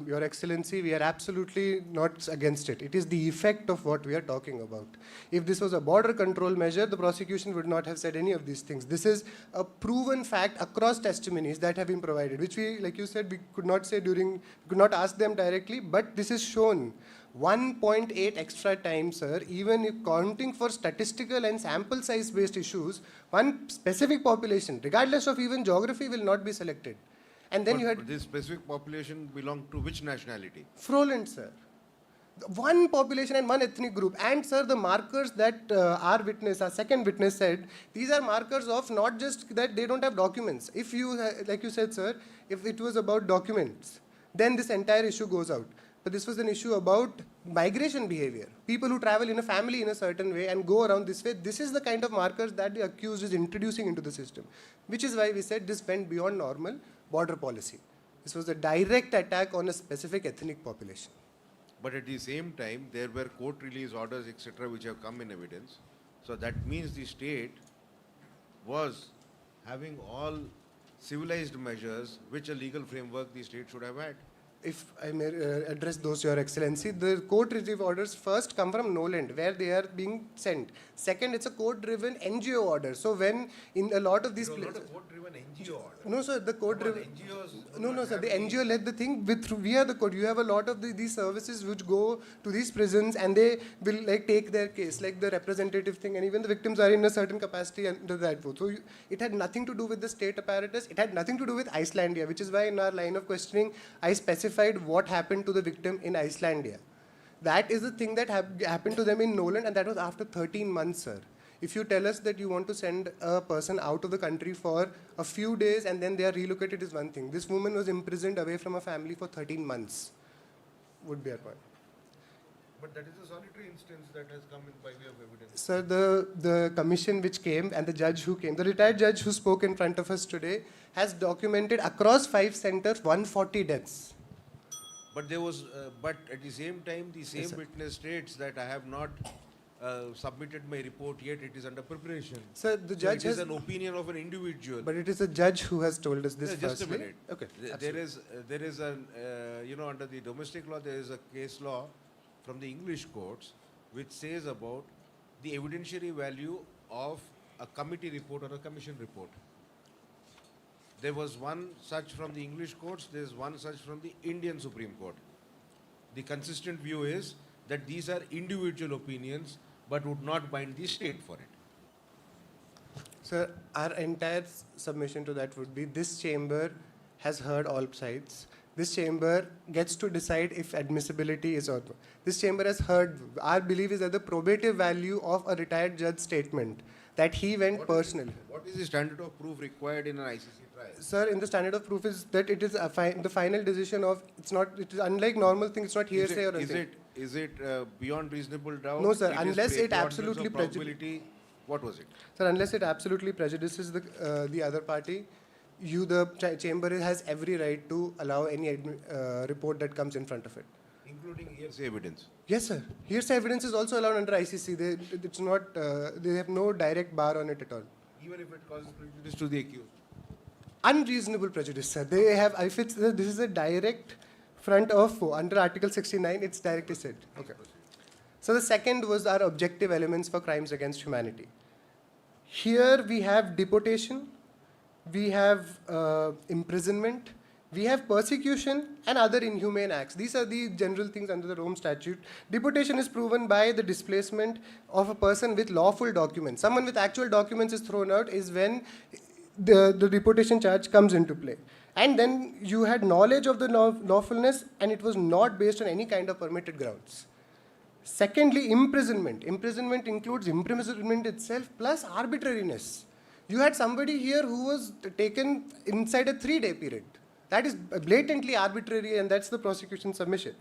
Your Excellency, we are absolutely not against it. It is the effect of what we are talking about. If this was a border control measure, the prosecution would not have said any of these things. This is a proven fact across testimonies that have been provided, which we, like you said, we could not say could not ask them directly, but this is shown 1.8 extra times, sir, even if counting for statistical and sample size based issues, one specific population, regardless of even geography, will not be selected. And then you had this specific population belonged to which nationality? Froland, sir. One population and one ethnic group. And sir, the markers that our second witness said, these are markers of not just that they don't have documents. If you, like you said, sir, if it was about documents, then this entire issue goes out. But this was an issue about migration behavior. People who travel in a family in a certain way and go around this way, this is the kind of markers that the accused is introducing into the system. Which is why we said this went beyond normal border policy. This was a direct attack on a specific ethnic population. But at the same time, there were court release orders, etc., which have come in evidence. So that means the state was having all civilized measures which a legal framework the state should have had. If I may address those, Your Excellency, the court-received orders first come from Noland, where they are being sent. Second, it's a court-driven NGO order. So when in a lot of these places... Not a court-driven NGO order. No, sir, the court-driven... NGOs... No, sir, the NGO led the thing via the court. You have a lot of these services which go to these prisons and they will take their case, like the representative thing, and even the victims are in a certain capacity under that vote. So it had nothing to do with the state apparatus. It had nothing to do with Icelandia, which is why in our line of questioning, I specified what happened to the victim in Icelandia. That is the thing that happened to them in Noland, and that was after 13 months, sir. If you tell us that you want to send a person out of the country for a few days and then they are relocated is one thing. This woman was imprisoned away from her family for 13 months, would be our point. But that is a solitary instance that has come in by way of evidence. Sir, the commission which came and the judge who came, the retired judge who spoke in front of us today, has documented across 5 centers 140 deaths. But there was, but at the same time, the same Yes, witness states that I have not submitted my report yet. It is under preparation. Sir, the judge so it has is an opinion of an individual. But it is a judge who has told us this. Yeah, just firstly. a minute. Okay. There is an under the domestic law there is a case law from the English courts which says about the evidentiary value of a committee report or a commission report. There was one such from the English courts, there is one such from the Indian Supreme Court. The consistent view is that these are individual opinions but would not bind the state for it. Sir, our entire submission to that would be this chamber has heard all sides. This chamber gets to decide if admissibility is or not. This chamber has heard, our belief is that the probative value of a retired judge's statement that he went personally. What is the standard of proof required in an ICC trial? Sir, in the standard of proof is that it is the final decision of, it is unlike normal things, it's not hearsay or anything. Is it beyond reasonable doubt? No, sir, It unless is it beyond absolutely probability. What was it? Sir, unless it absolutely prejudices the other party, the chamber has every right to allow any report that comes in front of it. Including hearsay evidence? Yes, sir. Hearsay evidence is also allowed under ICC. It's not, they have no direct bar on it at all. Even if it causes prejudice to the accused? Unreasonable prejudice, sir. They have, this is a direct front of foe. Under Article 69, it's directly said. Okay. So the second was our objective elements for crimes against humanity. Here we have deportation, we have imprisonment, we have persecution and other inhumane acts. These are the general things under the Rome Statute. Deportation is proven by the displacement of a person with lawful documents. Someone with actual documents is thrown out is when the deportation charge comes into play. And then you had knowledge of the lawfulness and it was not based on any kind of permitted grounds. Secondly, imprisonment. Imprisonment includes imprisonment itself plus arbitrariness. You had somebody here who was taken inside a 3-day period. That is blatantly arbitrary and that's the prosecution submission.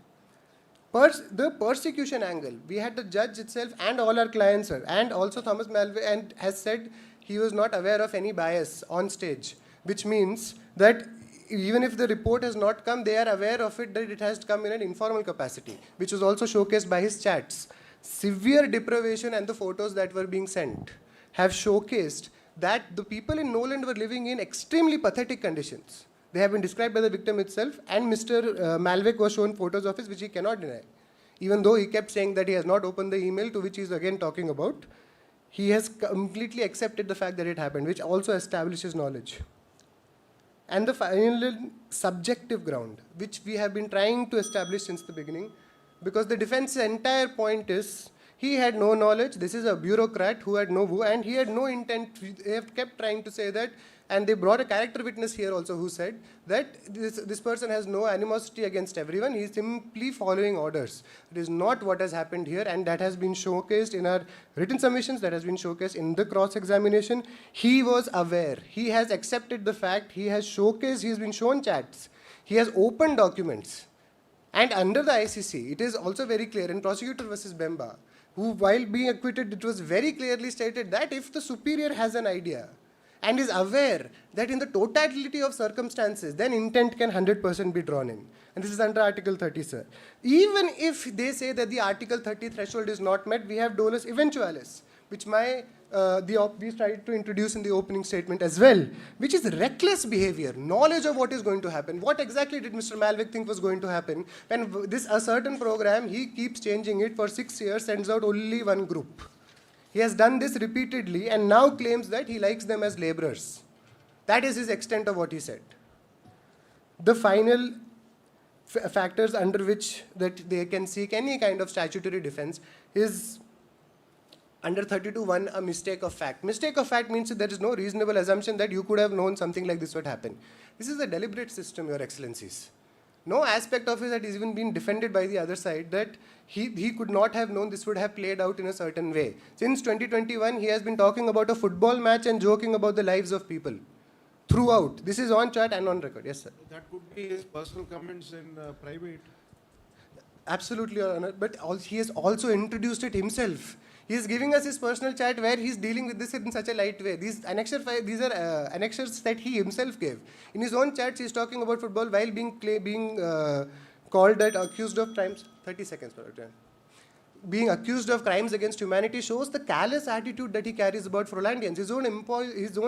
The persecution angle, we had the judge itself and all our clients, sir, and also Thomas Malway, and has said he was not aware of any bias on stage, which means that even if the report has not come, they are aware of it, that it has come in an informal capacity, which was also showcased by his chats. Severe deprivation and the photos that were being sent have showcased that the people in Noland were living in extremely pathetic conditions. They have been described by the victim itself, and Mr. Malvick was shown photos of his, which he cannot deny. Even though he kept saying that he has not opened the email, to which he is again talking about, he has completely accepted the fact that it happened, which also establishes knowledge. And the final subjective ground, which we have been trying to establish since the beginning, because the defense's entire point is, he had no knowledge, this is a bureaucrat who had no, and he had no intent. They have kept trying to say that, and they brought a character witness here also who said that this person has no animosity against everyone, he is simply following orders. It is not what has happened here, and that has been showcased in our written submissions, that has been showcased in the cross-examination. He was aware, he has accepted the fact, he has showcased, he has been shown chats, he has opened documents. And under the ICC, it is also very clear in Prosecutor versus Bemba, who while being acquitted, it was very clearly stated that if the superior has an idea and is aware that in the totality of circumstances, then intent can 100% be drawn in. And this is under Article 30, sir. Even if they say that the Article 30 threshold is not met, we have dolus eventualis, which we tried to introduce in the opening statement as well, which is reckless behavior, knowledge of what is going to happen. What exactly did Mr. Malvick think was going to happen when a certain program, he keeps changing it for 6 years, sends out only one group. He has done this repeatedly and now claims that he likes them as laborers. That is his extent of what he said. The final factors under which that they can seek any kind of statutory defense is under 32(1) a mistake of fact. Mistake of fact means that there is no reasonable assumption that you could have known something like this would happen. This is a deliberate system, Your Excellencies. No aspect of it has even been defended by the other side that he could not have known this would have played out in a certain way. Since 2021, he has been talking about a football match and joking about the lives of people. Throughout. This is on chat and on record. Yes, sir. That could be his personal comments in private. Absolutely, Your Honor. But he has also introduced it himself. He is giving us his personal chat where he is dealing with this in such a light way. These are annexures that he himself gave. In his own chats, he is talking about football while being called that accused of crimes. 30 seconds, being accused of crimes against humanity shows the callous attitude that he carries about Frolandians. His own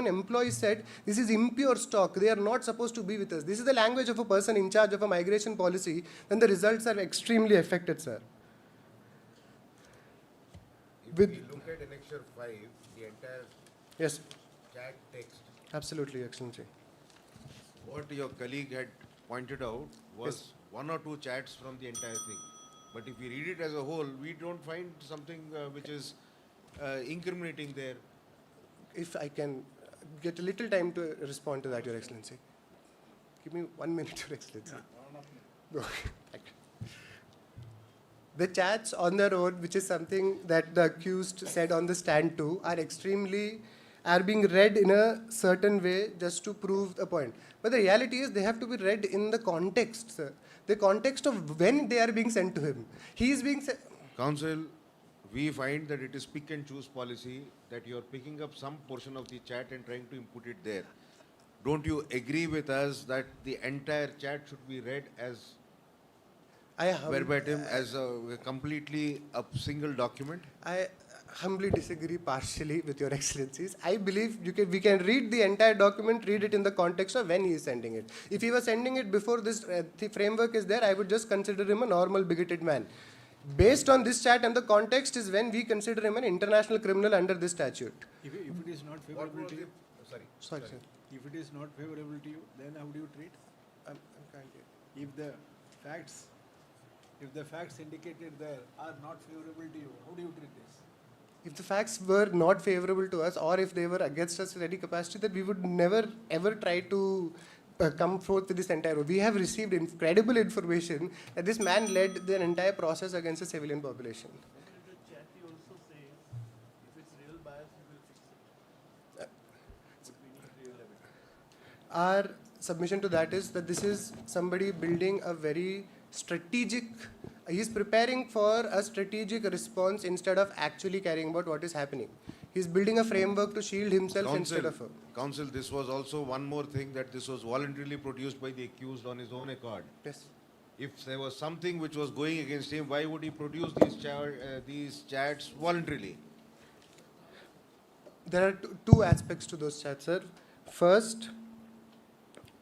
employees said, this is impure stock. They are not supposed to be with us. This is the language of a person in charge of a migration policy. Then the results are extremely affected, sir. If we look at Annexure 5, the entire chat text. Absolutely, Excellency. What your colleague had pointed out was one or two chats from the entire thing. But if we read it as a whole, we don't find something which is incriminating there. If I can get a little time to respond to that, Your Excellency. Give me 1 minute, Your Excellency. The chats on their own, which is something that the accused said on the stand too, are being read in a certain way just to prove a point. But the reality is they have to be read in the context, sir. The context of when they are being sent to him. He is being sent. Counsel, we find that it is pick and choose policy, that you are picking up some portion of the chat and trying to input it there. Don't you agree with us that the entire chat should be read as verbatim, as a completely a single document? I humbly disagree partially with Your Excellencies. I believe we can read the entire document, read it in the context of when he is sending it. If he was sending it before this the framework is there, I would just consider him a normal bigoted man. Based on this chat and the context is when we consider him an international criminal under this statute. If it is not favorable to you, sorry, sir. If it is not favorable to you, then how do you treat? If the facts indicated there are not favorable to you, how do you treat this? If the facts were not favorable to us or if they were against us in any capacity, that we would never ever try to come forth with this entire. We have received incredible information that this man led the entire process against the civilian population. In the chat he also says, if it's real bias, we will fix it. We need real evidence. Our submission to that is that this is somebody building a very strategic, he's preparing for a strategic response instead of actually caring about what is happening. He's building a framework to shield himself instead of her. Counsel, this was also one more thing, that this was voluntarily produced by the accused on his own accord. Yes. If there was something which was going against him, why would he produce these chats voluntarily? There are two aspects to those chats, sir. First,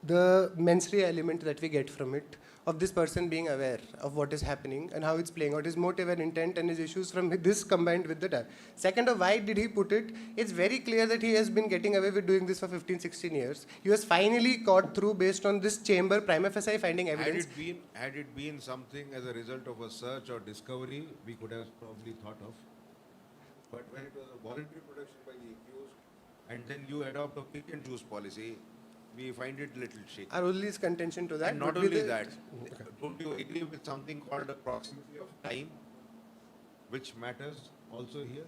the mens rea element that we get from it, of this person being aware of what is happening and how it's playing out, his motive and intent and his issues from this combined with the data. Second, of why did he put it? It's very clear that he has been getting away with doing this for 15, 16 years. He was finally caught through based on this chamber prima facie finding evidence. Had it been something as a result of a search or discovery, we could have probably thought of. But when it was a voluntary production by the accused, and then you adopt a pick and choose policy, we find it little shaky. Our only contention to that. And not only that, don't you agree with something called a proximity of time, which matters also here?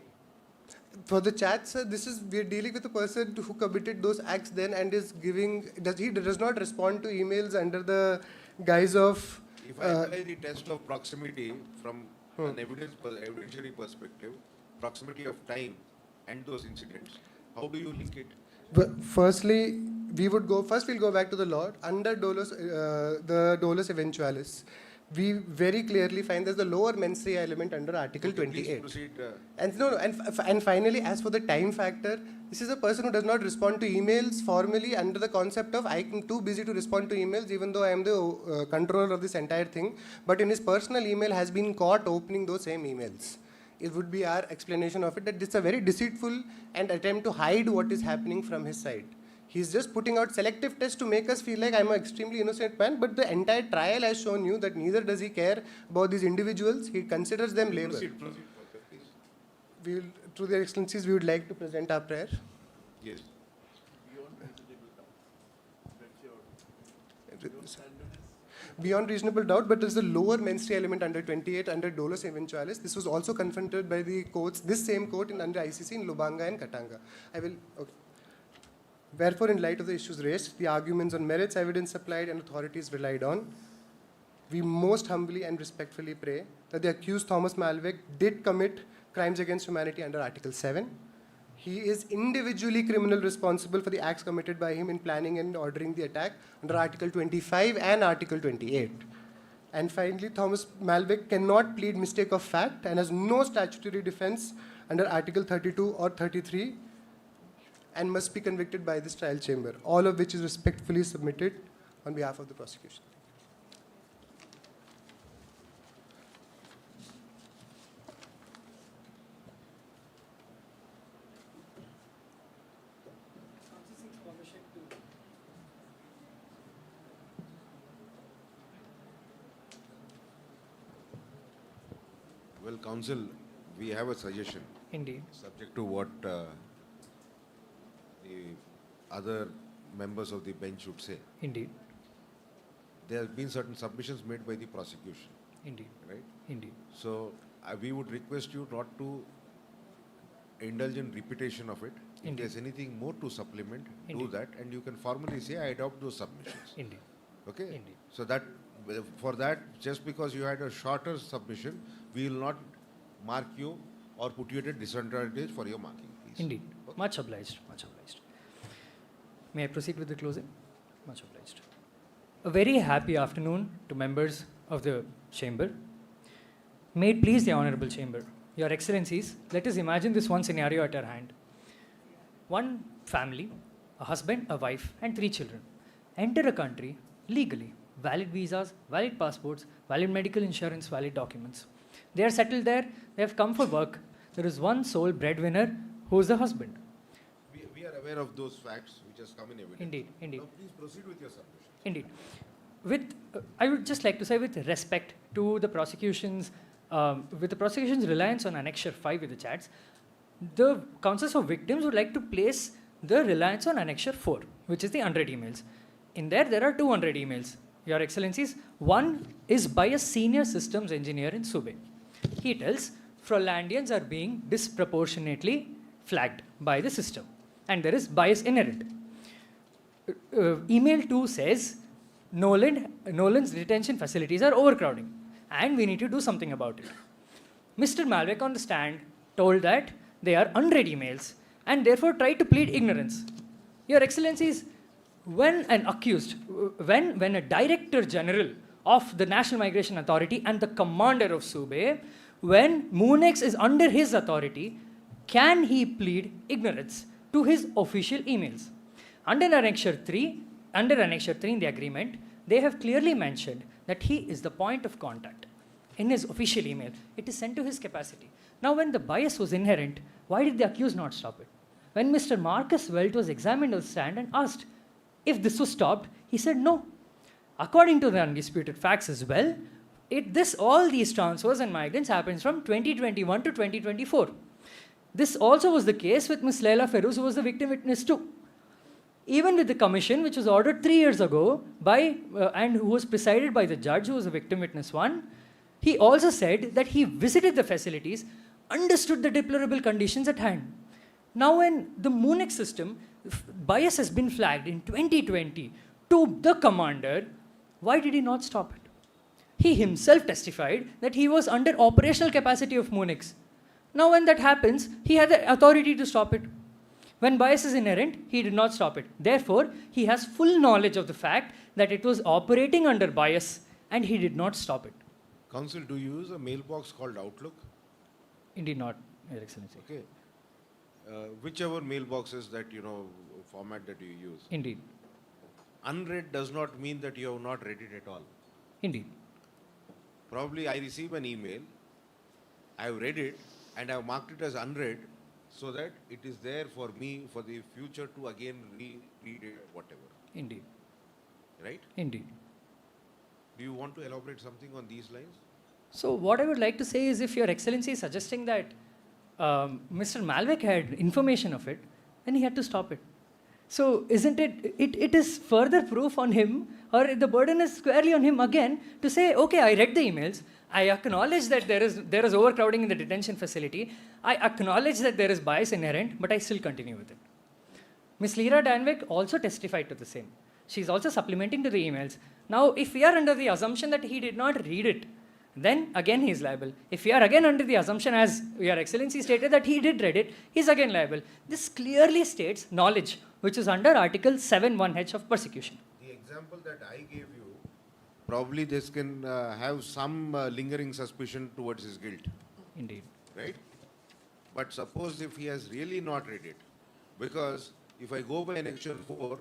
For the chat, sir, we are dealing with a person who committed those acts then and is giving, he does not respond to emails under the guise of. If I apply the test of proximity from an evidentiary perspective, proximity of time and those incidents, how do you link it? Firstly, we'll go back to the law. Under the dolus eventualis, we very clearly find there's the lower mens rea element under Article 28. Proceed, And finally, as for the time factor, this is a person who does not respond to emails formally under the concept of I'm too busy to respond to emails even though I am the controller of this entire thing. But in his personal email has been caught opening those same emails. It would be our explanation of it, that it's a very deceitful and attempt to hide what is happening from his side. He's just putting out selective tests to make us feel like I'm an extremely innocent man, but the entire trial has shown you that neither does he care about these individuals. He considers them labor. Through their excellencies, we would like to present our prayer. Yes. Beyond reasonable doubt, but there's the lower mens rea element under 28 under dolus eventualis. This was also confronted by the courts, this same court under ICC in Lubanga and Katanga. Wherefore, in light of the issues raised, the arguments on merits, evidence supplied, and authorities relied on, we most humbly and respectfully pray that the accused Thomas Malvik did commit crimes against humanity under Article 7. He is individually criminally responsible for the acts committed by him in planning and ordering the attack under Article 25 and Article 28. And finally, Thomas Malvik cannot plead mistake of fact and has no statutory defense under Article 32 or 33 and must be convicted by this trial chamber, all of which is respectfully submitted on behalf of the prosecution. Well, counsel, we have a suggestion. Indeed. Subject to what the other members of the bench would say. Indeed. There have been certain submissions made by the prosecution. Indeed. Right? Indeed. So, we would request you not to indulge in repetition of it. If Indeed. there's anything more to supplement, Indeed. do that, and you can formally say, I adopt those submissions. Indeed. Okay? Indeed. So that, for that, just because you had a shorter submission, we will not mark you or put you at a disadvantage for your marking, please. Indeed. Okay? Much obliged. Much obliged. May I proceed with the closing? Much obliged. A very happy afternoon to members of the chamber. May it please the Honorable Chamber. Your Excellencies, let us imagine this one scenario at our hand. One family, a husband, a wife, and 3 children, enter a country legally. Valid visas, valid passports, valid medical insurance, valid documents. They are settled there, they have come for work. There is one sole breadwinner who is the husband. We are aware of those facts which has come in evidence. Indeed, indeed. Now please proceed with your submission. Indeed. I would just like to say with respect to the prosecution's reliance on Annexure 5 with the chats, the counsels for victims would like to place the reliance on Annexure 4, which is the 100 emails. In there are 200 emails. Your Excellencies, one is by a senior systems engineer in Sube. He tells Frollandians are being disproportionately flagged by the system, and there is bias inherent. Email 2 says Nolan's detention facilities are overcrowding, and we need to do something about it. Mr. Malvik on the stand told that they are unread emails and therefore tried to plead ignorance. Your Excellencies, when a Director General of the National Migration Authority and the Commander of Sube, when Moonex is under his authority, can he plead ignorance to his official emails? Under Annexure 3, under Annexure 3 in the agreement, they have clearly mentioned that he is the point of contact. In his official email, it is sent to his capacity. Now, when the bias was inherent, why did the accused not stop it? When Mr. Marcus Welt was examined on the stand and asked if this was stopped, he said no. According to the undisputed facts as well, all these transfers and migrants happens from 2021 to 2024. This also was the case with Ms. Laila Feroz, who was the victim witness too. Even with the commission, which was ordered 3 years ago and who was presided by the judge, who was the victim witness 1, he also said that he visited the facilities, understood the deplorable conditions at hand. Now, when the MUNIX system bias has been flagged in 2020 to the commander, why did he not stop it? He himself testified that he was under operational capacity of MUNIX. Now, when that happens, he had the authority to stop it. When bias is inherent, he did not stop it. Therefore, he has full knowledge of the fact that it was operating under bias and he did not stop it. Counsel, do you use a mailbox called Outlook? Indeed not, Your Excellency. Okay. Whichever mailboxes that, format that you use. Indeed. Unread does not mean that you have not read it at all. Indeed. Probably I receive an email, I have read it and I have marked it as unread, so that it is there for me for the future to again read it, whatever. Indeed. Right? Indeed. Do you want to elaborate something on these lines? So what I would like to say is, if Your Excellency is suggesting that Mr. Malvick had information of it, then he had to stop it. So isn't it is further proof on him, or the burden is squarely on him again to say, okay, I read the emails, I acknowledge that there is overcrowding in the detention facility, I acknowledge that there is bias inherent, but I still continue with it. Ms. Leera Danwick also testified to the same. She's also supplementing to the emails. Now, if we are under the assumption that he did not read it, then again he is liable. If we are again under the assumption, as Your Excellency stated, that he did read it, he is again liable. This clearly states knowledge, which is under Article 7(1)(h) of Prosecution. The example that I gave you, probably this can have some lingering suspicion towards his guilt. Indeed. Right? But suppose if he has really not read it, because if I go by Annexure 4,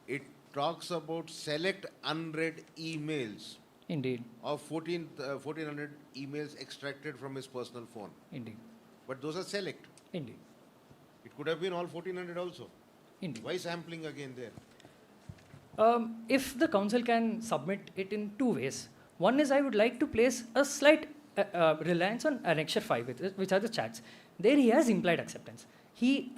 it talks about select unread emails. Indeed. Of 1400 emails extracted from his personal phone. Indeed. But those are select. Indeed. It could have been all 1400 also. Indeed. Why sampling again there? If the council can submit it in two ways. One is, I would like to place a slight reliance on Annexure 5, which are the chats. There he has implied acceptance. He,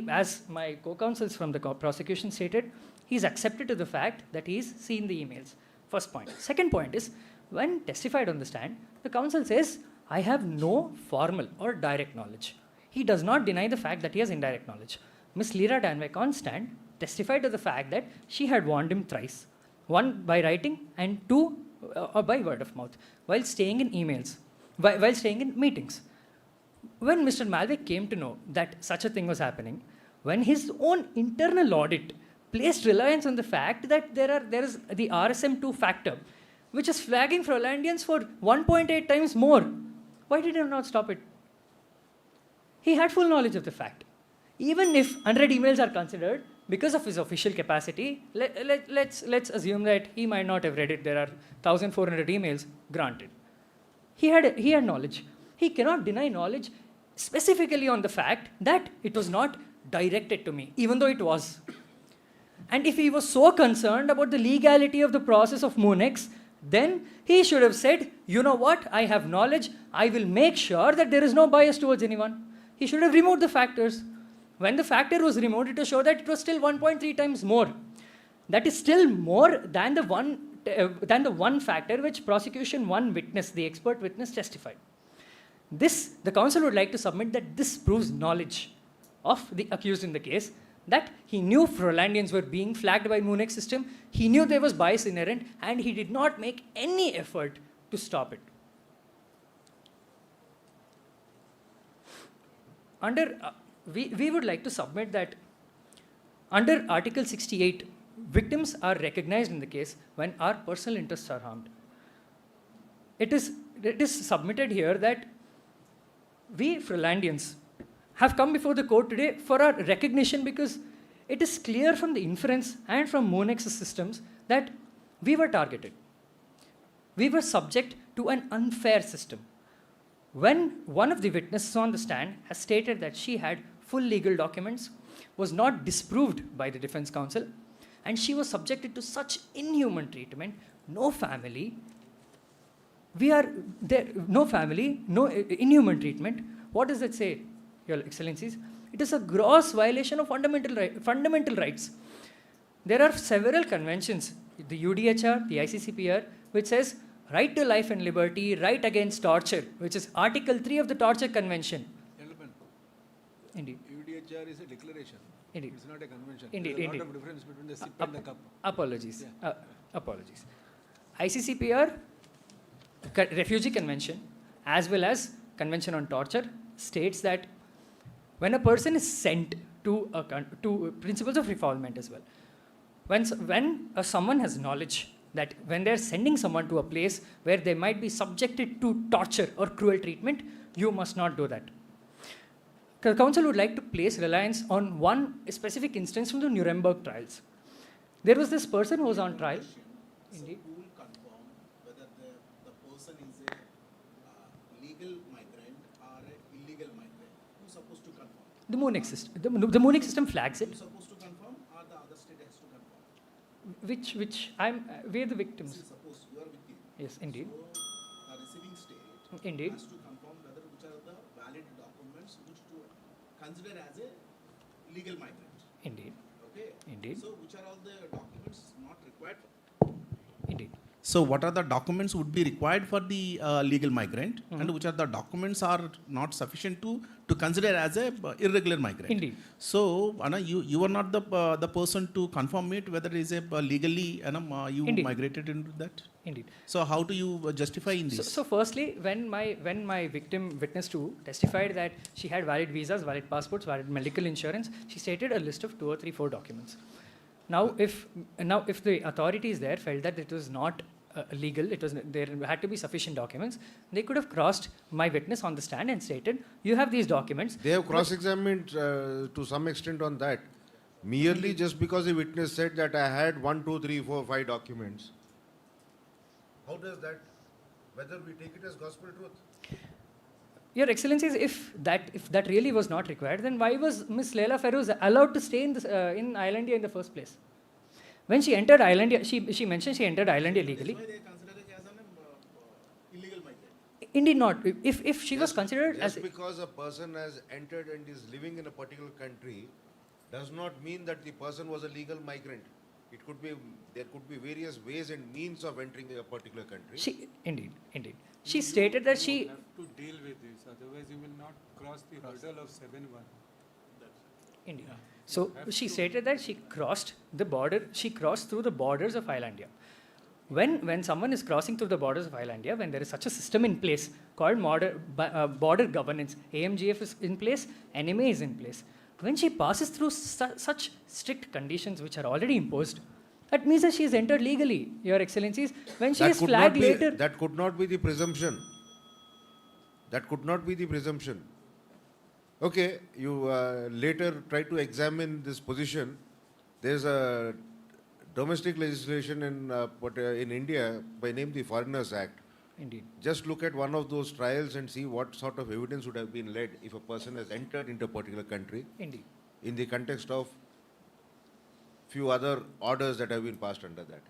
as my co-counsels from the prosecution stated, he's accepted to the fact that he's seen the emails. First point. Second point is, when testified on the stand, the counsel says, I have no formal or direct knowledge. He does not deny the fact that he has indirect knowledge. Ms. Leera Danwick on stand testified to the fact that she had warned him thrice. One by writing and two by word of mouth, while staying in emails, while staying in meetings. When Mr. Malvick came to know that such a thing was happening, when his own internal audit placed reliance on the fact that there is the RSM2 factor, which is flagging for Hollandians for 1.8 times more, why did he not stop it? He had full knowledge of the fact. Even if 100 emails are considered, because of his official capacity, let's assume that he might not have read it. There are 1,400 emails, granted. He had knowledge. He cannot deny knowledge specifically on the fact that it was not directed to me, even though it was. And if he was so concerned about the legality of the process of MUNIX, then he should have said, you know what, I have knowledge, I will make sure that there is no bias towards anyone. He should have removed the factors. When the factor was removed, it was shown that it was still 1.3 times more. That is still more than the one factor which prosecution one witness, the expert witness, testified. The counsel would like to submit that this proves knowledge of the accused in the case, that he knew Hollandians were being flagged by MUNIX system, he knew there was bias inherent, and he did not make any effort to stop it. We would like to submit that under Article 68, victims are recognized in the case when our personal interests are harmed. It is submitted here that we Hollandians have come before the court today for our recognition, because it is clear from the inference and from Monex's systems that we were targeted. We were subject to an unfair system. When one of the witnesses on the stand has stated that she had full legal documents, was not disproved by the defense counsel, and she was subjected to such inhuman treatment, no family, no inhuman treatment. What does it say, Your Excellencies? It is a gross violation of fundamental rights. There are several conventions, the UDHR, the ICCPR, which says right to life and liberty, right against torture, which is Article 3 of the Torture Convention. Gentlemen, Indeed. UDHR is a declaration. Indeed. It's not a convention. Indeed. There's a Indeed. lot of difference between the sip and the cup. Apologies. Yeah. Apologies. ICCPR, Refugee Convention, as well as Convention on Torture, states that when a person is sent to principles of refoulement as well, when someone has knowledge that when they're sending someone to a place where they might be subjected to torture or cruel treatment, you must not do that. The council would like to place reliance on one specific instance from the Nuremberg trials. There was this person who was on trial. Indeed. Who will confirm whether the person is a legal migrant or an illegal migrant? Who's supposed to confirm? The Monex system. The Monex system flags it. Who's supposed to confirm or the other state has to confirm? We're the victims. Suppose you are victim. Yes, indeed. So the receiving state Indeed. has to confirm whether which are the valid documents which to consider as a legal migrant. Indeed. Okay. Indeed. So which are all the documents not required? Indeed. So what are the documents would be required for the legal migrant, Mhm. and which are the documents are not sufficient to consider as a irregular migrant? Indeed. So Anna, you are not the person to confirm it whether it is a legally you Indeed. migrated into that. Indeed. So how do you justify in this? So firstly, when my victim witness 2 testified that she had valid visas, valid passports, valid medical insurance, she stated a list of 2 or 3, 4 documents. Now, if the authorities there felt that it was not legal, there had to be sufficient documents, they could have crossed my witness on the stand and stated, you have these documents. They have cross-examined to some extent on that. Merely just because the witness said that I had 1, 2, 3, 4, 5 documents. How does that, whether we take it as gospel truth? Your Excellencies, if that really was not required, then why was Miss Leila Feroz allowed to stay in Islandia in the first place? When she entered Islandia, she mentioned she entered Islandia legally. That's why they consider it as an illegal migrant. Indeed not. If she was considered as... Just because a person has entered and is living in a particular country does not mean that the person was a legal migrant. There could be various ways and means of entering a particular country. Indeed. She stated that she... You have to deal with this, otherwise you will not cross the hurdle of 7-1. Indeed. So she stated that she crossed the border, she crossed through the borders of Islandia. When someone is crossing through the borders of Islandia, when there is such a system in place called border governance, AMGF is in place, NMA is in place. When she passes through such strict conditions which are already imposed, that means that she has entered legally, Your Excellencies. When she is flagged later... That could not be the presumption. That could not be the presumption. Okay, you later try to examine this position. There's a domestic legislation in India by name the Foreigners Act. Indeed. Just look at one of those trials and see what sort of evidence would have been led if a person has entered into a particular country. Indeed. In the context of few other orders that have been passed under that.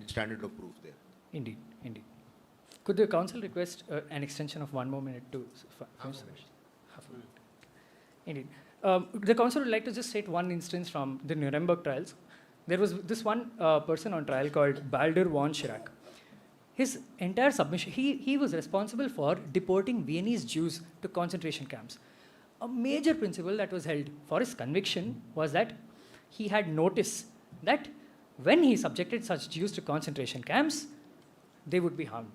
Standard of proof there. Indeed. Could the council request an extension of 1 more minute to finish? Half a minute. Indeed. The council would like to just state one instance from the Nuremberg trials. There was this one person on trial called Baldur von Schirach. His entire submission, he was responsible for deporting Viennese Jews to concentration camps. A major principle that was held for his conviction was that he had noticed that when he subjected such Jews to concentration camps, they would be harmed.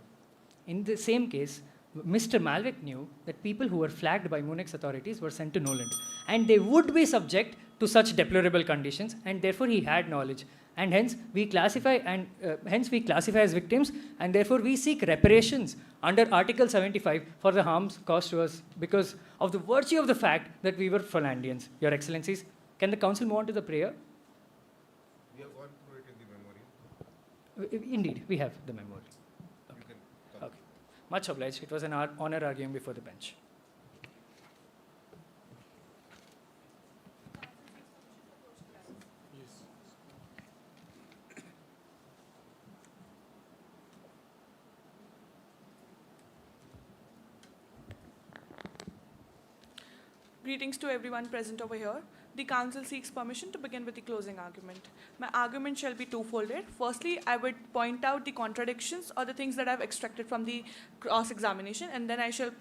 In the same case, Mr. Malvik knew that people who were flagged by Munich authorities were sent to Noland, and they would be subject to such deplorable conditions, and therefore he had knowledge. And hence we classify as victims, and therefore we seek reparations under Article 75 for the harms caused to us because of the virtue of the fact that we were Finlandians. Your Excellencies, can the council move on to the prayer? We have gone through it in the memory. Indeed, we have the memory. You can come. Okay. Much obliged. It was an honor arguing before the bench. Greetings to everyone present over here. The council seeks permission to begin with the closing argument. My argument shall be two-folded. Firstly, I would point out the contradictions or the things that I've extracted from the cross-examination, and then I shall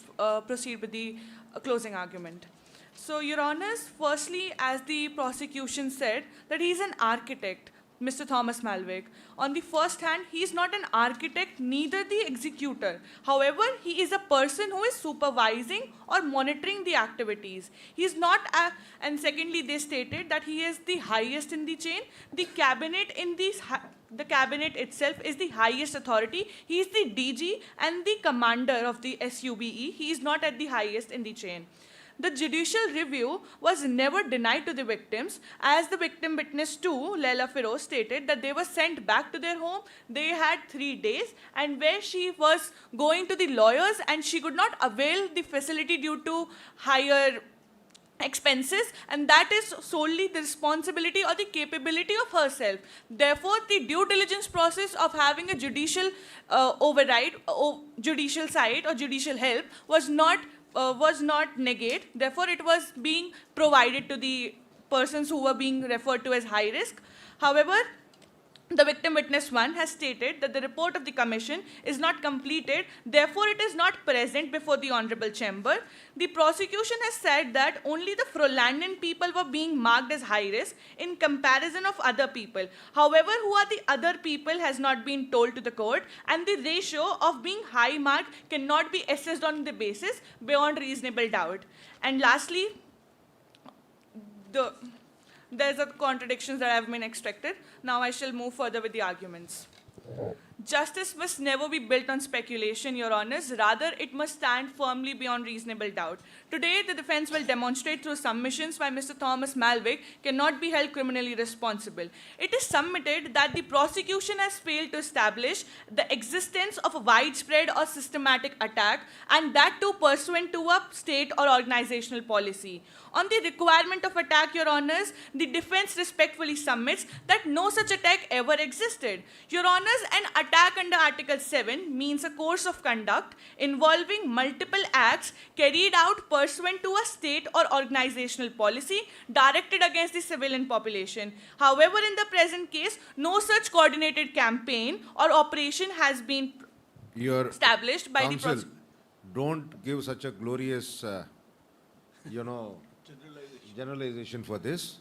proceed with the closing argument. So, Your Honours, firstly, as the prosecution said, that he's an architect, Mr. Thomas Malwick. On the first hand, he is not an architect, neither the executor. However, he is a person who is supervising or monitoring the activities. He is not, and secondly, they stated that he is the highest in the chain. The cabinet the cabinet itself is the highest authority. He is the DG and the commander of the SUBE. He is not at the highest in the chain. The judicial review was never denied to the victims, as the victim witness 2, Leila Feroz, stated that they were sent back to their home. They had 3 days, and where she was going to the lawyers and she could not avail the facility due to higher expenses, and that is solely the responsibility or the capability of herself. Therefore, the due diligence process of having a judicial override, judicial side or judicial help was not negate. Therefore, it was being provided to the persons who were being referred to as high risk. However, the victim witness 1 has stated that the report of the commission is not completed, therefore it is not present before the Honorable Chamber. The prosecution has said that only the Frolandian people were being marked as high risk in comparison of other people. However, who are the other people has not been told to the court, and the ratio of being high marked cannot be assessed on the basis beyond reasonable doubt. And lastly, there's a contradictions that have been extracted. Now I shall move further with the arguments. Justice must never be built on speculation, Your Honours. Rather, it must stand firmly beyond reasonable doubt. Today, the defence will demonstrate through submissions why Mr. Thomas Malwick cannot be held criminally responsible. It is submitted that the prosecution has failed to establish the existence of a widespread or systematic attack, and that too pursuant to a state or organizational policy. On the requirement of attack, Your Honours, the defence respectfully submits that no such attack ever existed. Your Honours, an attack under Article 7 means a course of conduct involving multiple acts carried out pursuant to a state or organizational policy directed against the civilian population. However, in the present case, no such coordinated campaign or operation has been established by the prosecution. Don't give such a glorious, generalization for this.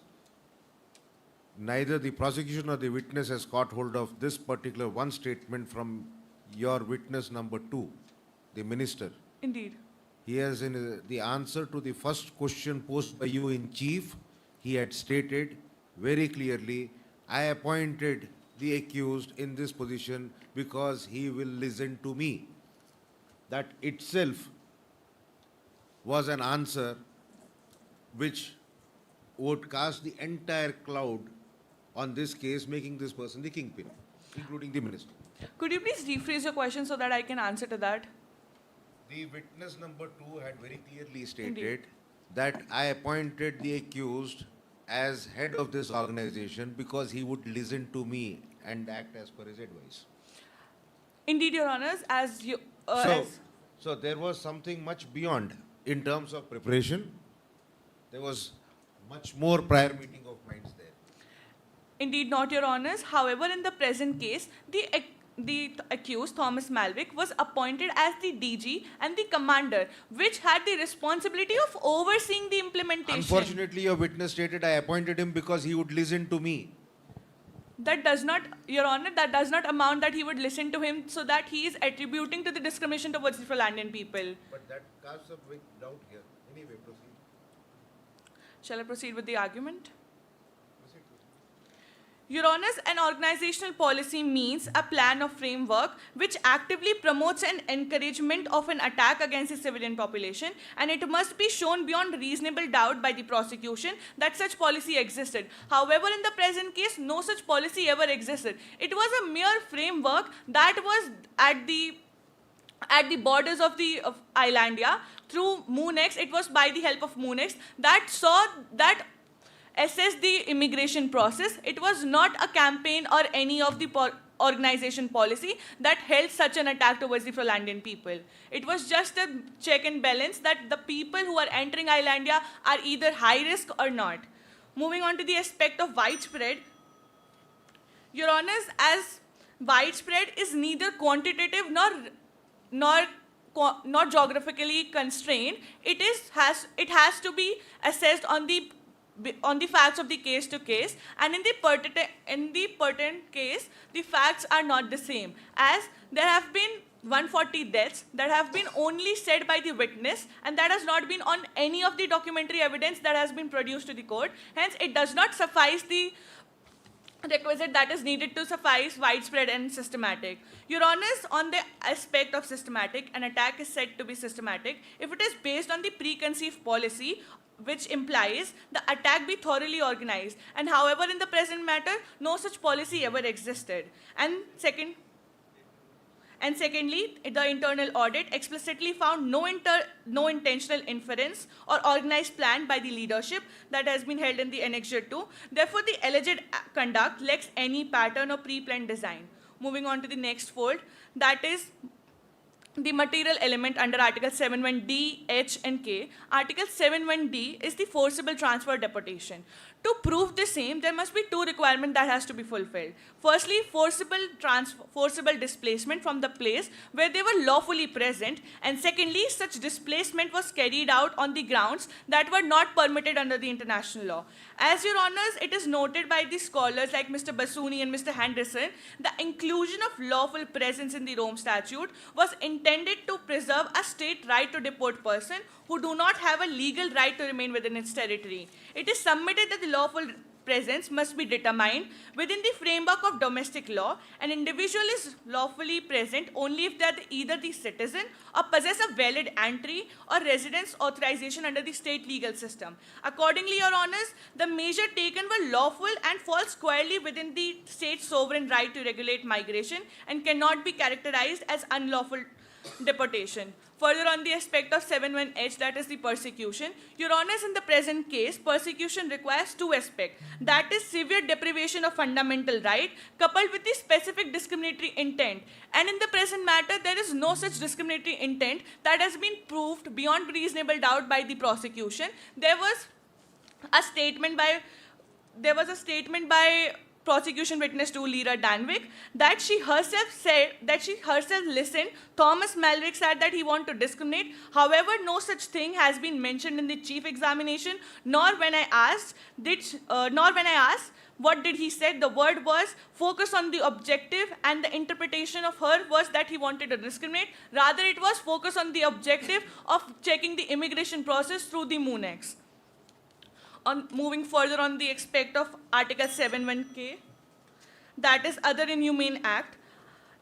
Neither the prosecution or the witness has caught hold of this particular one statement from your witness number 2, the minister. Indeed. He has, in the answer to the first question posed by you in chief, he had stated very clearly, I appointed the accused in this position because he will listen to me. That itself was an answer which would cast the entire cloud on this case, making this person the kingpin, including the minister. Could you please rephrase your question so that I can answer to that? The witness number 2 had very clearly stated that I appointed the accused as head of this organization because he would listen to me and act as per his advice. Indeed, Your Honours, as you... So there was something much beyond in terms of preparation. There was much more prior meeting of minds there. Indeed not, Your Honours. However, in the present case, the accused, Thomas Malwick, was appointed as the DG and the commander, which had the responsibility of overseeing the implementation. Unfortunately, your witness stated, I appointed him because he would listen to me. That does not, Your Honour, that does not amount that he would listen to him, so that he is attributing to the discrimination towards the Frolandian people. But that casts a big doubt here. Anyway, proceed. Shall I proceed with the argument? Your Honours, an organizational policy means a plan or framework which actively promotes an encouragement of an attack against the civilian population, and it must be shown beyond reasonable doubt by the prosecution that such policy existed. However, in the present case, no such policy ever existed. It was a mere framework that was at the borders of Islandia through MOONEX. It was by the help of MOONEX that assessed the immigration process. It was not a campaign or any of the organization policy that held such an attack towards the Frolandian people. It was just a check and balance that the people who are entering Islandia are either high risk or not. Moving on to the aspect of widespread, Your Honours, as widespread is neither quantitative nor geographically constrained. It has to be assessed on the facts of the case to case, and in the pertinent case, the facts are not the same, as there have been 140 deaths that have been only said by the witness, and that has not been on any of the documentary evidence that has been produced to the court. Hence, it does not suffice the requisite that is needed to suffice widespread and systematic. Your Honours, on the aspect of systematic, an attack is said to be systematic if it is based on the preconceived policy, which implies the attack be thoroughly organized. And however, in the present matter, no such policy ever existed. And secondly, the internal audit explicitly found no intentional inference or organized plan by the leadership that has been held in the Annexure 2. Therefore, the alleged conduct lacks any pattern or pre-planned design. Moving on to the next fold, that is the material element under Article 7.1d, H and K. Article 7.1d is the forcible transfer deportation. To prove the same, there must be two requirements that has to be fulfilled. Firstly, forcible displacement from the place where they were lawfully present, and secondly, such displacement was carried out on the grounds that were not permitted under the international law. As Your Honours, it is noted by the scholars like Mr. Basuni and Mr. Henderson, the inclusion of lawful presence in the Rome Statute was intended to preserve a state right to deport person who do not have a legal right to remain within its territory. It is submitted that the lawful presence must be determined within the framework of domestic law. An individual is lawfully present only if they are either the citizen or possess a valid entry or residence authorization under the state legal system. Accordingly, Your Honours, the measure taken were lawful and fall squarely within the state's sovereign right to regulate migration and cannot be characterized as unlawful deportation. Further, on the aspect of 7.1h, that is the persecution, Your Honours, in the present case, persecution requires two aspects. That is severe deprivation of fundamental right coupled with the specific discriminatory intent. And in the present matter, there is no such discriminatory intent that has been proved beyond reasonable doubt by the prosecution. There was a statement by prosecution witness to Lyra Danvik that she herself listened. Thomas Malwick said that he wanted to discriminate. However, no such thing has been mentioned in the chief examination, nor when I asked what did he say. The word was focus on the objective, and the interpretation of her was that he wanted to discriminate. Rather, it was focus on the objective of checking the immigration process through the MOONEX. Moving further on the aspect of Article 7.1k, that is Other Inhumane Act,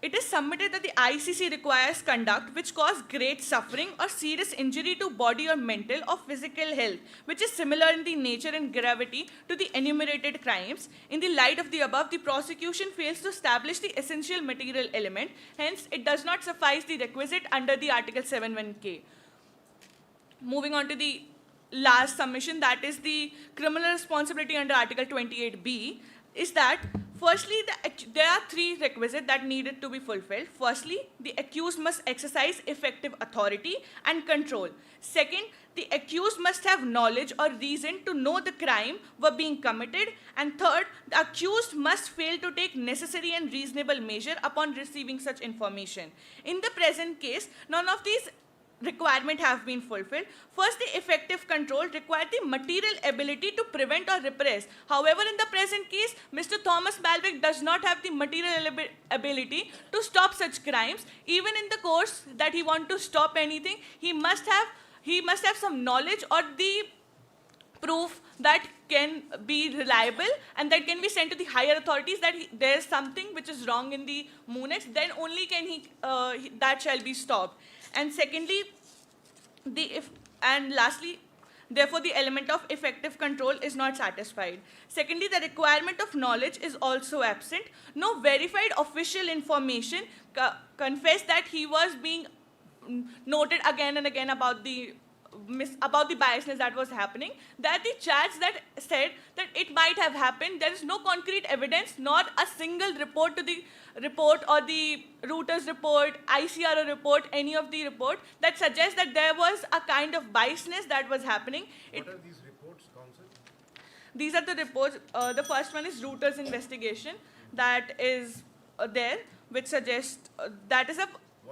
it is submitted that the ICC requires conduct which cause great suffering or serious injury to body or mental or physical health, which is similar in the nature and gravity to the enumerated crimes. In the light of the above, the prosecution fails to establish the essential material element. Hence, it does not suffice the requisite under the Article 7.1k. Moving on to the last submission, that is the criminal responsibility under Article 28b, is that firstly, there are three requisites that needed to be fulfilled. Firstly, the accused must exercise effective authority and control. Second, the accused must have knowledge or reason to know the crime were being committed. And third, the accused must fail to take necessary and reasonable measure upon receiving such information. In the present case, none of these requirements have been fulfilled. First, the effective control required the material ability to prevent or repress. However, in the present case, Mr. Thomas Malwick does not have the material ability to stop such crimes. Even in the course that he wants to stop anything, he must have some knowledge or the proof that can be reliable and that can be sent to the higher authorities that there is something which is wrong in the MOONX, then only can that shall be stopped. And secondly, lastly, therefore, the element of effective control is not satisfied. Secondly, the requirement of knowledge is also absent. No verified official information confessed that he was being noted again and again about the biasness that was happening. That the chats that said that it might have happened, there is no concrete evidence, not a single report to the report or the Reuters report, ICRO report, any of the report that suggests that there was a kind of biasness that was happening. What are these reports, Council? These are the reports. The first one is Reuters investigation that is there, which suggests that is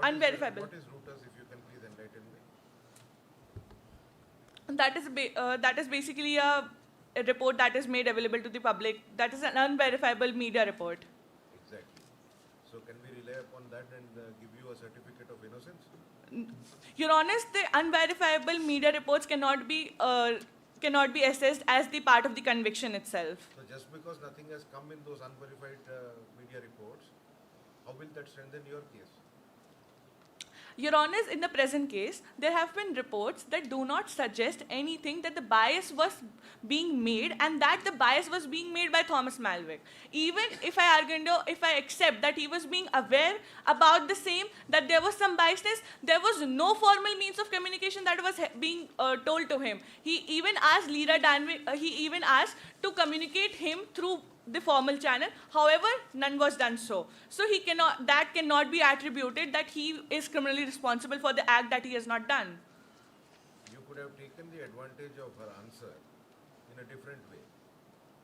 unverifiable. What is Reuters, if you can please enlighten me? That is basically a report that is made available to the public. That is an unverifiable media report. Exactly. So can we rely upon that and give you a certificate of innocence? Your Honor, the unverifiable media reports cannot be assessed as the part of the conviction itself. So just because nothing has come in those unverified media reports, how will that strengthen your case? Your Honors, in the present case, there have been reports that do not suggest anything that the bias was being made and that the bias was being made by Thomas Malwick. Even if I accept that he was being aware about the same, that there was some biasness, there was no formal means of communication that was being told to him. He even asked Leela Danwick, he even asked to communicate him through the formal channel. However, none was done so. So that cannot be attributed that he is criminally responsible for the act that he has not done. You could have taken the advantage of her answer in a different way,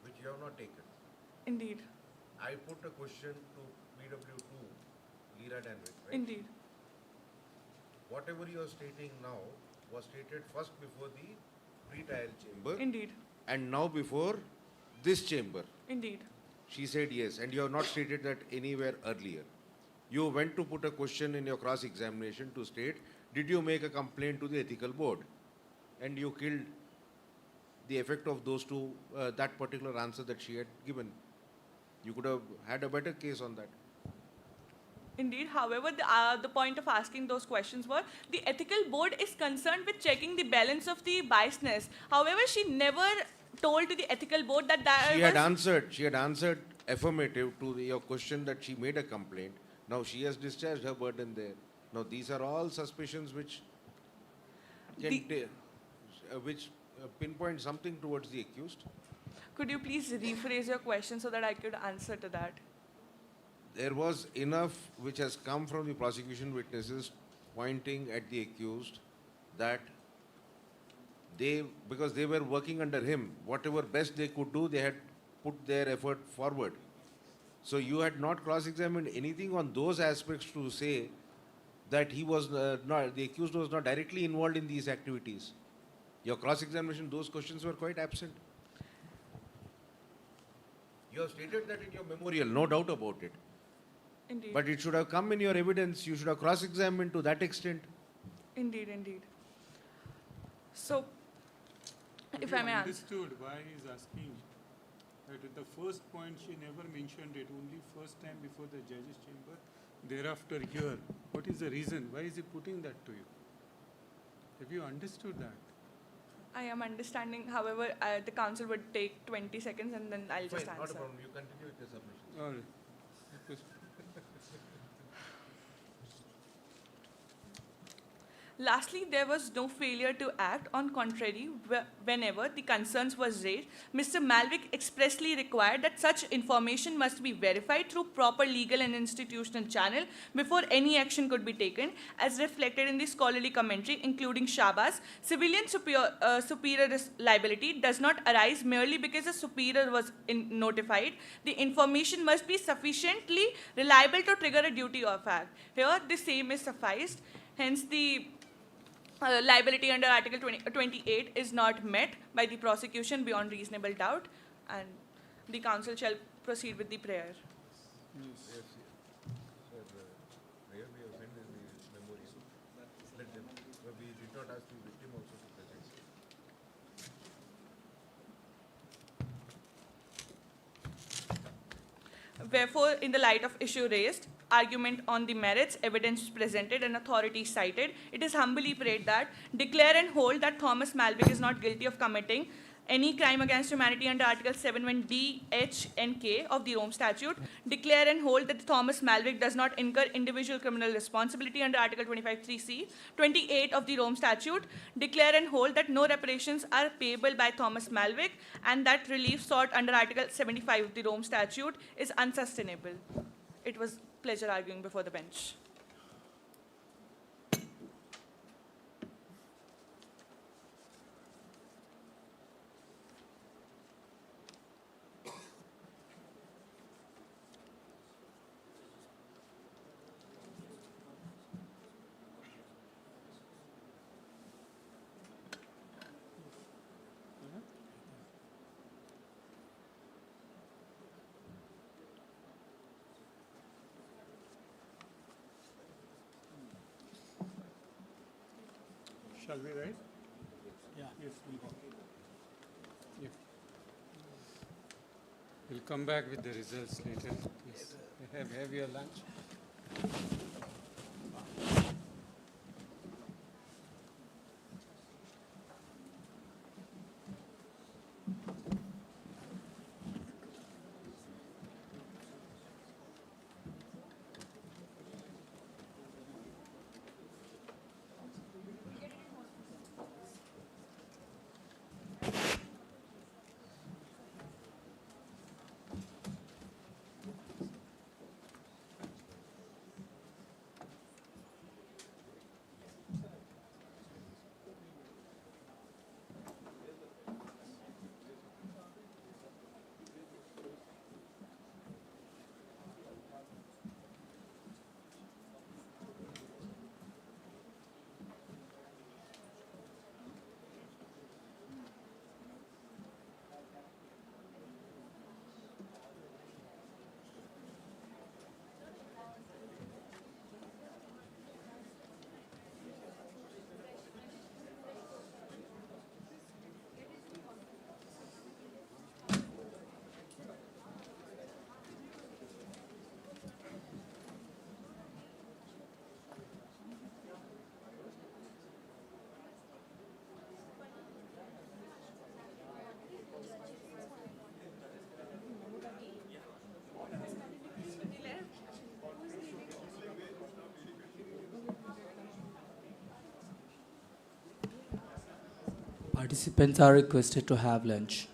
which you have not taken. Indeed. I put a question to PW2, Leela Danwick, right? Indeed. Whatever you are stating now was stated first before the pre-trial chamber. Indeed. And now before this chamber. Indeed. She said yes, and you have not stated that anywhere earlier. You went to put a question in your cross-examination to state, did you make a complaint to the ethical board? And you killed the effect of those two, that particular answer that she had given. You could have had a better case on that. Indeed. However, the point of asking those questions were, the ethical board is concerned with checking the balance of the biasness. However, she never told to the ethical board that She had answered affirmative to your question that she made a complaint. Now she has discharged her burden there. Now these are all suspicions which pinpoint something towards the accused. Could you please rephrase your question so that I could answer to that? There was enough which has come from the prosecution witnesses pointing at the accused that because they were working under him, whatever best they could do, they had put their effort forward. So you had not cross-examined anything on those aspects to say that he was the accused was not directly involved in these activities. Your cross-examination, those questions were quite absent. You have stated that in your memorial, no doubt about it. Indeed. But it should have come in your evidence. You should have cross-examined to that extent. Indeed, indeed. So, if I may ask. Understood why he is asking. Right, at the first point, she never mentioned it. Only first time before the judge's chamber. Thereafter, here. What is the reason? Why is he putting that to you? Have you understood that? I am understanding. However, the council would take 20 seconds and then I'll just Fine, answer. not a problem. You continue with the submission. All right. Lastly, there was no failure to act. On contrary, whenever the concerns was raised, Mr. Malwick expressly required that such information must be verified through proper legal and institutional channel before any action could be taken, as reflected in the scholarly commentary, including Shahbaz. Civilian superior liability does not arise merely because a superior was notified. The information must be sufficiently reliable to trigger a duty of act. Here, the same is sufficed. Hence, the liability under Article 28 is not met by the prosecution beyond reasonable doubt, and the council shall proceed with the prayer. Yes. Sir, prayer we have sent in the memorial. Let them. We did not ask the victim also to present. Wherefore, in the light of issue raised, argument on the merits, evidence presented, and authority cited, it is humbly prayed that declare and hold that Thomas Malvick is not guilty of committing any crime against humanity under Article 71D, H, and K of the Rome Statute. Declare and hold that Thomas Malvick does not incur individual criminal responsibility under Article 25(3)(c), 28 of the Rome Statute. Declare and hold that no reparations are payable by Thomas Malvick and that relief sought under Article 75 of the Rome Statute is unsustainable. It was a pleasure arguing before the bench. Shall we write? Yeah. Yes, we'll go. Yeah. We'll come back with the results later. Yes. Have your lunch. Participants are requested to have lunch.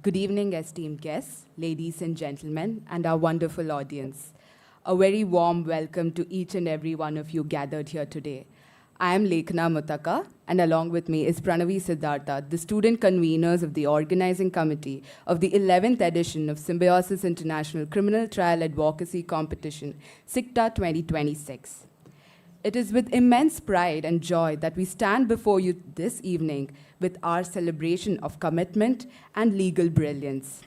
Good evening, esteemed guests, ladies and gentlemen, and our wonderful audience. A very warm welcome to each and every one of you gathered here today. I am Lekhana Mutaka, and along with me is Pranavi Siddhartha, the student conveners of the organizing committee of the 11th edition of Symbiosis International Criminal Trial Advocacy Competition, SICTA 2026. It is with immense pride and joy that we stand before you this evening with our celebration of commitment and legal brilliance.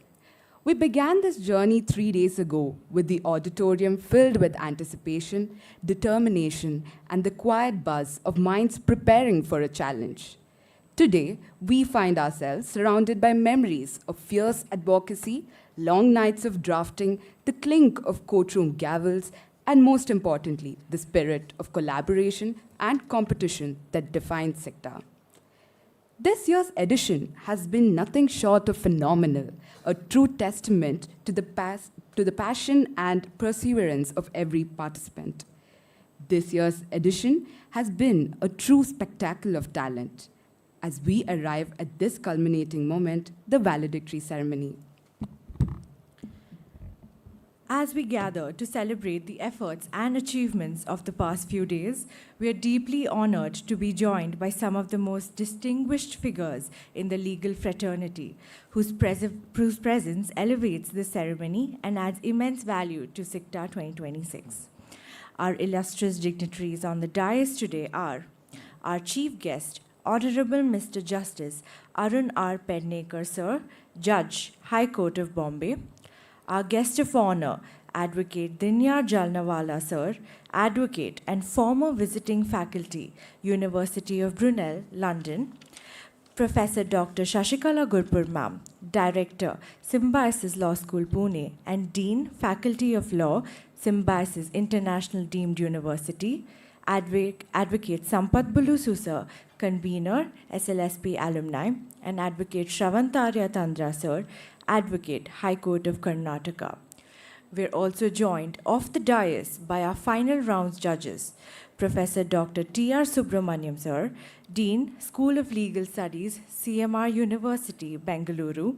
We began this journey 3 days ago with the auditorium filled with anticipation, determination, and the quiet buzz of minds preparing for a challenge. Today, we find ourselves surrounded by memories of fierce advocacy, long nights of drafting, the clink of courtroom gavels, and most importantly, the spirit of collaboration and competition that defines SICTA. This year's edition has been nothing short of phenomenal, a true testament to the passion and perseverance of every participant. This year's edition has been a true spectacle of talent. As we arrive at this culminating moment, the valedictory ceremony. As we gather to celebrate the efforts and achievements of the past few days, we are deeply honored to be joined by some of the most distinguished figures in the legal fraternity, whose presence elevates the ceremony and adds immense value to SICTA 2026. Our illustrious dignitaries on the dais today are our chief guest, Honorable Mr. Justice Arun R. Pednekar, Sir, Judge, High Court of Bombay. Our guest of honor, Advocate Dinyar Jalnawala, Sir, Advocate and former visiting faculty, University of Brunel, London. Professor Dr. Shashikala Gurpur Ma'am, Director, Symbiosis Law School, Pune, and Dean, Faculty of Law, Symbiosis International Deemed University. Advocate Sampath Bulusu, Sir, Convener, SLSP Alumni, and Advocate Shravantarya Tandra, Sir, Advocate, High Court of Karnataka. We're also joined off the dais by our final rounds judges, Professor Dr. T.R. Subramaniam, Sir, Dean, School of Legal Studies, CMR University, Bengaluru,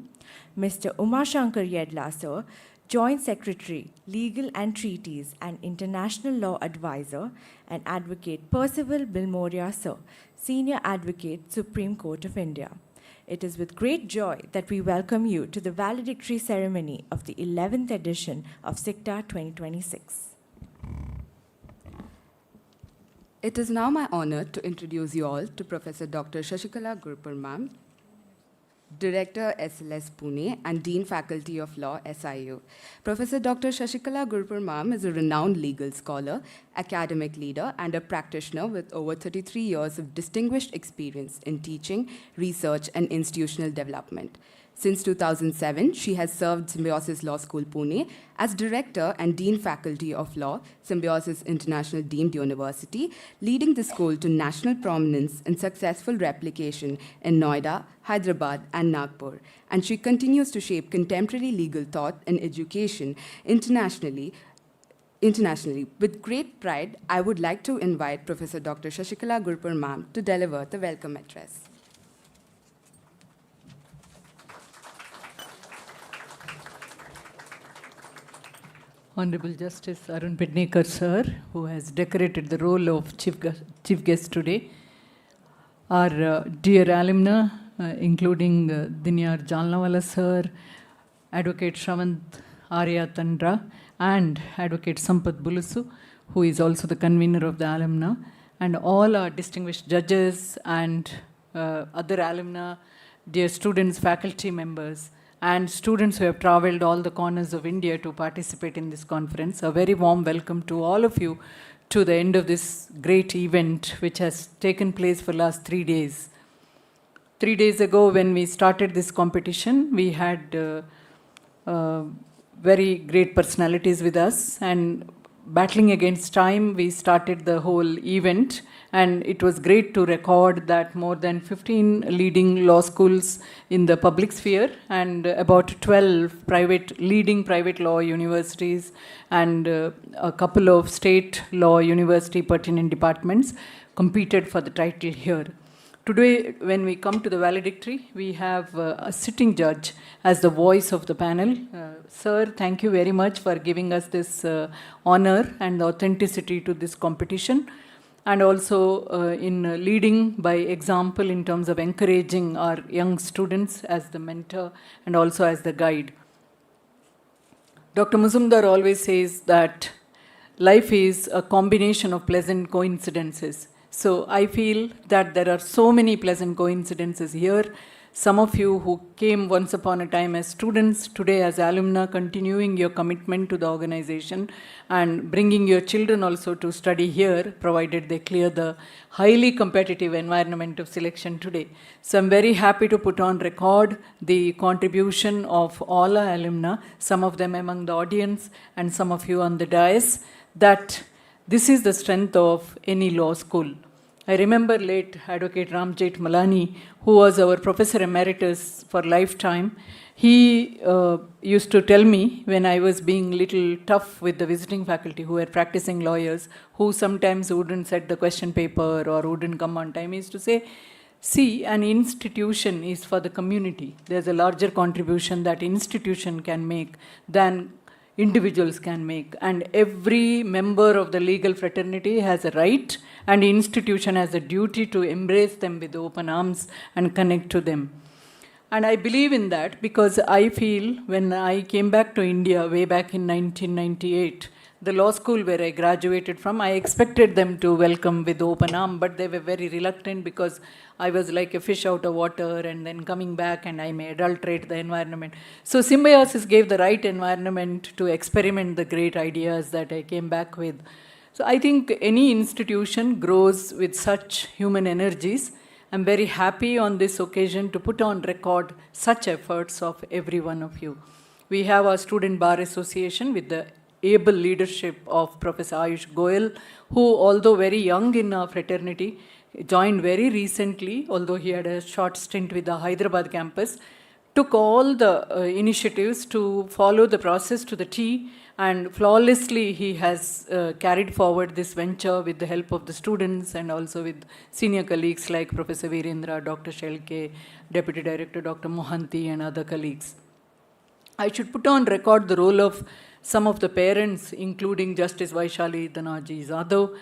Mr. Umashankar Yedla, Sir, Joint Secretary, Legal and Treaties and International Law Advisor, and Advocate Percival Bilmoria, Sir, Senior Advocate, Supreme Court of India. It is with great joy that we welcome you to the valedictory ceremony of the 11th edition of SICTA 2026. It is now my honor to introduce you all to Professor Dr. Shashikala Gurpur Ma'am, Director, SLS Pune, and Dean Faculty of Law, SIU. Professor Dr. Shashikala Gurpur Ma'am is a renowned legal scholar, academic leader, and a practitioner with over 33 years of distinguished experience in teaching, research, and institutional development. Since 2007, she has served Symbiosis Law School, Pune, as Director and Dean Faculty of Law, Symbiosis International Deemed University, leading the school to national prominence and successful replication in Noida, Hyderabad, and Nagpur. And she continues to shape contemporary legal thought and education internationally. With great pride, I would like to invite Professor Dr. Shashikala Gurpur Ma'am to deliver the welcome address. Honorable Justice Arun Pednekar, Sir, who has decorated the role of chief guest today. Our dear alumna, including Dinyar Jalnawala, Sir, Advocate Shravant Arya Tandra, and Advocate Sampath Bulusu, who is also the convener of the alumna, and all our distinguished judges and other alumna, dear students, faculty members, and students who have traveled all the corners of India to participate in this conference. A very warm welcome to all of you to the end of this great event which has taken place for the last 3 days. 3 days ago when we started this competition, we had very great personalities with us, and battling against time, we started the whole event, and it was great to record that more than 15 leading law schools in the public sphere and about 12 leading private law universities and a couple of state law university pertinent departments competed for the title here. today, when we come to the valedictory, we have a sitting judge as the voice of the panel. Sir, thank you very much for giving us this honor and authenticity to this competition, and also in leading by example in terms of encouraging our young students as the mentor and also as the guide. Dr. Muzumdar always says that life is a combination of pleasant coincidences. So I feel that there are so many pleasant coincidences here. Some of you who came once upon a time as students, today as alumni, continuing your commitment to the organization and bringing your children also to study here, provided they clear the highly competitive environment of selection today. So I'm very happy to put on record the contribution of all our alumni, some of them among the audience and some of you on the dais, that this is the strength of any law school. I remember late Advocate Ramjait Malani, who was our Professor Emeritus for lifetime. He used to tell me when I was being little tough with the visiting faculty who were practicing lawyers, who sometimes wouldn't set the question paper or wouldn't come on time, he used to say, see, an institution is for the community. There's a larger contribution that institution can make than individuals can make, and every member of the legal fraternity has a right and the institution has a duty to embrace them with open arms and connect to them. And I believe in that because I feel when I came back to India way back in 1998, the law school where I graduated from, I expected them to welcome with open arm, but they were very reluctant because I was like a fish out of water and then coming back and I may adulterate the environment. So Symbiosis gave the right environment to experiment the great ideas that I came back with. So I think any institution grows with such human energies. I'm very happy on this occasion to put on record such efforts of every one of you. We have our Student Bar Association with the able leadership of Professor Ayush Goyal, who, although very young in our fraternity, joined very recently, although he had a short stint with the Hyderabad campus, took all the initiatives to follow the process to the T, and flawlessly he has carried forward this venture with the help of the students and also with senior colleagues like Professor Virendra, Dr. Shelke, Deputy Director Dr. Mohanty and other colleagues. I should put on record the role of some of the parents, including Justice Vaishali Danaji Zadav,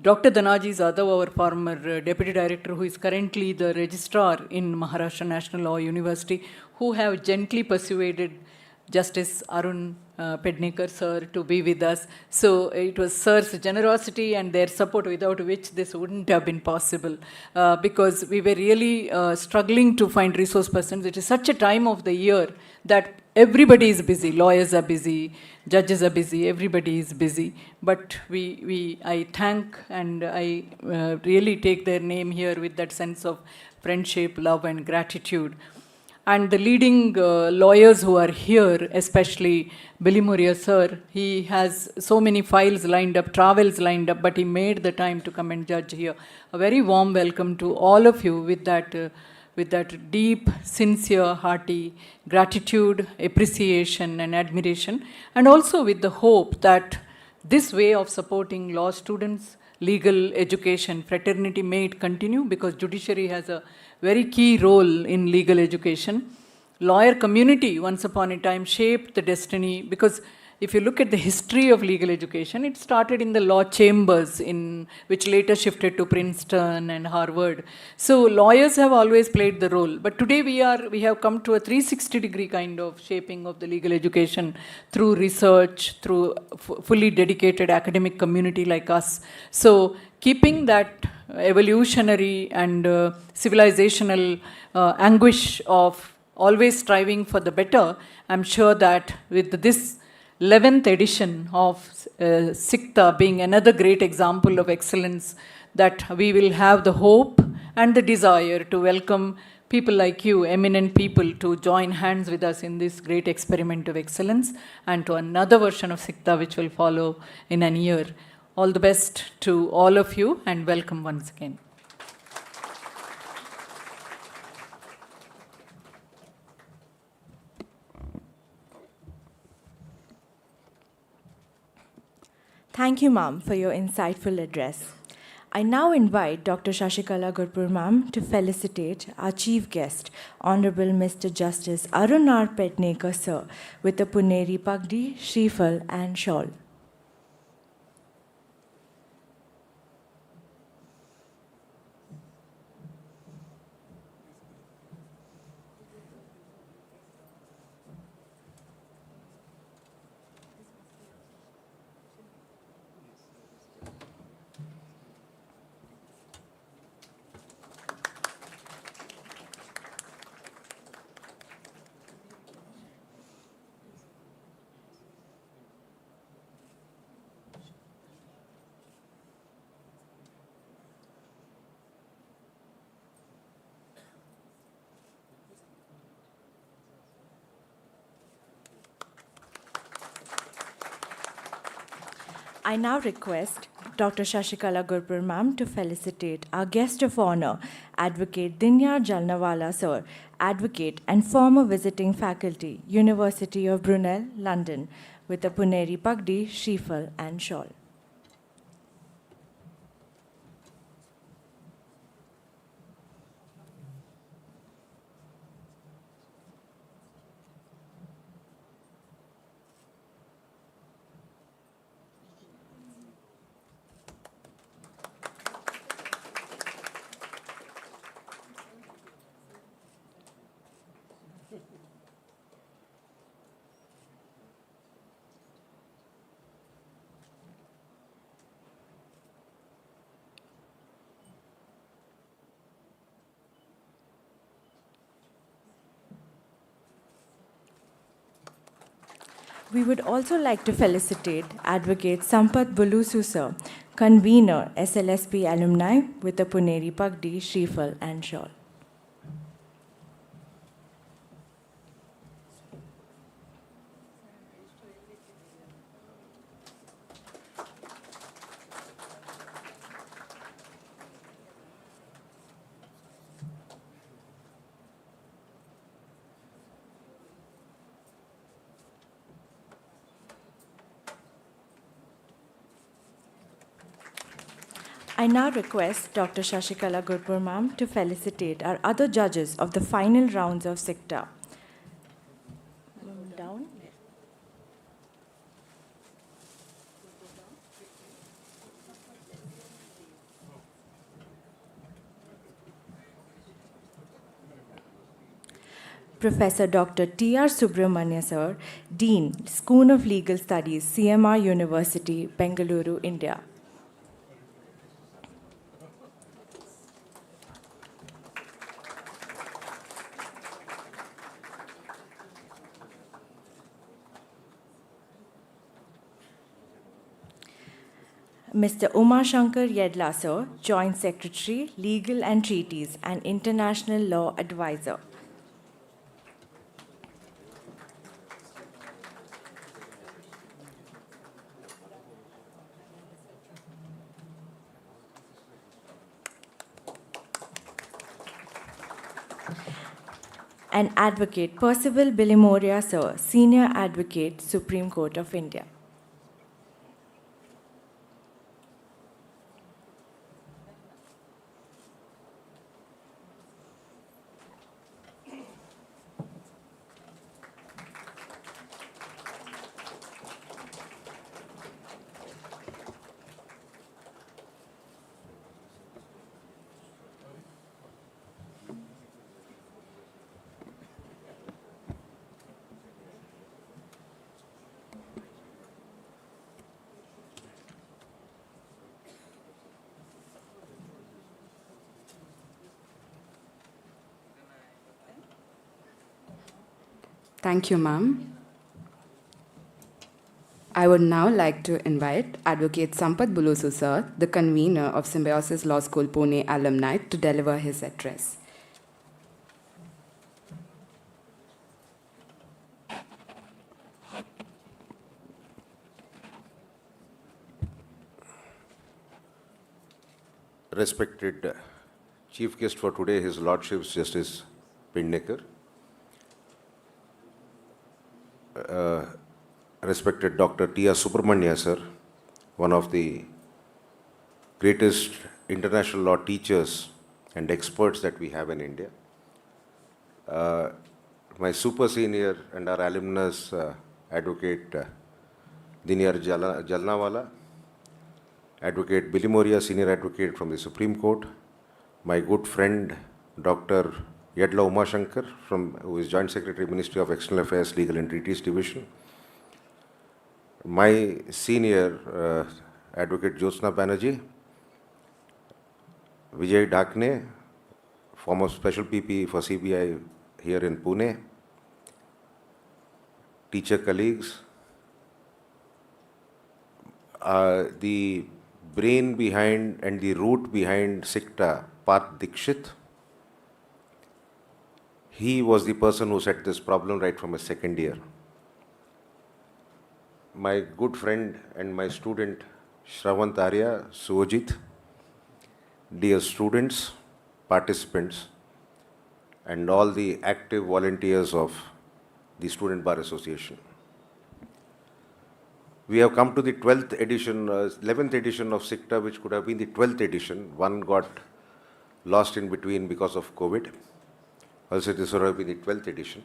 Dr. Danaji Zadav, our former Deputy Director, who is currently the Registrar in Maharashtra National Law University, who have gently persuaded Justice Arun Pednekar sir to be with us. So it was sir's generosity and their support without which this wouldn't have been possible because we were really struggling to find resource persons. It is such a time of the year that everybody is busy. Lawyers are busy, judges are busy, everybody is busy. But I thank and I really take their name here with that sense of friendship, love and gratitude. And the leading lawyers who are here, especially Billy Muria sir, he has so many files lined up, travels lined up, but he made the time to come and judge here. A very warm welcome to all of you with that deep, sincere, hearty gratitude, appreciation and admiration, and also with the hope that this way of supporting law students, legal education, fraternity may it continue because judiciary has a very key role in legal education. Lawyer community once upon a time shaped the destiny because if you look at the history of legal education, it started in the law chambers which later shifted to Princeton and Harvard. So lawyers have always played the role. But today we have come to a 360-degree kind of shaping of the legal education through research, through fully dedicated academic community like us. So keeping that evolutionary and civilizational anguish of always striving for the better, I'm sure that with this 11th edition of SICTA being another great example of excellence, that we will have the hope and the desire to welcome people like you, eminent people, to join hands with us in this great experiment of excellence and to another version of SICTA which will follow in a year. All the best to all of you and welcome once again. Thank you, Ma'am, for your insightful address. I now invite Dr. Shashikala Gurpur ma'am to felicitate our chief guest, Honorable Mr. Justice Arun R. Petnekar sir, with a Puneri Pagdi, Shrifal and shawl. I now request Dr. Shashikala Gurpur ma'am to felicitate our guest of honor, Advocate Dinyar Jalnawala sir, advocate and former visiting faculty, University of Brunel, London, with a Puneri Pagdi, Shrifal and shawl. We would also like to felicitate Advocate Sampath Bulusu sir, convener SLSP alumni, with a Puneri Pagdi, Shrifal and shawl. I now request Dr. Shashikala Gurpur ma'am to felicitate our other judges of the final rounds of SICTA. Down. Professor Dr. T.R. Subramanya sir, Dean, School of Legal Studies, CMR University, Bengaluru, India. Mr. Uma Shankar Yedla sir, Joint Secretary, Legal and Treaties and International Law Advisor. And Advocate Percival Bilimoria sir, Senior Advocate, Supreme Court of India. Thank you, ma'am. I would now like to invite Advocate Sampath Bulusu sir, the convener of Symbiosis Law School Pune alumni, to deliver his address. Respected Chief Guest for today, His Lordship Justice Petnekar. Respected Dr. T.R. Subramanya sir, one of the greatest international law teachers and experts that we have in India. My super senior and our alumnus, Advocate Diniyar Jalnawala, Advocate Billy Moria, Senior Advocate from the Supreme Court, my good friend Dr. Yadla Umashankar, who is Joint Secretary, Ministry of External Affairs, Legal and Treaties Division, my senior Advocate Jyotsna Banerjee, Vijay Dhakne, former Special PP for CBI here in Pune, teacher colleagues, the brain behind and the root behind SICTA, Parth Dikshit. He was the person who set this problem right from his second year. My good friend and my student, Shravant Arya, Sujit, dear students, participants, and all the active volunteers of the Student Bar Association. We have come to the 12th edition, 11th edition of SICTA, which could have been the 12th edition. One got lost in between because of COVID. Also, this would have been the 12th edition.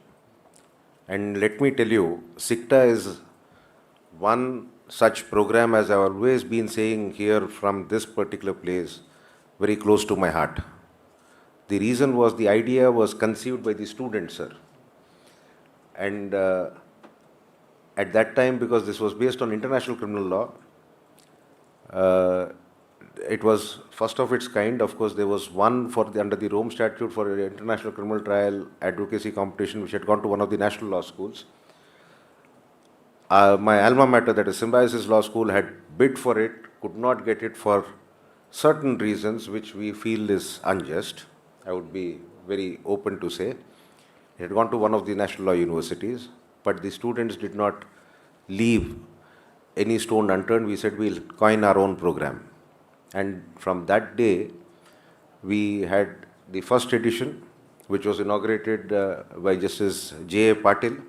And let me tell you, SICTA is one such program, as I've always been saying here from this particular place, very close to my heart. The reason was the idea was conceived by the students, sir. And at that time, because this was based on international criminal law, it was first of its kind. Of course, there was one under the Rome Statute for an international criminal trial advocacy competition, which had gone to one of the national law schools. My alma mater, that is Symbiosis Law School, had bid for it, could not get it for certain reasons, which we feel is unjust. I would be very open to say. It had gone to one of the national law universities, but the students did not leave any stone unturned. We said we'll coin our own program. And from that day, we had the first edition, which was inaugurated by Justice J.A. Patil,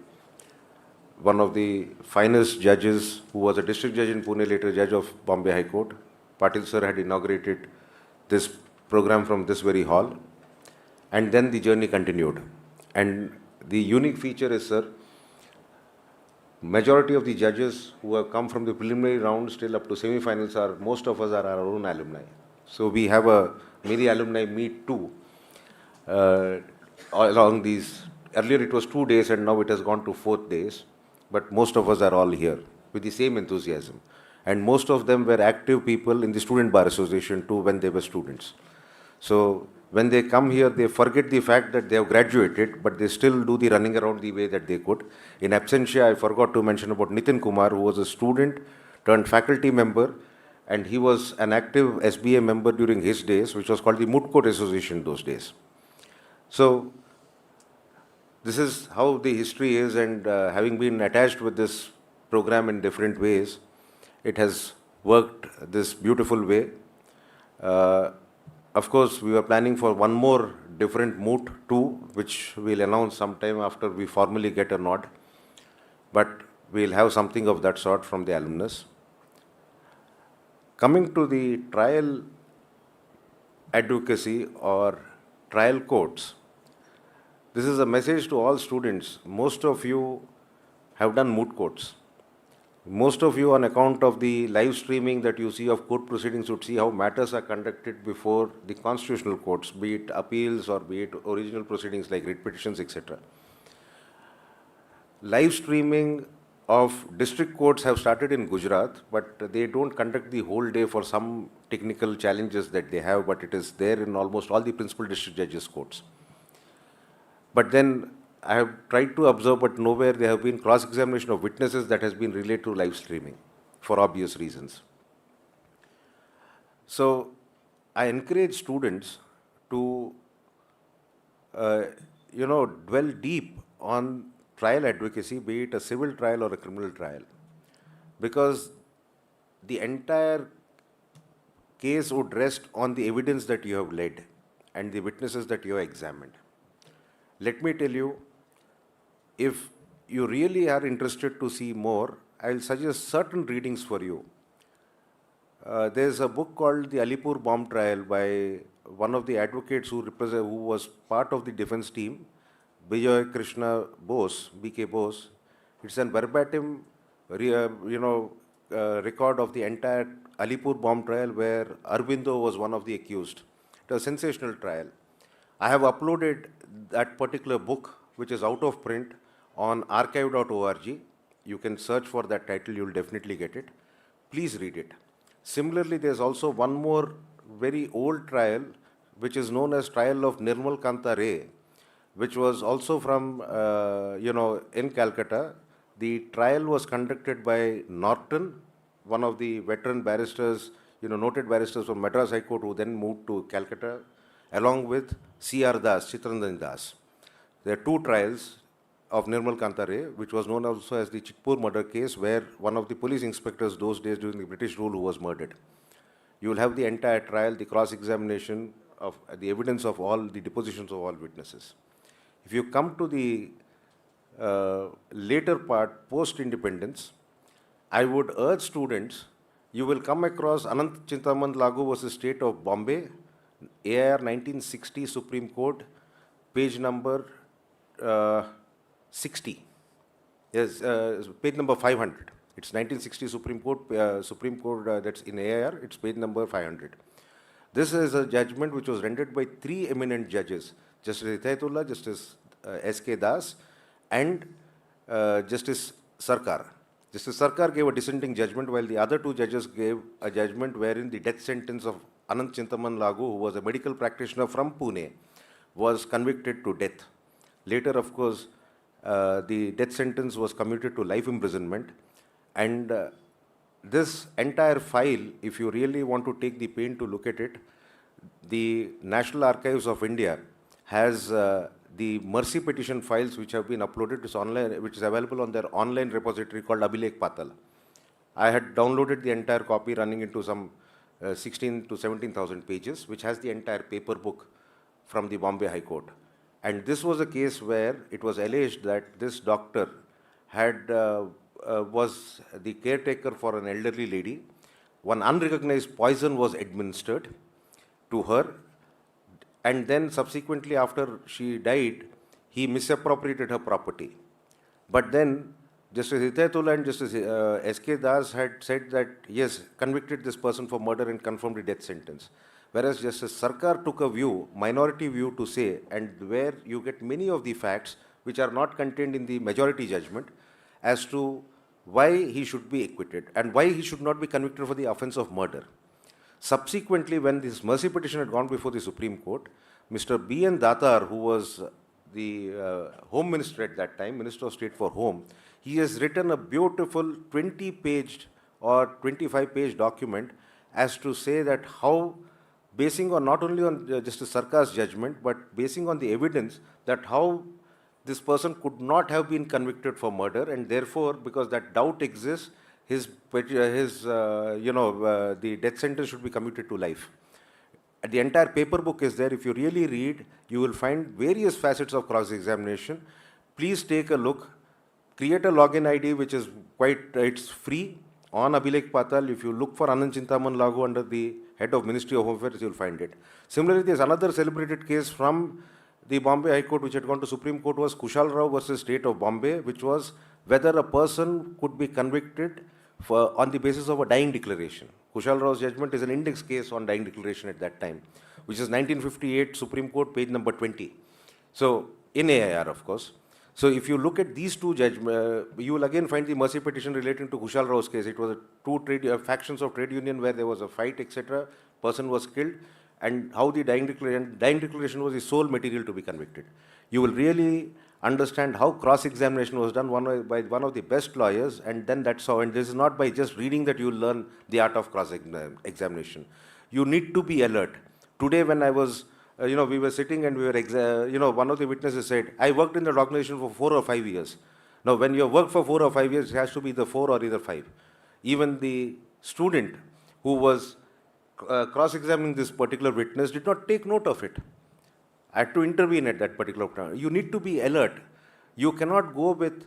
one of the finest judges, who was a district judge in Pune, later judge of Bombay High Court. Patil sir had inaugurated this program from this very hall. And then the journey continued. And the unique feature is, sir, majority of the judges who have come from the preliminary rounds till up to semi-finals most of us are our own alumni. So we have a mini alumni meet too. Along these, earlier it was 2 days and now it has gone to 4 days. But most of us are all here with the same enthusiasm. And most of them were active people in the Student Bar Association too when they were students. So when they come here, they forget the fact that they have graduated, but they still do the running around the way that they could. In absentia, I forgot to mention about Nitin Kumar, who was a student turned faculty member, and he was an active SBA member during his days, which was called the Moot Court Association those days. So this is how the history is, and having been attached with this program in different ways, it has worked this beautiful way. Of course, we were planning for one more different moot too, which we'll announce sometime after we formally get a nod. But we'll have something of that sort from the alumnus. Coming to the trial advocacy or trial courts, this is a message to all students. Most of you have done moot courts. Most of you, on account of the live streaming that you see of court proceedings, would see how matters are conducted before the constitutional courts, be it appeals or be it original proceedings like writ petitions, etc. Live streaming of district courts have started in Gujarat, but they don't conduct the whole day for some technical challenges that they have, but it is there in almost all the principal district judges' courts. But then I have tried to observe, but nowhere there have been cross-examination of witnesses that has been related to live streaming, for obvious reasons. So I encourage students to, dwell deep on trial advocacy, be it a civil trial or a criminal trial, because the entire case would rest on the evidence that you have led and the witnesses that you have examined. Let me tell you, if you really are interested to see more, I will suggest certain readings for you. there's a book called The Alipur Bomb Trial by one of the advocates who was part of the defense team, Bijoy Krishna Bose, BK Bose. It's a verbatim, record of the entire Alipur bomb trial where Arvindo was one of the accused. It was a sensational trial. I have uploaded that particular book, which is out of print, on archive.org. You can search for that title, you'll definitely get it. Please read it. Similarly, there's also one more very old trial, which is known as Trial of Nirmal Kanta Ray, which was also from, in Calcutta. The trial was conducted by Norton, one of the veteran barristers, noted barristers from Madras High Court, who then moved to Calcutta, along with C.R. Das, Chitranjan Das. There are two trials of Nirmal Kanta Ray, which was known also as the Chikpur murder case, where one of the police inspectors those days during the British rule who was murdered. You will have the entire trial, the cross-examination of the evidence of all the depositions of all witnesses. If you come to the later part, post-independence, I would urge students, you will come across Anant Chintaman Lagu versus State of Bombay, AIR 1960 Supreme Court, page number 60. Yes, page number 500. It's 1960 Supreme Court, that's in AIR, it's page number 500. This is a judgment which was rendered by three eminent judges, Justice Hidayatullah, Justice S.K. Das, and Justice Sarkar. Justice Sarkar gave a dissenting judgment, while the other two judges gave a judgment wherein the death sentence of Anant Chintaman Lagu, who was a medical practitioner from Pune, was convicted to death. Later, of course, the death sentence was commuted to life imprisonment. And this entire file, if you really want to take the pain to look at it, the National Archives of India has the mercy petition files which have been uploaded to online, which is available on their online repository called Abhilekh Patal. I had downloaded the entire copy running into some 16 to 17,000 pages, which has the entire paper book from the Bombay High Court. And this was a case where it was alleged that this doctor had was the caretaker for an elderly lady. One unrecognized poison was administered to her, and then subsequently after she died, he misappropriated her property. But then Justice Hidayatullah and Justice S.K. Das had said that, yes, convicted this person for murder and confirmed the death sentence. Whereas Justice Sarkar took a view, minority view, to say, and where you get many of the facts which are not contained in the majority judgment, as to why he should be acquitted and why he should not be convicted for the offense of murder. Subsequently, when this mercy petition had gone before the Supreme Court, Mr. B.N. Datar, who was the Home Minister at that time, Minister of State for Home, he has written a beautiful 20-page or 25-page document as to say that how, basing on not only on Justice Sarkar's judgment, but basing on the evidence that how this person could not have been convicted for murder, and therefore, because that doubt exists, the death sentence should be commuted to life. The entire paper book is there. If you really read, you will find various facets of cross-examination. Please take a look. Create a login ID, which is it's free on Abhilekh Patal. If you look for Anant Chintaman Lagu under the head of Ministry of Home Affairs, you will find it. Similarly, there's another celebrated case from the Bombay High Court, which had gone to Supreme Court, was Kushal Rao versus State of Bombay, which was whether a person could be convicted on the basis of a dying declaration. Kushal Rao's judgment is an index case on dying declaration at that time, which is 1958 Supreme Court, page number 20. So, in AIR, of course. So, if you look at these two judgments, you will again find the mercy petition relating to Kushal Rao's case. It was two factions of trade union where there was a fight, etc. Person was killed, and how the dying declaration was the sole material to be convicted. You will really understand how cross-examination was done by one of the best lawyers, and then that's how, and this is not by just reading that you will learn the art of cross-examination. You need to be alert. Today when I was, we were sitting and we were, one of the witnesses said, I worked in the organization for 4 or 5 years. Now when you have worked for 4 or 5 years, it has to be either 4 or either 5. Even the student who was cross-examining this particular witness did not take note of it. I had to intervene at that particular time. You need to be alert. You cannot go with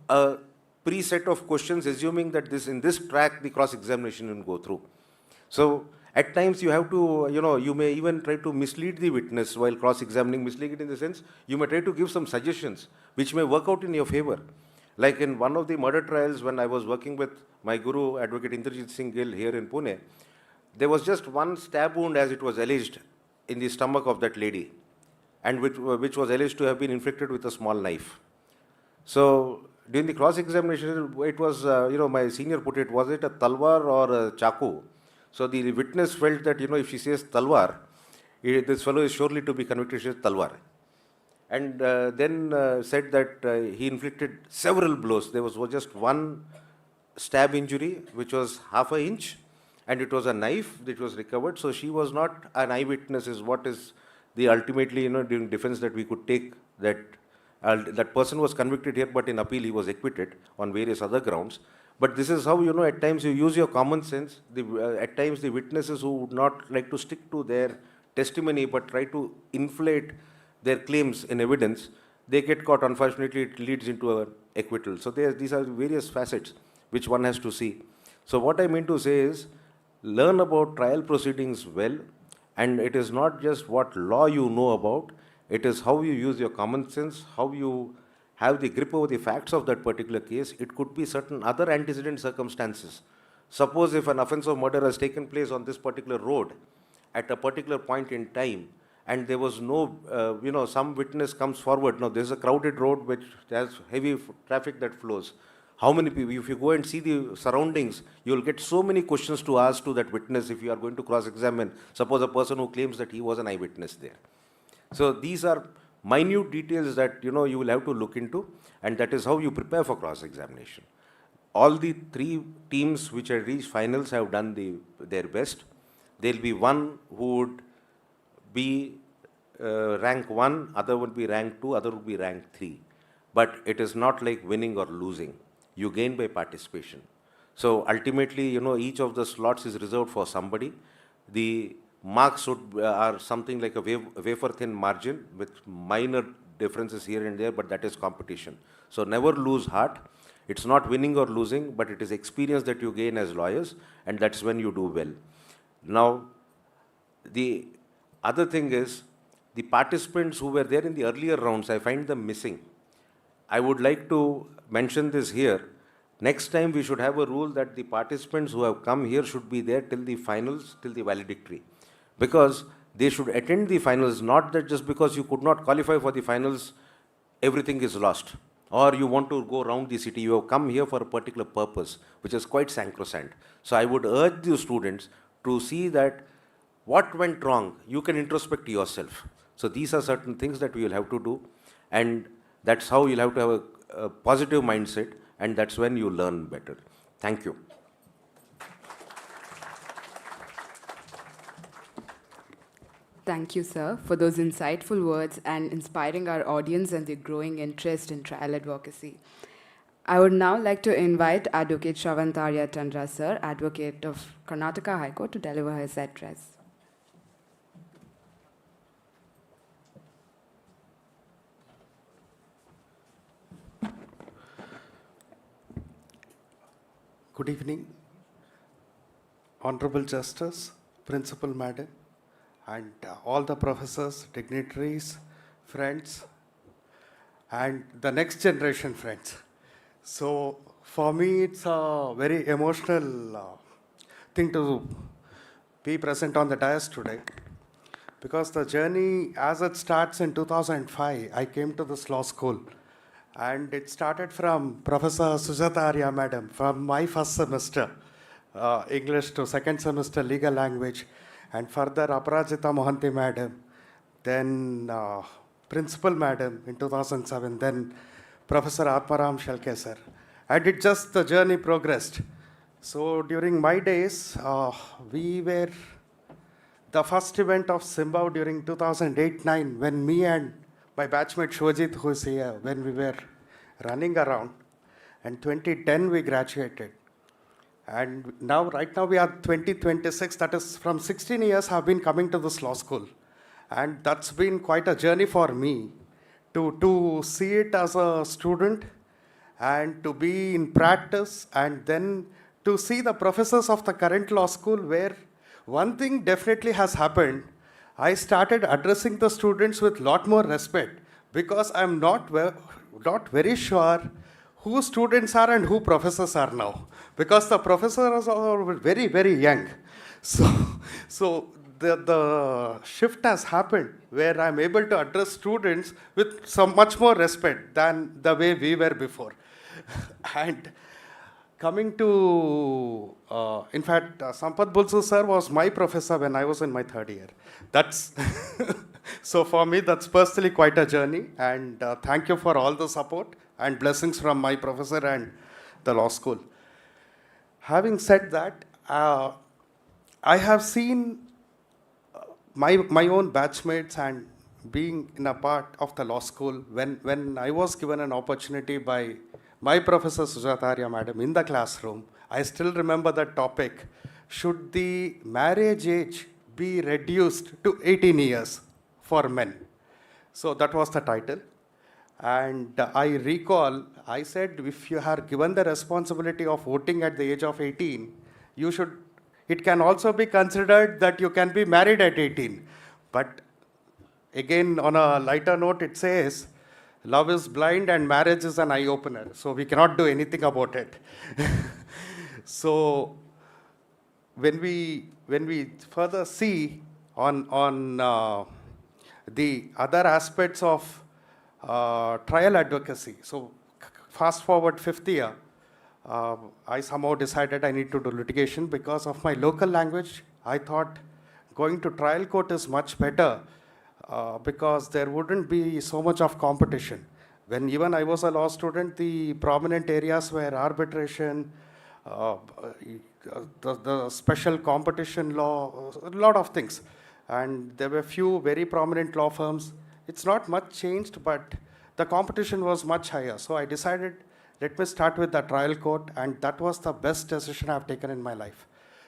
a preset of questions assuming that in this track the cross-examination will go through. So at times you have to, you may even try to mislead the witness while cross-examining, mislead it in the sense, you may try to give some suggestions which may work out in your favor. Like in one of the murder trials when I was working with my guru, Advocate Indrajit Singh Gill here in Pune, there was just one stab wound as it was alleged in the stomach of that lady, and which was alleged to have been inflicted with a small knife. So during the cross-examination, it was, my senior put it, was it a talwar or a chaku? So the witness felt that, if she says talwar, this fellow is surely to be convicted, she says talwar. And then said that he inflicted several blows. There was just one stab injury, which was half an inch, and it was a knife that was recovered. So she was not an eyewitness, is what is the ultimately, during defense that we could take, that that person was convicted here, but in appeal he was acquitted on various other grounds. But this is how, at times you use your common sense. At times the witnesses who would not like to stick to their testimony but try to inflate their claims in evidence, they get caught. Unfortunately, it leads into an acquittal. So these are various facets which one has to see. So what I mean to say is, learn about trial proceedings well, and it is not just what law you know about, it is how you use your common sense, how you have the grip over the facts of that particular case. It could be certain other antecedent circumstances. Suppose if an offense of murder has taken place on this particular road at a particular point in time, and there was no, some witness comes forward, now there's a crowded road which has heavy traffic that flows. How many people, if you go and see the surroundings, you'll get so many questions to ask to that witness if you are going to cross-examine, suppose a person who claims that he was an eyewitness there. So these are minute details that, you will have to look into, and that is how you prepare for cross-examination. All the three teams which have reached finals have done their best. There will be one who would be rank 1, other would be rank 2, other would be rank 3. But it is not like winning or losing. You gain by participation. So ultimately, each of the slots is reserved for somebody. The marks are something like a wafer-thin margin with minor differences here and there, but that is competition. So never lose heart. It's not winning or losing, but it is experience that you gain as lawyers, and that's when you do well. Now, the other thing is, the participants who were there in the earlier rounds, I find them missing. I would like to mention this here. Next time we should have a rule that the participants who have come here should be there till the finals, till the valedictory. Because they should attend the finals, not that just because you could not qualify for the finals, everything is lost. Or you want to go around the city, you have come here for a particular purpose, which is quite sacrosanct. So I would urge the students to see that what went wrong, you can introspect yourself. So these are certain things that we will have to do, and that's how you'll have to have a positive mindset, and that's when you learn better. Thank you. Thank you, sir, for those insightful words and inspiring our audience and the growing interest in trial advocacy. I would now like to invite Advocate Shravantarya Chandra, sir, Advocate of Karnataka High Court, to deliver his address. Good evening, Honorable Justice, Principal Madam, and all the professors, dignitaries, friends, and the next generation friends. So for me, it's a very emotional thing to be present on the dais today, because the journey, as it starts in 2005, I came to this law school. And it started from Professor Sujata Arya Madam, from my first semester, English to second semester legal language, and further Aparajita Mohanty Madam, then Principal Madam in 2007, then Professor Atmaram Shalke sir. And the journey progressed. So during my days, we were the first event of Symbao during 2008-9, when me and my batchmate Shojit, who is here, when we were running around, and 2010 we graduated. And right now we are 2026, that is from 16 years I've been coming to this law school. And that's been quite a journey for me to see it as a student and to be in practice, and then to see the professors of the current law school where one thing definitely has happened. I started addressing the students with lot more respect because I'm not very sure who students are and who professors are now, because the professors are very, very young. So the shift has happened where I'm able to address students with some much more respect than the way we were before. And coming to, in fact, Sampath Bulsu sir was my professor when I was in my third year. That's so for me, that's personally quite a journey. And thank you for all the support and blessings from my professor and the law school. Having said that, I have seen my own batchmates and being in a part of the law school when I was given an opportunity by my professor Sujatarya madam in the classroom. I still remember that topic. Should the marriage age be reduced to 18 years for men? So that was the title. And I recall, I said, if you are given the responsibility of voting at the age of 18, you should, it can also be considered that you can be married at 18. But again, on a lighter note, it says, love is blind and marriage is an eye-opener. So we cannot do anything about it. So when we further see on the other aspects of trial advocacy, so fast forward 5th year, I somehow decided I need to do litigation because of my local language. I thought going to trial court is much better because there wouldn't be so much of competition. When even I was a law student, the prominent areas were arbitration, the special competition law, a lot of things. And there were few very prominent law firms. It's not much changed, but the competition was much higher. So I decided, let me start with the trial court, and that was the best decision I've taken in my life.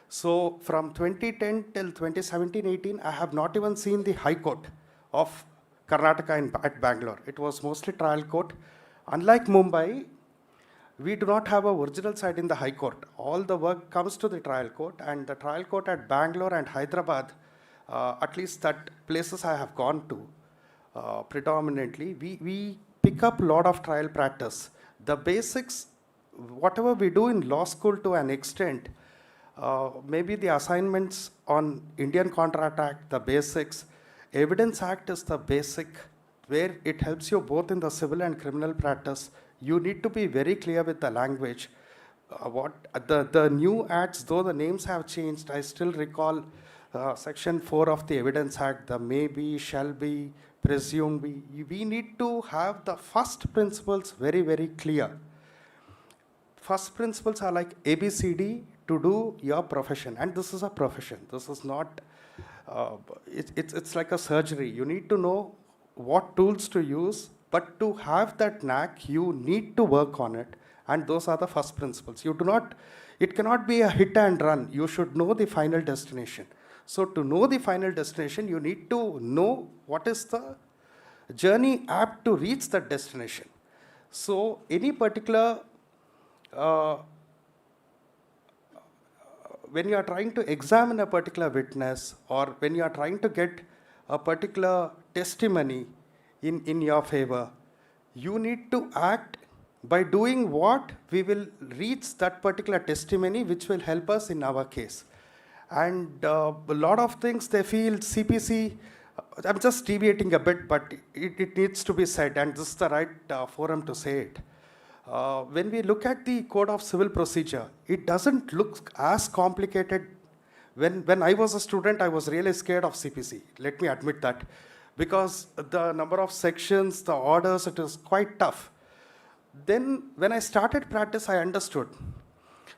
So from 2010 till 2017-18, I have not even seen the High Court of Karnataka at Bangalore. It was mostly trial court. Unlike Mumbai, we do not have a original site in the High Court. All the work comes to the trial court, and the trial court at Bangalore and Hyderabad, at least that places I have gone to, predominantly, we pick up a lot of trial practice. The basics, whatever we do in law school to an extent, maybe the assignments on Indian Contract Act, the basics, Evidence Act is the basic, where it helps you both in the civil and criminal practice. You need to be very clear with the language. The new acts, though the names have changed, I still recall Section 4 of the Evidence Act, the may be, shall be, presume be. We need to have the first principles very, very clear. First principles are like ABCD to do your profession. And this is a profession. This is not, it's like a surgery. You need to know what tools to use, but to have that knack, you need to work on it. And those are the first principles. It cannot be a hit and run. You should know the final destination. So to know the final destination, you need to know what is the journey apt to reach that destination. So any particular, when you are trying to examine a particular witness, or when you are trying to get a particular testimony in your favor, you need to act by doing what we will reach that particular testimony which will help us in our case. And a lot of things they feel CPC, I'm just deviating a bit, but it needs to be said, and this is the right forum to say it. When we look at the Code of Civil Procedure, it doesn't look as complicated. When I was a student, I was really scared of CPC. Let me admit that. Because the number of sections, the orders, it is quite tough. Then when I started practice, I understood.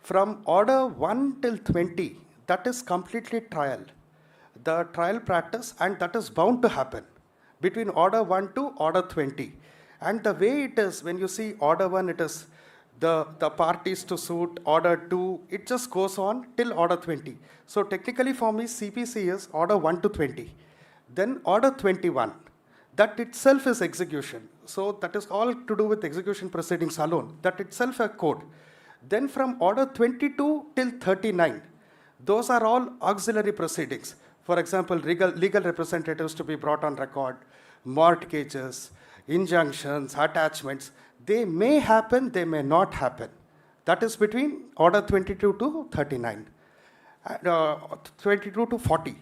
From order 1 till 20, that is completely trial. The trial practice, and that is bound to happen between order 1 to order 20. And the way it is, when you see order 1, it is the parties to suit, order 2, it just goes on till order 20. So technically for me, CPC is order 1 to 20. Then order 21, that itself is execution. So that is all to do with execution proceedings alone. That itself a code. Then from order 22 till 39, those are all auxiliary proceedings. For example, legal representatives to be brought on record, mortgages, injunctions, attachments. They may happen, they may not happen. That is between order 22 to 39, 22 to 40.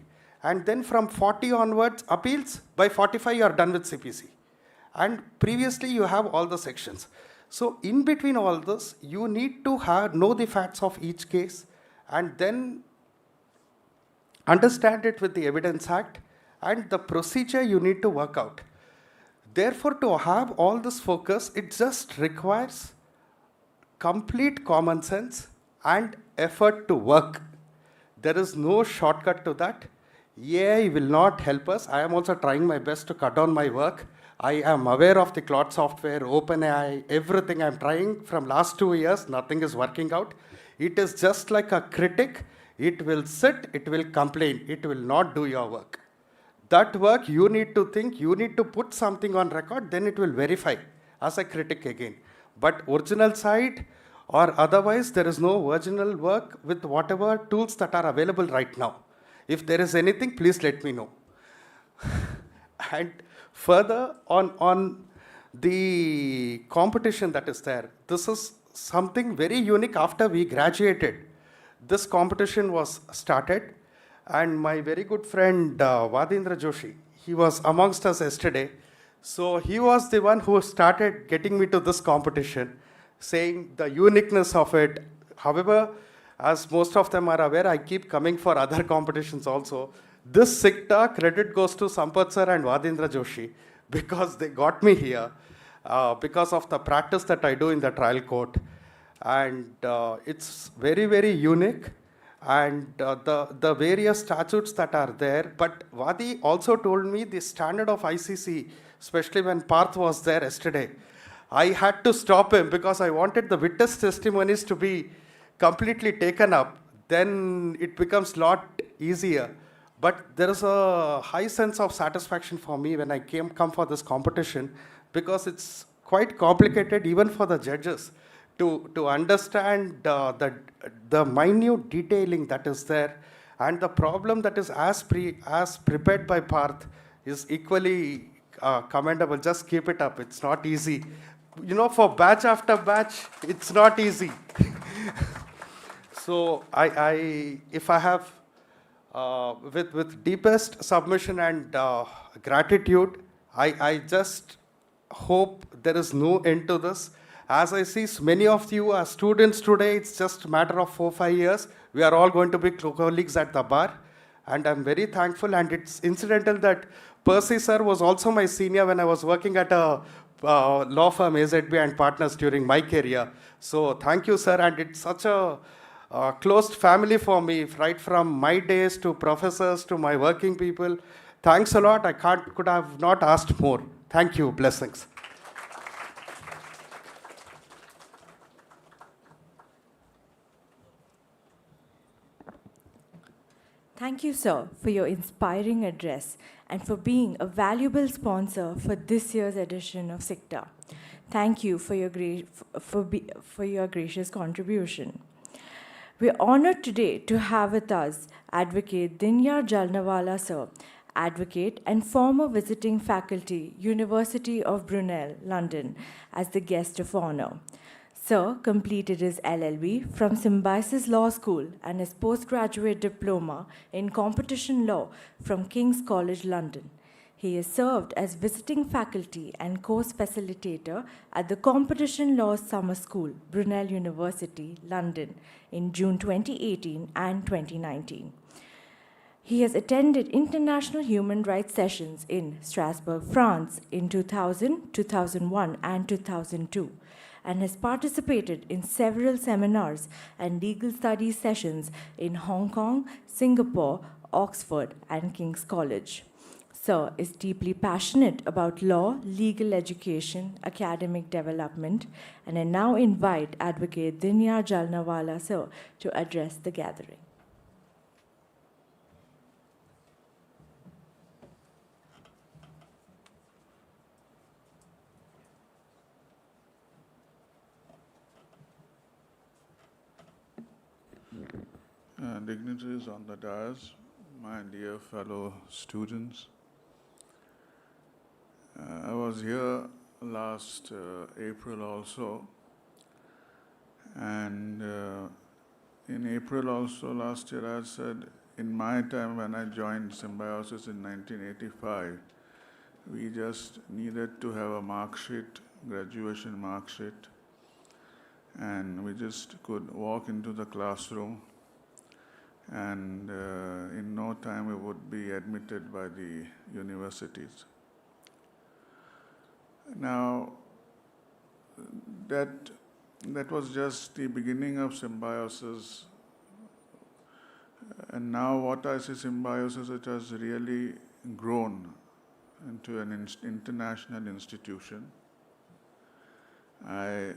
And then from 40 onwards, appeals, by 45 you are done with CPC. And previously you have all the sections. So in between all this, you need to know the facts of each case and then understand it with the Evidence Act and the procedure you need to work out. Therefore, to have all this focus, it just requires complete common sense and effort to work. There is no shortcut to that. AI will not help us. I am also trying my best to cut down my work. I am aware of the cloud software, OpenAI, everything I'm trying from last 2 years, nothing is working out. It is just like a critic. It will sit, it will complain, it will not do your work. That work you need to think, you need to put something on record, then it will verify as a critic again. But original side or otherwise, there is no original work with whatever tools that are available right now. If there is anything, please let me know. And further on the competition that is there, this is something very unique after we graduated. This competition was started, and my very good friend Vadindra Joshi, he was amongst us yesterday. So he was the one who started getting me to this competition, saying the uniqueness of it. However, as most of them are aware, I keep coming for other competitions also. This SICTA credit goes to Sampath sir and Vadindra Joshi because they got me here because of the practice that I do in the trial court. And it's very, very unique. And the various statutes that are there. But Vadi also told me the standard of ICC, especially when Parth was there yesterday, I had to stop him because I wanted the witness testimonies to be completely taken up. Then it becomes a lot easier. But there is a high sense of satisfaction for me when I come for this competition because it's quite complicated even for the judges to understand the minute detailing that is there, and the problem that is as prepared by Parth is equally commendable. Just keep it up. It's not easy. You know, for batch after batch, it's not easy. So if I have, with deepest submission and gratitude, I just hope there is no end to this. As I see, many of you are students today. It's just a matter of 4-5 years. We are all going to be colleagues at the bar. And I'm very thankful. And it's incidental that Percy sir was also my senior when I was working at a law firm, AZB and Partners, during my career. So thank you, sir. And it's such a closed family for me, right from my days to professors to my working people. Thanks a lot. I could have not asked more. Thank you. Blessings. Thank you, sir, for your inspiring address and for being a valuable sponsor for this year's edition of SICTA. Thank you for your gracious contribution. We're honored today to have with us Advocate Dinyar Jalnawala, sir, advocate and former visiting faculty, University of Brunel, London, as the guest of honor. Sir completed his LLB from Symbiosis Law School and his postgraduate diploma in competition law from King's College, London. He has served as visiting faculty and course facilitator at the Competition Law Summer School, Brunel University, London, in June 2018 and 2019. He has attended international human rights sessions in Strasbourg, France in 2000, 2001, and 2002, and has participated in several seminars and legal studies sessions in Hong Kong, Singapore, Oxford, and King's College. Sir is deeply passionate about law, legal education, academic development, and I now invite Advocate Dinyar Jalnawala, sir, to address the gathering. dignitaries on the dais, my dear fellow students. I was here last April also, and in April also last year I said, in my time when I joined Symbiosis in 1985, we just needed to have a mark sheet, graduation mark sheet, and we just could walk into the classroom and in no time we would be admitted by the universities. Now, that was just the beginning of Symbiosis, and now what I see Symbiosis, it has really grown into an international institution. I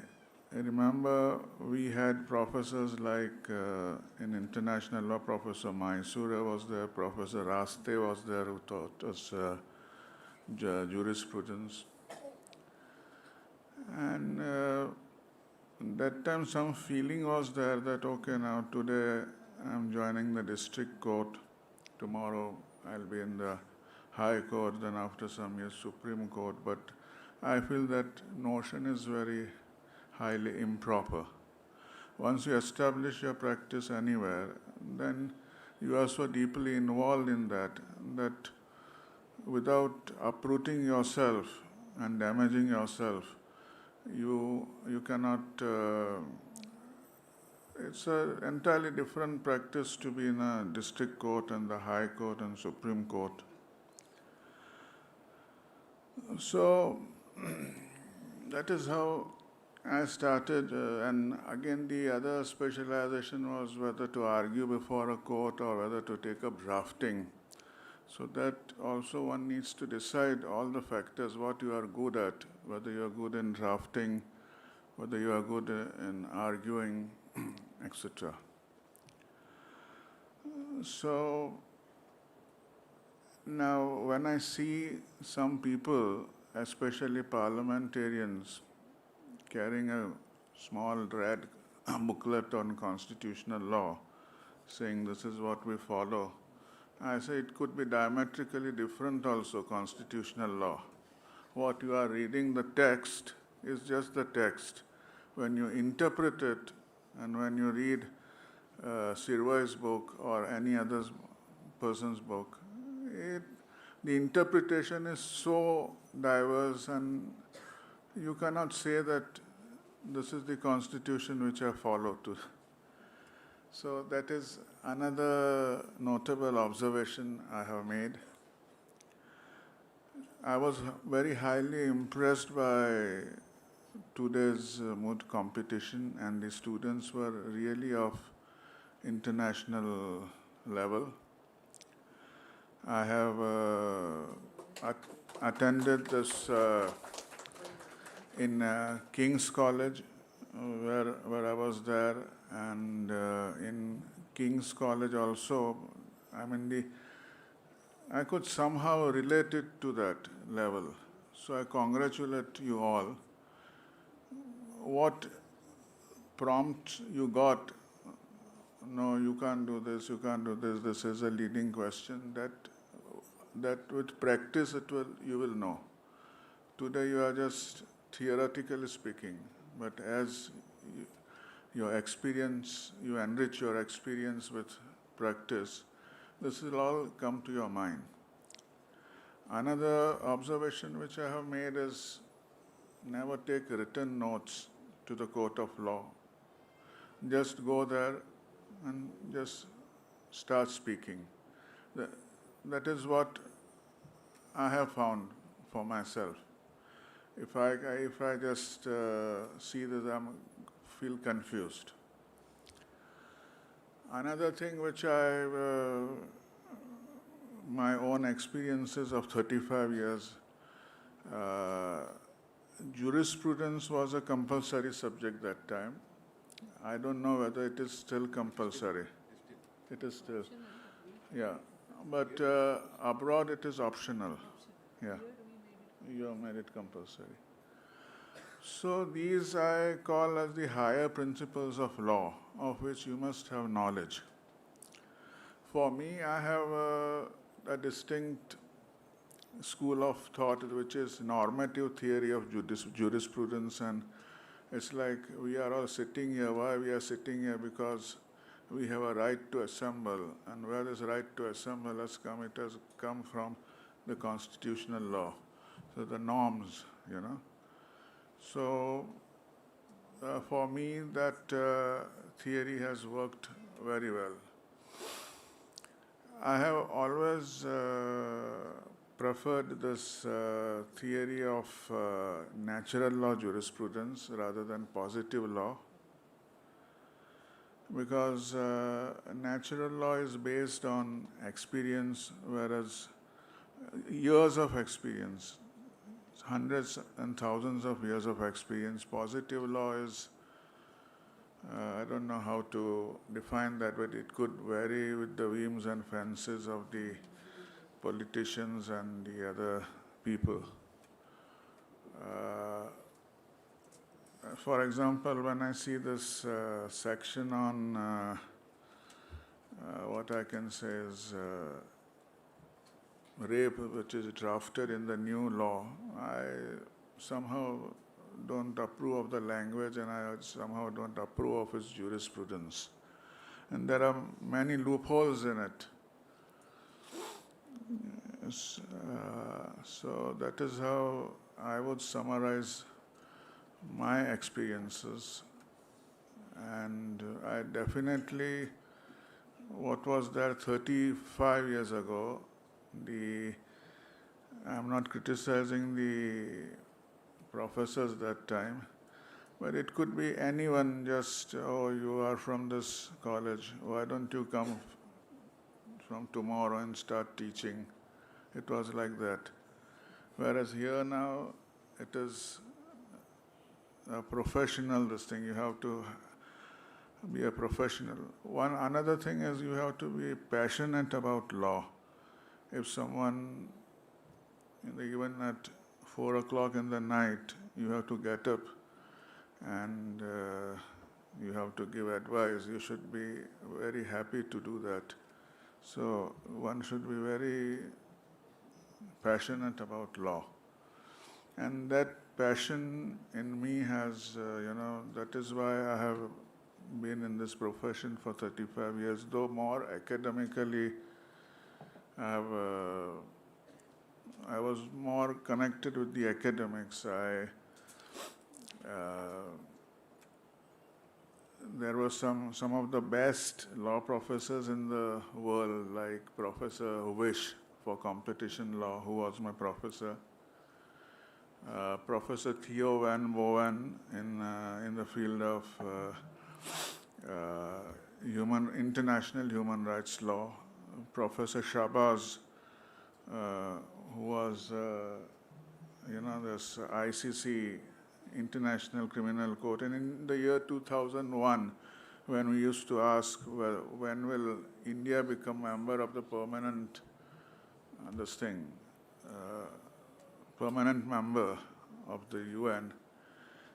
remember we had professors like in international law, Professor Mysore was there, Professor Raste was there who taught us jurisprudence. And that time some feeling was there that, okay, now today I'm joining the district court, tomorrow I'll be in the High Court, then after some years Supreme Court, but I feel that notion is very highly improper. Once you establish your practice anywhere, then you are so deeply involved in that without uprooting yourself and damaging yourself, you cannot. It's an entirely different practice to be in a district court and the High Court and Supreme Court. So that is how I started, and again the other specialization was whether to argue before a court or whether to take up drafting. So that also one needs to decide all the factors, what you are good at, whether you are good in drafting, whether you are good in arguing, etc. So now when I see some people, especially parliamentarians, carrying a small red booklet on constitutional law, saying this is what we follow, I say it could be diametrically different also, constitutional law. What you are reading, the text, is just the text. When you interpret it, and when you read Sirvai's book or any other person's book, the interpretation is so diverse, and you cannot say that this is the constitution which I follow to. So that is another notable observation I have made. I was very highly impressed by today's moot competition, and the students were really of international level. I have attended this in King's College, where I was there, and in King's College also, I could somehow relate it to that level. So I congratulate you all. What prompt you got, no, you can't do this, you can't do this, this is a leading question, that with practice you will know. Today you are just theoretically speaking, but as your experience, you enrich your experience with practice, this will all come to your mind. Another observation which I have made is never take written notes to the court of law. Just go there and just start speaking. That is what I have found for myself. If I just see this, I feel confused. Another thing which my own experiences of 35 years, jurisprudence was a compulsory subject that time. I don't know whether it is still compulsory. It is still. Yeah. But abroad it is optional. Yeah. You have made it compulsory. So these I call as the higher principles of law, of which you must have knowledge. For me, I have a distinct school of thought which is normative theory of jurisprudence, and it's like we are all sitting here. Why we are sitting here? Because we have a right to assemble, and where this right to assemble has come, it has come from the constitutional law, so the norms, you know. So for me, that theory has worked very well. I have always preferred this theory of natural law jurisprudence rather than positive law, because natural law is based on experience, whereas years of experience, hundreds and thousands of years of experience. Positive law is, I don't know how to define that, but it could vary with the whims and fancies of the politicians and the other people. For example, when I see this section on what I can say is rape, which is drafted in the new law, I somehow don't approve of the language, and I somehow don't approve of its jurisprudence. And there are many loopholes in it. So that is how I would summarize my experiences. And I definitely, what was there 35 years ago, I'm not criticizing the professors that time, but it could be anyone, just, oh, you are from this college, why don't you come from tomorrow and start teaching? It was like that. Whereas here now, it is a professional, this thing, you have to be a professional. Another thing is you have to be passionate about law. If someone, even at 4 o'clock in the night, you have to get up and you have to give advice, you should be very happy to do that. So one should be very passionate about law. And that passion in me has, that is why I have been in this profession for 35 years, though more academically I was more connected with the academics. There were some of the best law professors in the world, like Professor Wish for competition law, who was my professor. Professor Theo Van Boven in the field of international human rights law. Professor Shabazz, who was, this ICC, International Criminal Court. And in the year 2001, when we used to ask, well, when will India become member of the permanent member of the UN,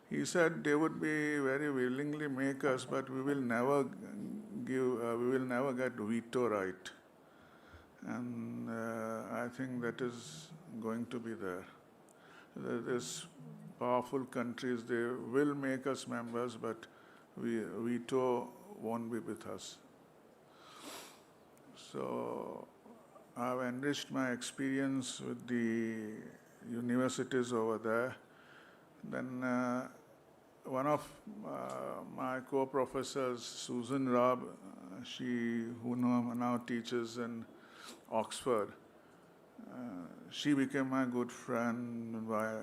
he said they would be very willingly make us, but we will never get veto right. And I think that is going to be there. These powerful countries, they will make us members, but veto won't be with us. So I've enriched my experience with the universities over there. Then one of my co-professors, Susan Raab, who now teaches in Oxford, she became my good friend. I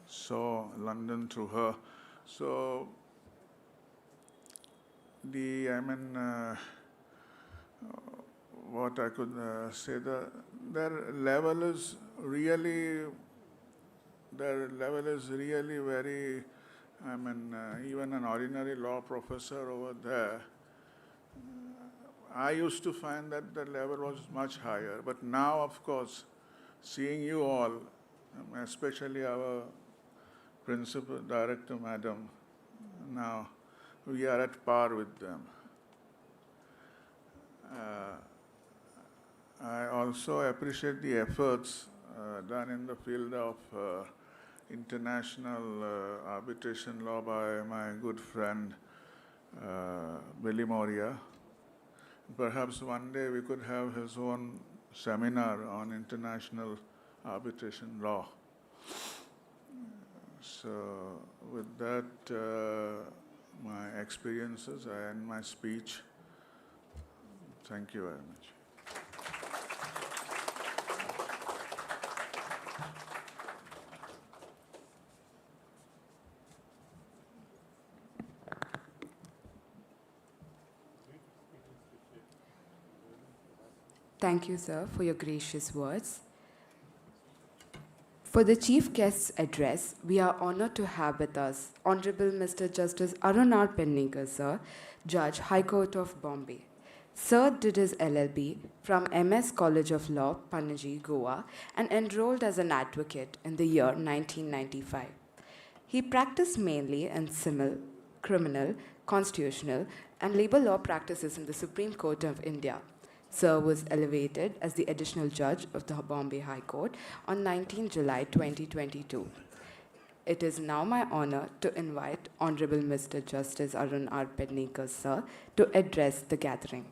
saw London through her. So what I could say, their level is really very, even an ordinary law professor over there, I used to find that the level was much higher. But now, of course, seeing you all, especially our principal director, madam, now we are at par with them. also appreciate the efforts done in the field of international arbitration law by my good friend Billy Moria. Perhaps one day we could have his own seminar on international arbitration law. So with that, my experiences, I end my speech. Thank you very much. Thank you, sir, for your gracious words. For the Chief Guest's address, we are honored to have with us Honorable Mr. Justice Arun R. Pennikar, sir, Judge, High Court of Bombay. Sir did his LLB from MS College of Law, Panaji, Goa, and enrolled as an advocate in the year 1995. He practiced mainly in civil, criminal, constitutional, and labor law practices in the Supreme Court of India. Sir was elevated as the additional judge of the Bombay High Court on 19 July 2022. It is now my honor to invite Honorable Mr. Justice Arun R. Pennikar, sir, to address the gathering.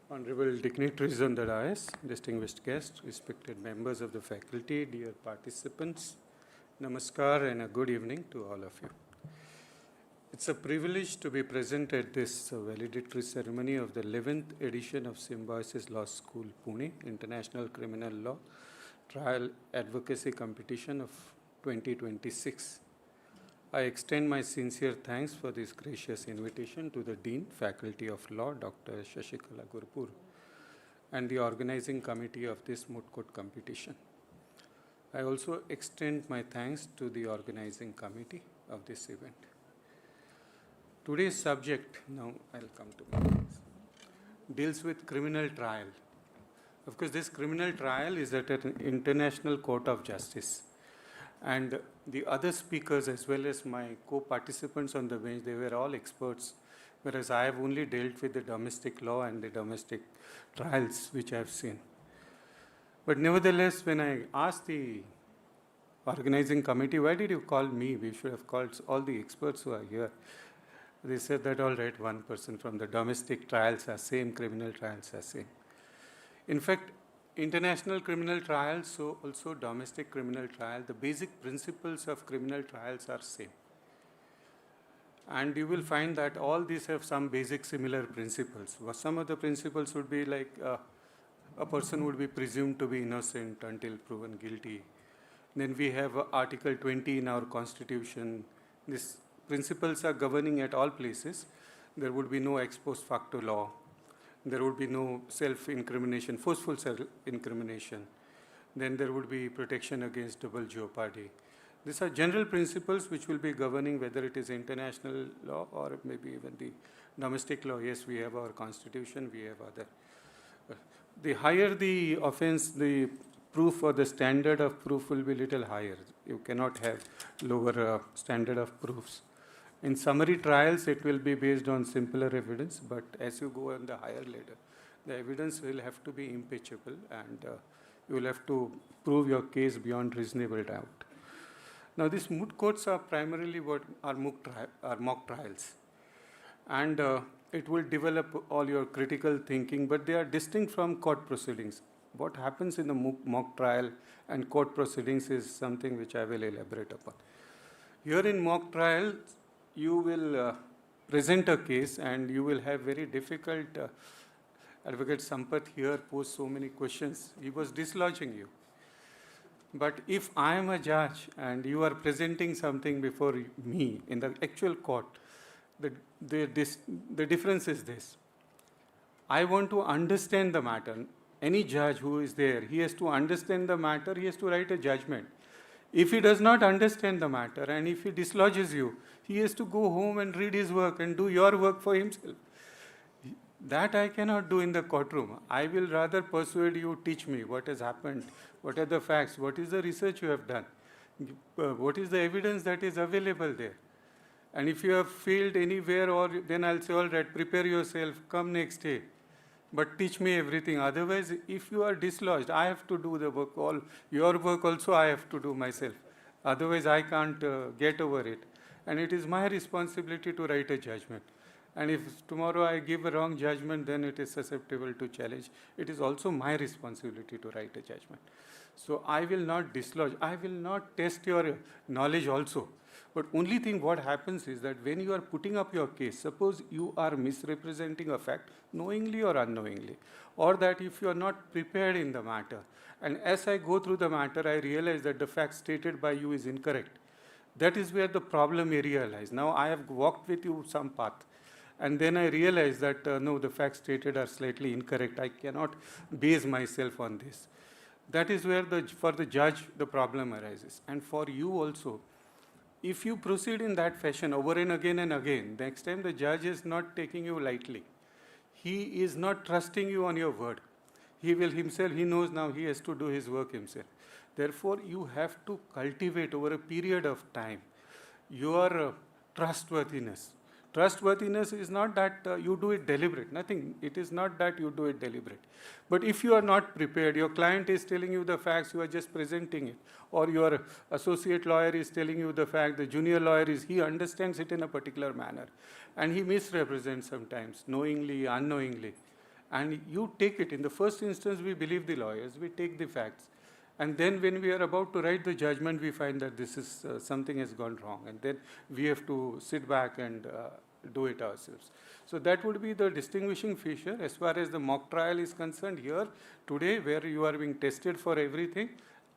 Honorable dignitaries on the dais, distinguished guests, respected members of the faculty, dear participants, namaskar and a good evening to all of you. It's a privilege to be present at this valedictory ceremony of the 11th edition of Symbiosis Law School, Pune, International Criminal Law Trial Advocacy Competition of 2026. I extend my sincere thanks for this gracious invitation to the Dean, Faculty of Law, Dr. Shashikala Gurpur, and the organizing committee of this moot court competition. I also extend my thanks to the organizing committee of this event. Today's subject, now I'll come to my deals with criminal trial. Of course, this criminal trial is at an international court of justice. And the other speakers, as well as my co-participants on the bench, they were all experts, whereas I have only dealt with the domestic law and the domestic trials, which I have seen. But nevertheless, when I asked the organizing committee, why did you call me? We should have called all the experts who are here. They said that, all right, one person from the domestic trials are same, criminal trials are same. In fact, international criminal trials, so also domestic criminal trial, the basic principles of criminal trials are same. And you will find that all these have some basic similar principles. Some of the principles would be like a person would be presumed to be innocent until proven guilty. Then we have Article 20 in our Constitution. These principles are governing at all places. There would be no ex post facto law. There would be no self-incrimination, forceful self-incrimination. Then there would be protection against double jeopardy. These are general principles which will be governing whether it is international law or maybe even the domestic law. Yes, we have our constitution, we have other. The higher the offense, the proof or the standard of proof will be little higher. You cannot have lower standard of proofs. In summary trials, it will be based on simpler evidence, but as you go on the higher ladder, the evidence will have to be impeachable and you will have to prove your case beyond reasonable doubt. Now, these moot courts are primarily what are mock trials. And it will develop all your critical thinking, but they are distinct from court proceedings. What happens in the mock trial and court proceedings is something which I will elaborate upon. Here in mock trial, you will present a case and you will have very difficult, Advocate Sampath here posed so many questions. He was dislodging you. But if I am a judge and you are presenting something before me in the actual court, the difference is this. I want to understand the matter. Any judge who is there, he has to understand the matter, he has to write a judgment. If he does not understand the matter and if he dislodges you, he has to go home and read his work and do your work for himself. That I cannot do in the courtroom. I will rather persuade you, teach me what has happened, what are the facts, what is the research you have done, what is the evidence that is available there. And if you have failed anywhere, or then I'll say, all right, prepare yourself, come next day, but teach me everything. Otherwise, if you are dislodged, I have to do the work. All your work also I have to do myself. Otherwise, I can't get over it. And it is my responsibility to write a judgment. And if tomorrow I give a wrong judgment, then it is susceptible to challenge. It is also my responsibility to write a judgment. So I will not dislodge. I will not test your knowledge also. But only thing what happens is that when you are putting up your case, suppose you are misrepresenting a fact knowingly or unknowingly, or that if you are not prepared in the matter, and as I go through the matter, I realize that the fact stated by you is incorrect. That is where the problem area lies. Now I have walked with you some path, and then I realize that no, the facts stated are slightly incorrect. I cannot base myself on this. That is where for the judge the problem arises. And for you also, if you proceed in that fashion over and again, next time the judge is not taking you lightly. He is not trusting you on your word. He will himself, he knows now he has to do his work himself. Therefore, you have to cultivate over a period of time your trustworthiness. Trustworthiness is not that you do it deliberate. Nothing. It is not that you do it deliberate. But if you are not prepared, your client is telling you the facts, you are just presenting it. Or your associate lawyer is telling you the fact, the junior lawyer he understands it in a particular manner. And he misrepresents sometimes, knowingly, unknowingly. And you take it. In the first instance, we believe the lawyers, we take the facts. And then when we are about to write the judgment, we find that this is something has gone wrong. And then we have to sit back and do it ourselves. So that would be the distinguishing feature as far as the mock trial is concerned here today, where you are being tested for everything,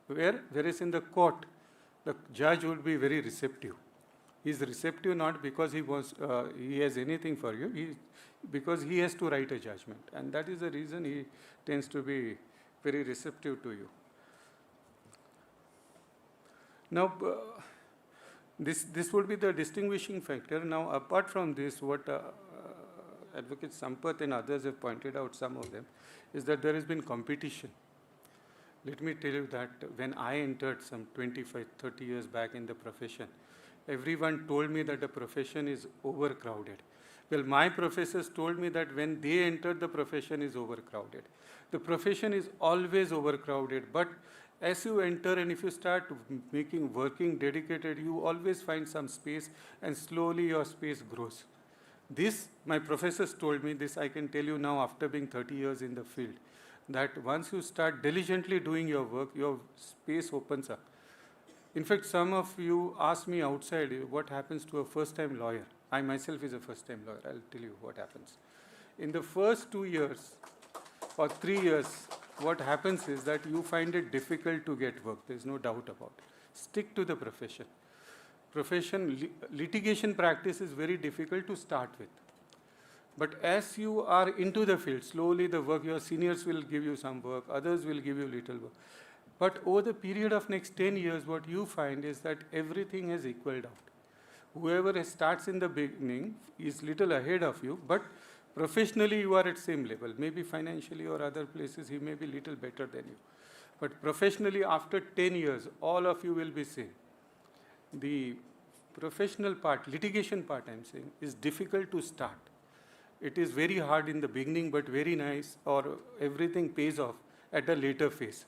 whereas in the court, the judge would be very receptive. He is receptive not because he has anything for you, because he has to write a judgment. And that is the reason he tends to be very receptive to you. Now, this would be the distinguishing factor. Now, apart from this, what Advocate Sampath and others have pointed out, some of them, is that there has been competition. Let me tell you that when I entered some 25, 30 years back in the profession, everyone told me that the profession is overcrowded. Well, my professors told me that when they entered, the profession is overcrowded. The profession is always overcrowded, but as you enter and if you start working dedicated, you always find some space and slowly your space grows. This, my professors told me, this I can tell you now after being 30 years in the field, that once you start diligently doing your work, your space opens up. In fact, some of you ask me outside what happens to a first-time lawyer. I myself is a first-time lawyer. I'll tell you what happens. In the first 2 years or 3 years, what happens is that you find it difficult to get work. There's no doubt about it. Stick to the profession. Litigation practice is very difficult to start with. But as you are into the field, slowly the work, your seniors will give you some work, others will give you little work. But over the period of next 10 years, what you find is that everything has equaled out. Whoever starts in the beginning is little ahead of you, but professionally you are at same level. Maybe financially or other places he may be little better than you. But professionally after 10 years, all of you will be same. The professional part, litigation part I'm saying, is difficult to start. It is very hard in the beginning, but very nice, or everything pays off at a later phase.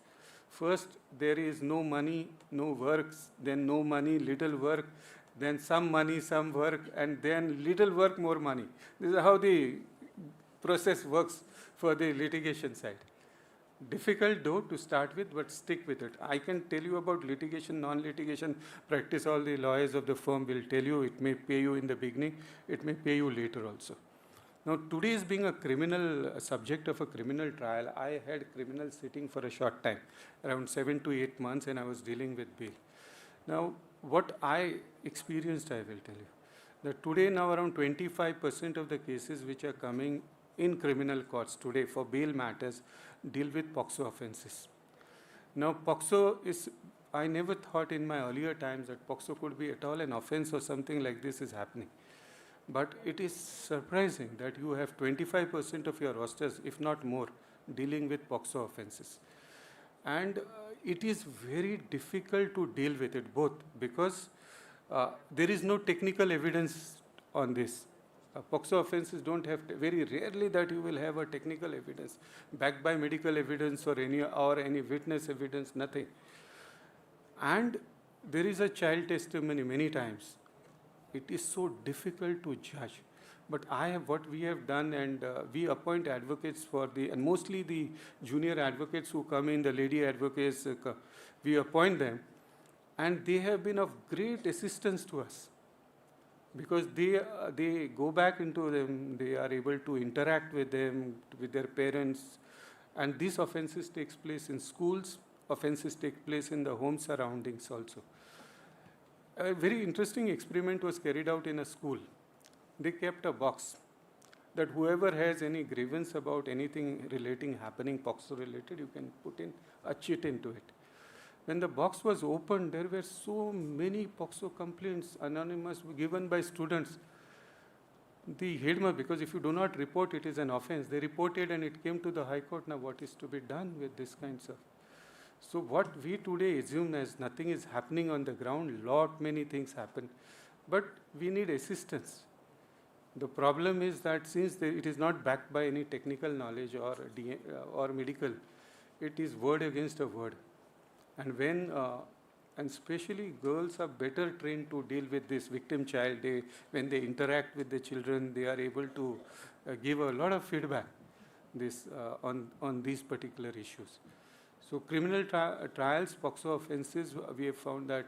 First, there is no money, no works, then no money, little work, then some money, some work, and then little work, more money. This is how the process works for the litigation side. Difficult though to start with, but stick with it. I can tell you about litigation, non-litigation practice. All the lawyers of the firm will tell you it may pay you in the beginning, it may pay you later also. Now, today is being a subject of a criminal trial. I had criminal sitting for a short time, around 7 to 8 months, and I was dealing with bail. Now, what I experienced, I will tell you, that today now around 25% of the cases which are coming in criminal courts today for bail matters deal with POCSO offenses. Now, POCSO is, I never thought in my earlier times that POCSO could be at all an offense or something like this is happening. But it is surprising that you have 25% of your rosters, if not more, dealing with POCSO offenses. And it is very difficult to deal with it, both because there is no technical evidence on this. POCSO offenses don't have, very rarely that you will have a technical evidence backed by medical evidence or any witness evidence, nothing. And there is a child testimony many times. It is so difficult to judge. But what we have done, and we appoint advocates and mostly the junior advocates who come in, the lady advocates, we appoint them, and they have been of great assistance to us. Because they go back into them, they are able to interact with them, with their parents, and these offenses takes place in schools, offenses take place in the home surroundings also. A very interesting experiment was carried out in a school. They kept a box that whoever has any grievance about anything happening POCSO related, you can put in a chit into it. When the box was opened, there were so many POCSO complaints, anonymous, given by students. The headmaster, because if you do not report, it is an offense. They reported and it came to the High Court. Now what is to be done with this kinds of? So what we today assume as nothing is happening on the ground, many things happen. But we need assistance. The problem is that since it is not backed by any technical knowledge or medical, it is word against a word. And and especially girls are better trained to deal with this victim child. When they interact with the children, they are able to give a lot of feedback on these particular issues. So criminal trials, POCSO offenses, we have found that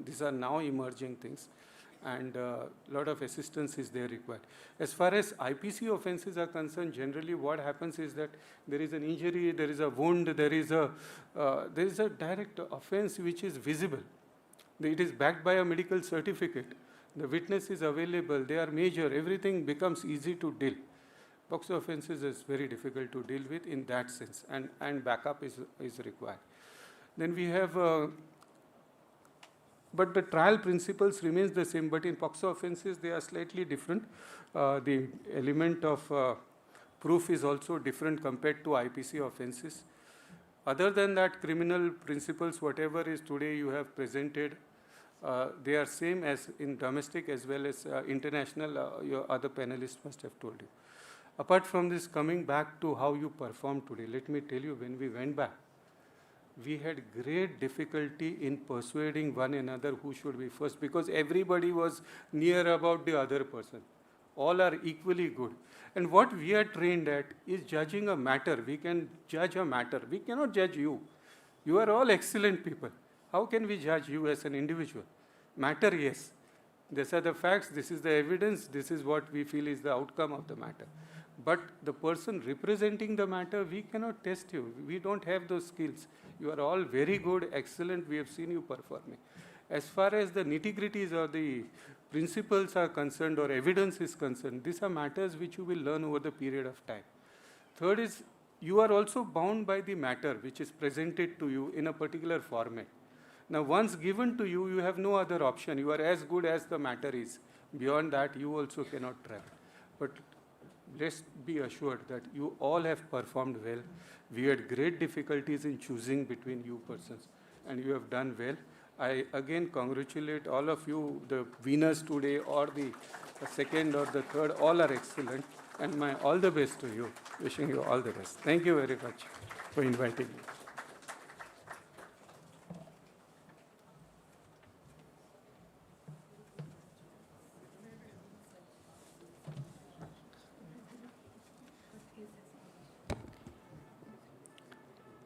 these are now emerging things, and a lot of assistance is there required. As far as IPC offenses are concerned, generally what happens is that there is an injury, there is a wound, there is a direct offense which is visible. It is backed by a medical certificate. The witness is available, they are major, everything becomes easy to deal. POCSO offenses is very difficult to deal with in that sense, and backup is required. Then we have, but the trial principles remains the same, but in POCSO offenses they are slightly different. The element of proof is also different compared to IPC offenses. Other than that, criminal principles, whatever is today you have presented, they are same as in domestic as well as international, your other panelists must have told you. Apart from this, coming back to how you performed today, let me tell you, when we went back, we had great difficulty in persuading one another who should be first, because everybody was near about the other person. All are equally good. And what we are trained at is judging a matter. We can judge a matter. We cannot judge you. You are all excellent people. How can we judge you as an individual? Matter, yes. These are the facts, this is the evidence, this is what we feel is the outcome of the matter. But the person representing the matter, we cannot test you. We don't have those skills. You are all very good, excellent. We have seen you performing. As far as the nitty-gritties or the principles are concerned or evidence is concerned, these are matters which you will learn over the period of time. Third is, you are also bound by the matter which is presented to you in a particular format. Now, once given to you, you have no other option. You are as good as the matter is. Beyond that, you also cannot travel. But let's be assured that you all have performed well. We had great difficulties in choosing between you persons, and you have done well. I again congratulate all of you, the winners today, or the second or the third, all are excellent. And my all the best to you. Wishing you all the best. Thank you very much for inviting me.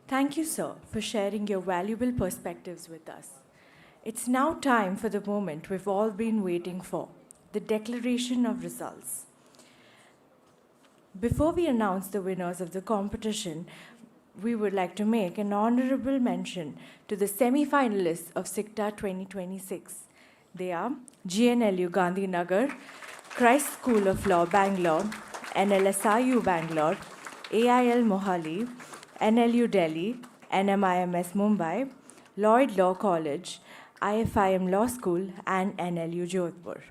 Thank you, sir, for sharing your valuable perspectives with us. It's now time for the moment we've all been waiting for, the declaration of results. Before we announce the winners of the competition, we would like to make an honorable mention to the semi-finalists of SICTA 2026. They are GNLU Gandhinagar, Christ School of Law, Bangalore, NLSIU Bangalore, AIL Mohali, NLU Delhi, NMIMS Mumbai, Lloyd Law College, IFIM Law School, and NLU Jodhpur.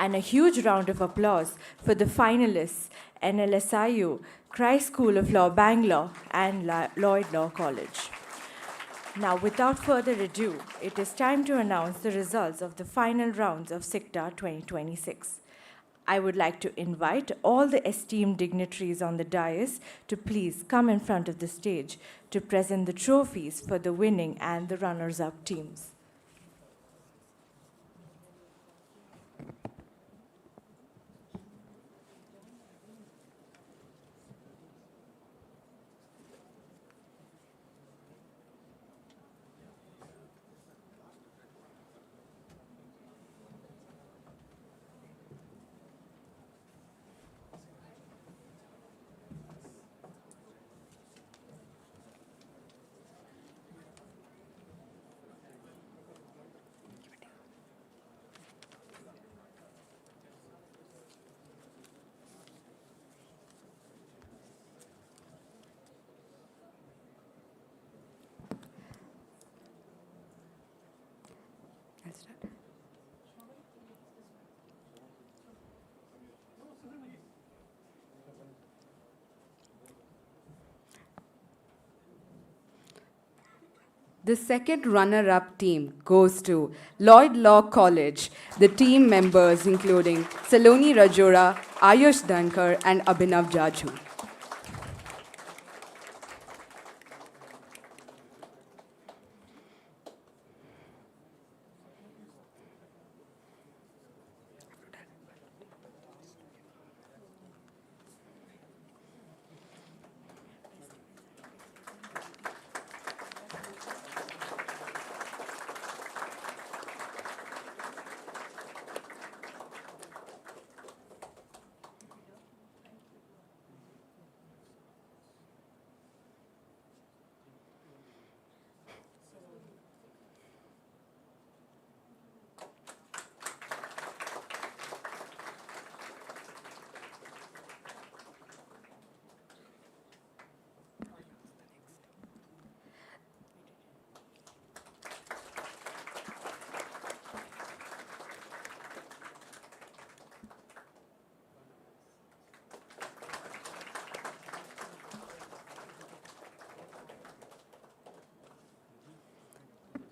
And a huge round of applause for the finalists, NLSIU, Christ School of Law, Bangalore, and Lloyd Law College. Now, without further ado, it is time to announce the results of the final rounds of SICTA 2026. I would like to invite all the esteemed dignitaries on the dais to please come in front of the stage to present the trophies for the winning and the runners-up teams. The second runner-up team goes to Lloyd Law College. The team members including Saloni Rajora, Ayush Dhankar, and Abhinav Jaju.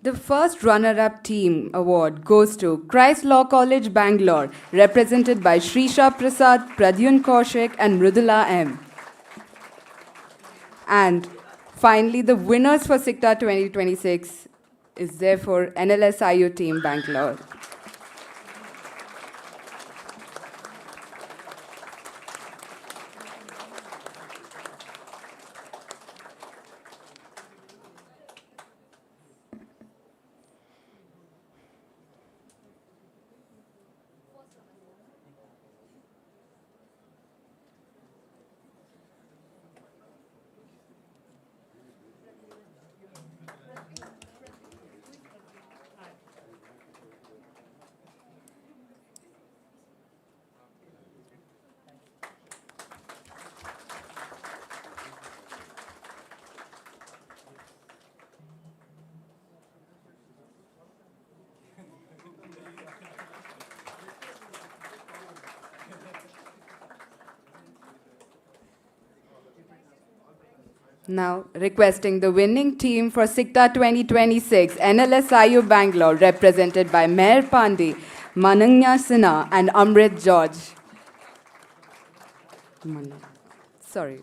The first runner-up team award goes to Christ Law College, Bangalore, represented by Shrisha Prasad, Pradyun Kaushik, and Mridula M. And finally, the winners for SICTA 2026 is therefore NLSIU team, Bangalore. Now, requesting the winning team for SICTA 2026, NLSIU Bangalore, represented by Meher Pandey, Mananya Sinha, and Amrit George. Sorry.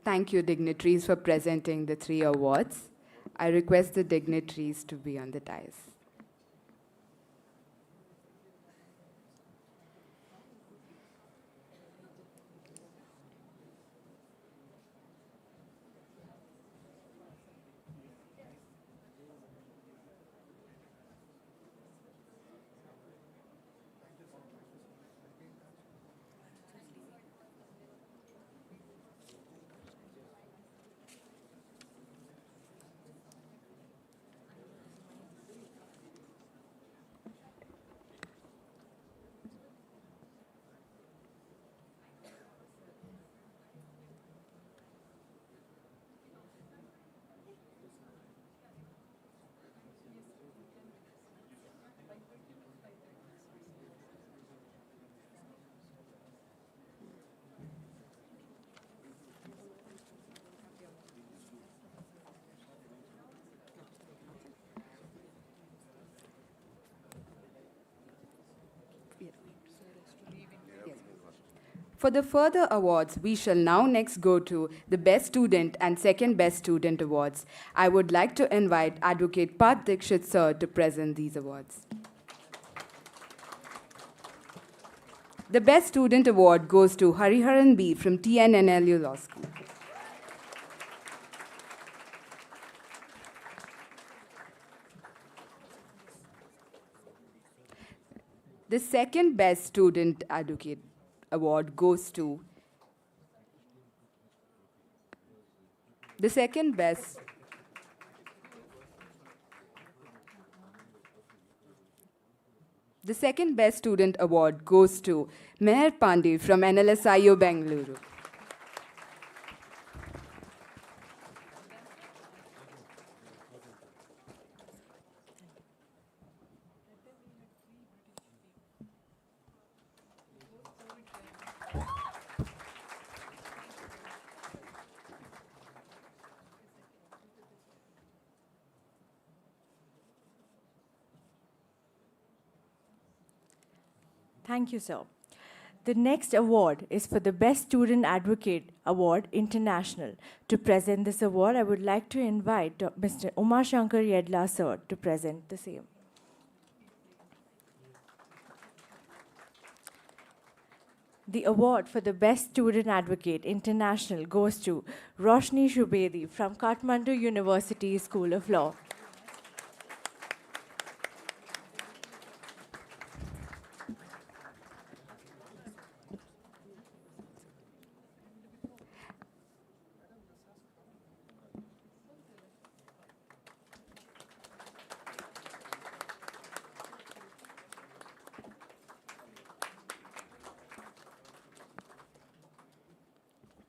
Thank you, dignitaries, for presenting the 3 awards. I request the dignitaries to be on the dais. For the further awards, we shall now next go to the Best Student and Second Best Student awards. I would like to invite Advocate Parth Dikshit sir to present these awards. The Best Student award goes to Hariharan B from TNNLU Law School. The Second Best Student Advocate award goes to the second best student award goes to Meher Pandey from NLSIO Bengaluru. Thank you, sir. The next award is for the Best Student Advocate Award International. To present this award, I would like to invite Mr. Uma Shankar Yedla, sir, to present the same. The award for the Best Student Advocate International goes to Roshni Shubedi from Kathmandu University School of Law.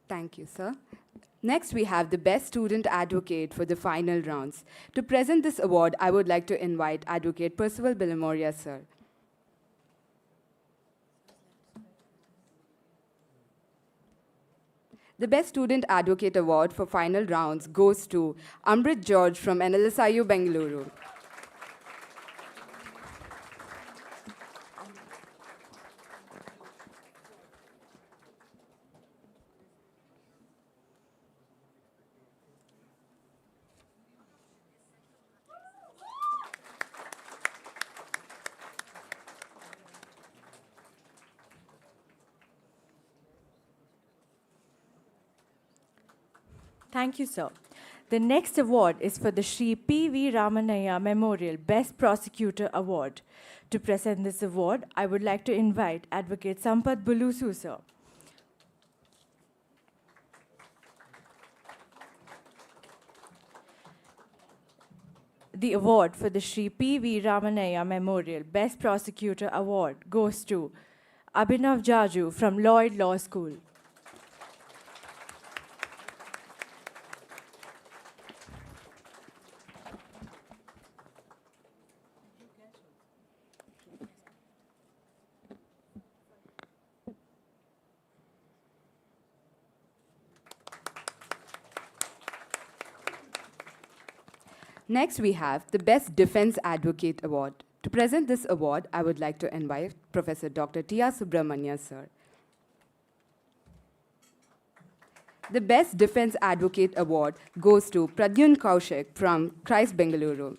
Thank you, sir. Next, we have the Best Student Advocate for the final rounds. To present this award, I would like to invite Advocate Percival Billamoria, sir. The Best Student Advocate Award for final rounds goes to Amrit George from NLSIU Bengaluru. Thank you, sir. The next award is for the Shri P.V. Ramanaya Memorial Best Prosecutor Award. To present this award, I would like to invite Advocate Sampath Bulusu, sir. The award for the Shri P.V. Ramanaya Memorial Best Prosecutor Award goes to Abhinav Jaju from Lloyd Law School. Next, we have the Best Defense Advocate Award. To present this award, I would like to invite Professor Dr. T.R. Subramania, sir. The Best Defense Advocate Award goes to Pradyun Kaushik from Christ Bengaluru.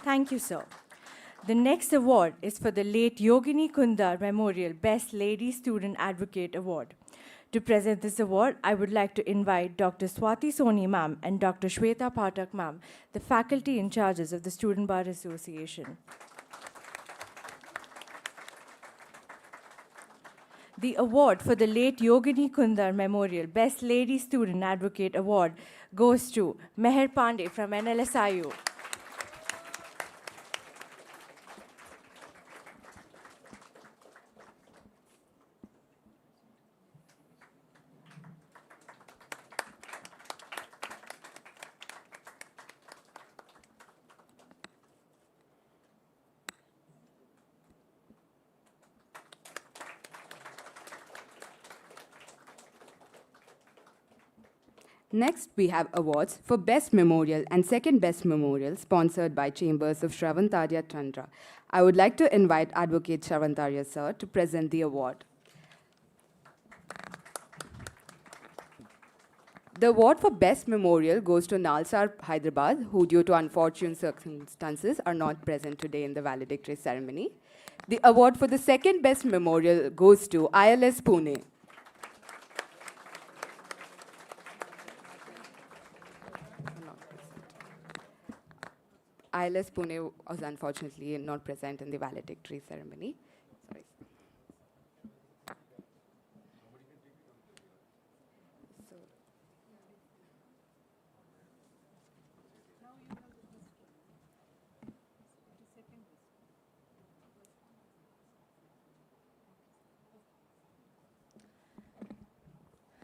Thank you, sir. The next award is for the late Yogini Kundar Memorial Best Lady Student Advocate Award. To present this award, I would like to invite Dr. Swati Soni ma'am and Dr. Shweta Pathak ma'am, the faculty in charges of the Student Bar Association. The award for the late Yogini Kundar Memorial Best Lady Student Advocate Award goes to Meher Pandey from NLSIU. Next, we have awards for Best Memorial and Second Best Memorial sponsored by Chambers of Shravantarya Chandra. I would like to invite Advocate Shravantarya sir to present the award. The award for Best Memorial goes to Nalsar Hyderabad, who due to unfortunate circumstances are not present today in the valedictory ceremony. The award for the Second Best Memorial goes to ILS Pune. ILS Pune was unfortunately not present in the valedictory ceremony. Sorry.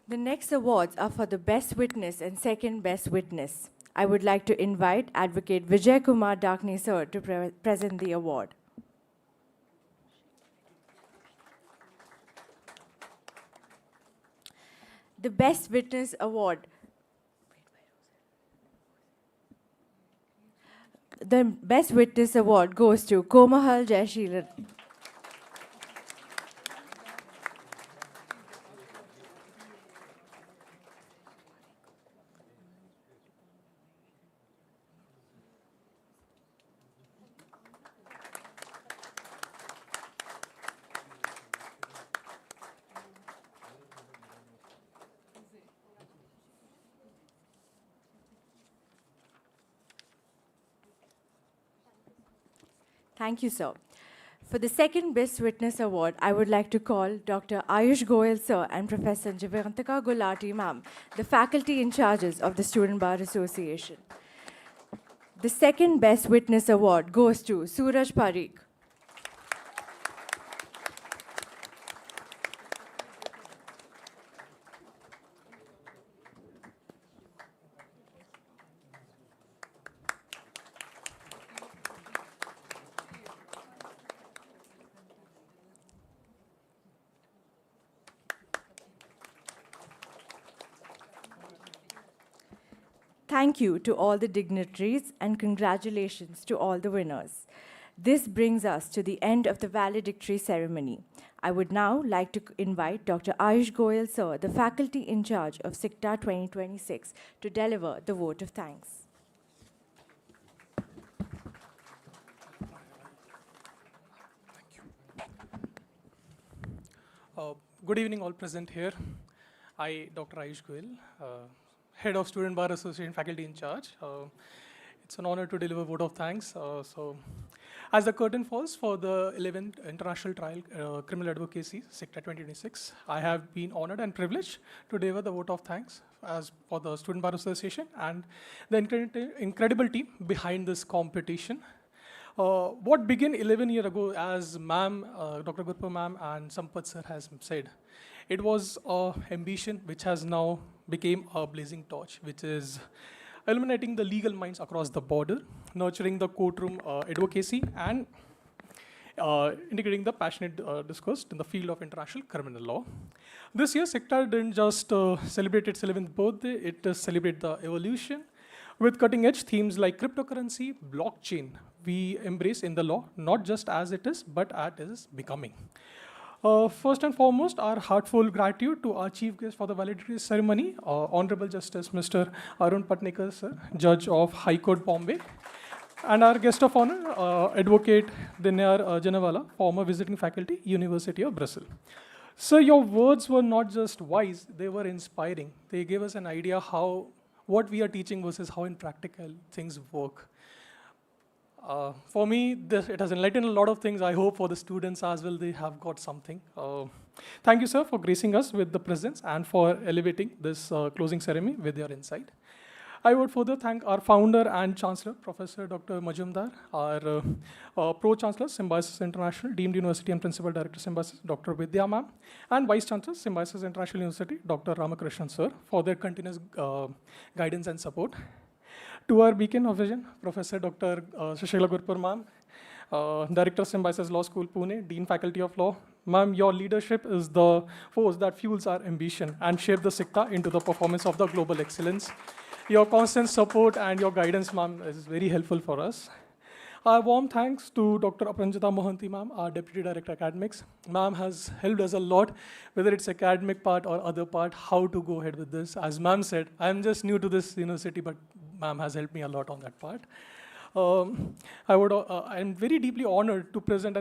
The next awards are for the Best Witness and Second Best Witness. I would like to invite Advocate Vijay Kumar Dakni sir to present the award. The Best Witness Award. The Best Witness Award goes to Komahal Jayashilan. Thank you, sir. For the Second Best Witness Award, I would like to call Dr. Ayush Goyal, sir, and Professor Jivantika Gulati, ma'am, the faculty in charges of the Student Bar Association. The Second Best Witness Award goes to Suraj Parikh. Thank you to all the dignitaries and congratulations to all the winners. This brings us to the end of the valedictory ceremony. I would now like to invite Dr. Ayush Goyal, sir, the faculty in charge of SICTA 2026, to deliver the vote of thanks. Good evening, all present here. I, Dr. Ayush Goyal, Head of Student Bar Association, faculty in charge. It's an honor to deliver vote of thanks. As the curtain falls for the 11th International Trial Criminal Advocacy, SICTA 2026, I have been honored and privileged to deliver the vote of thanks as for the Student Bar Association and the incredible team behind this competition. What began 11 years ago, as ma'am, Dr. Gurpa ma'am and Sampath sir has said, it was an ambition which has now became a blazing torch, which is illuminating the legal minds across the border, nurturing the courtroom advocacy, and indicating the passionate discourse in the field of international criminal law. This year, SICTA didn't just celebrate its 11th birthday, it celebrated the evolution with cutting-edge themes like cryptocurrency, blockchain. We embrace in the law, not just as it is, but as it is becoming. First and foremost, our heartfelt gratitude to our chief guest for the valedictory ceremony, Honorable Justice Mr. Arun Patnekar, sir, Judge of High Court, Bombay, and our guest of honor, Advocate Dinyar Janawala, former visiting faculty, University of Brussels. So your words were not just wise, they were inspiring. They gave us an idea what we are teaching versus how in practical things work. For me, it has enlightened a lot of things. I hope for the students as well, they have got something. Thank you, sir, for gracing us with the presence and for elevating this closing ceremony with your insight. I would further thank our founder and chancellor, Professor Dr. Majumdar, our pro-chancellor, Symbiosis International, Deemed University and Principal Director, Symbiosis, Dr. Vidya ma'am, and Vice Chancellor, Symbiosis International University, Dr. Ramakrishnan, sir, for their continuous guidance and support. To our beacon of vision, Professor Dr. Sushila Gurpur ma'am, Director, Symbiosis Law School, Pune, Dean Faculty of Law. Ma'am, your leadership is the force that fuels our ambition and shape the SICTA into the performance of the global excellence. Your constant support and your guidance, ma'am, is very helpful for us. Our warm thanks to Dr. Apranjita Mohanty, ma'am, our Deputy Director Academics. Ma'am has helped us a lot, whether it's academic part or other part, how to go ahead with this. As ma'am said, I'm just new to this university, but ma'am has helped me a lot on that part. I'm very deeply honored to present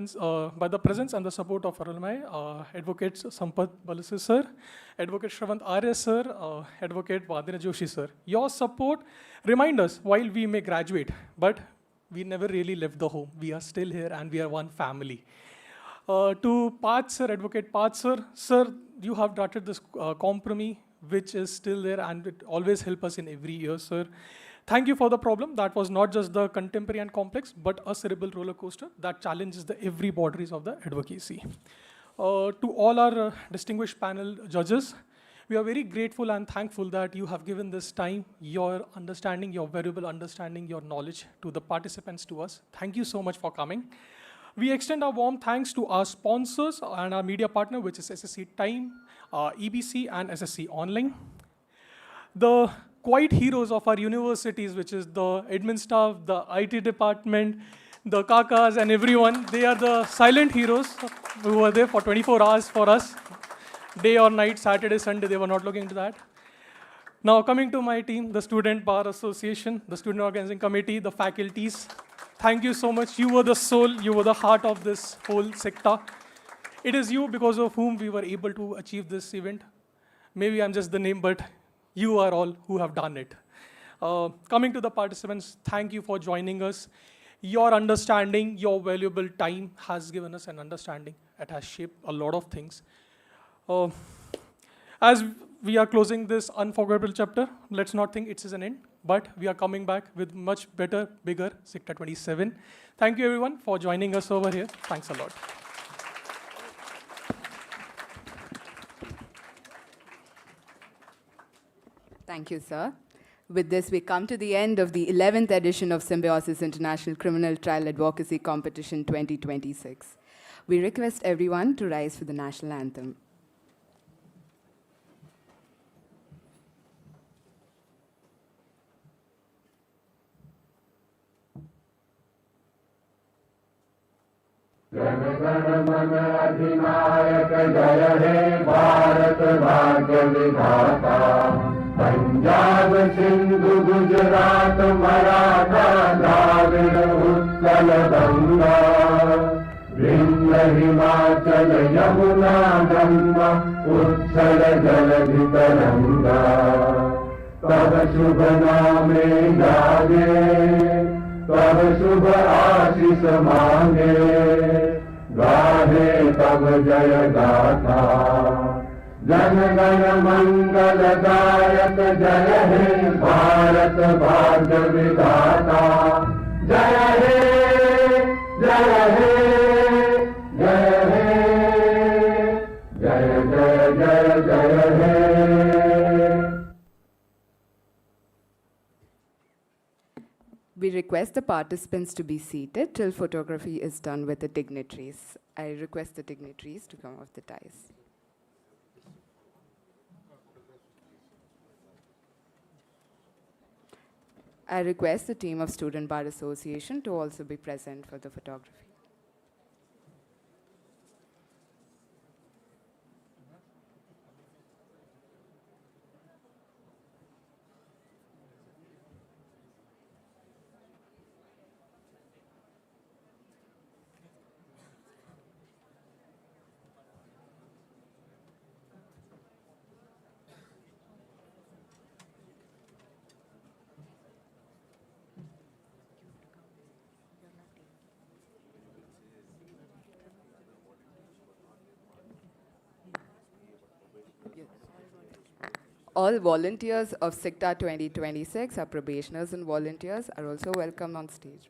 by the presence and the support of our alumni, Advocates Sampath Balasis sir, Advocate Shravant Arya sir, Advocate Vadina Joshi sir. Your support remind us while we may graduate, but we never really left the home. We are still here and we are one family. To Path sir, Advocate Path sir, you have drafted this compromise which is still there and it always helps us in every year, sir. Thank you for the problem. That was not just the contemporary and complex, but a cerebral roller coaster that challenges the every boundaries of the advocacy. To all our distinguished panel judges, we are very grateful and thankful that you have given this time, your understanding, your valuable understanding, your knowledge to the participants, to us. Thank you so much for coming. We extend our warm thanks to our sponsors and our media partner, which is SSC Time, EBC, and SSC Online. The quiet heroes of our universities, which is the admin staff, the IT department, the kakas and everyone, they are the silent heroes who were there for 24 hours for us. Day or night, Saturday, Sunday, they were not looking into that. Now coming to my team, the Student Bar Association, the Student Organizing Committee, the faculties, thank you so much. You were the soul, you were the heart of this whole SICTA. It is you because of whom we were able to achieve this event. Maybe I'm just the name, but you are all who have done it. Coming to the participants, thank you for joining us. Your understanding, your valuable time has given us an understanding. It has shaped a lot of things. As we are closing this unforgettable chapter, let's not think it is an end, but we are coming back with much better, bigger SICTA 27. Thank you everyone for joining us over here. Thanks a lot. Thank you, sir. With this, we come to the end of the 11th edition of Symbiosis International Criminal Trial Advocacy Competition 2026. We request everyone to rise for the national anthem. Jana Gana मन अधिनायक जय हे भारत भाग्य विधाता पंजाब सिंधु गुजरात मराठा द्राविड़ उत्कल गंगा विंध्य हिमाचल यमुना गंगा उत्कल जलधि तरंगा तब शुभ नामे जागे तब शुभ आशीष मांगे गाहे तब जय गाथा जन गण मंगल दायक जय हे भारत भाग्य विधाता जय हे जय हे जय हे जय जय जय जय हे। We request the participants to be seated till photography is done with the dignitaries. I request the dignitaries to come off the dais. I request the team of Student Bar Association to also be present for the photography. All volunteers of SICTA 2026, our probationers and volunteers, are also welcome on stage.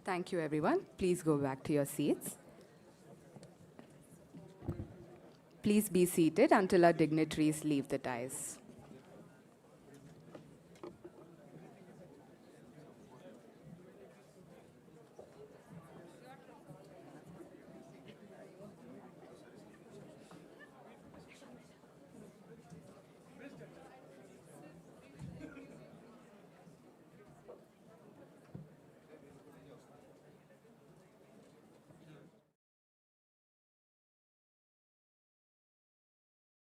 Thank you, everyone. Please go back to your seats. Please be seated until our dignitaries leave the dais.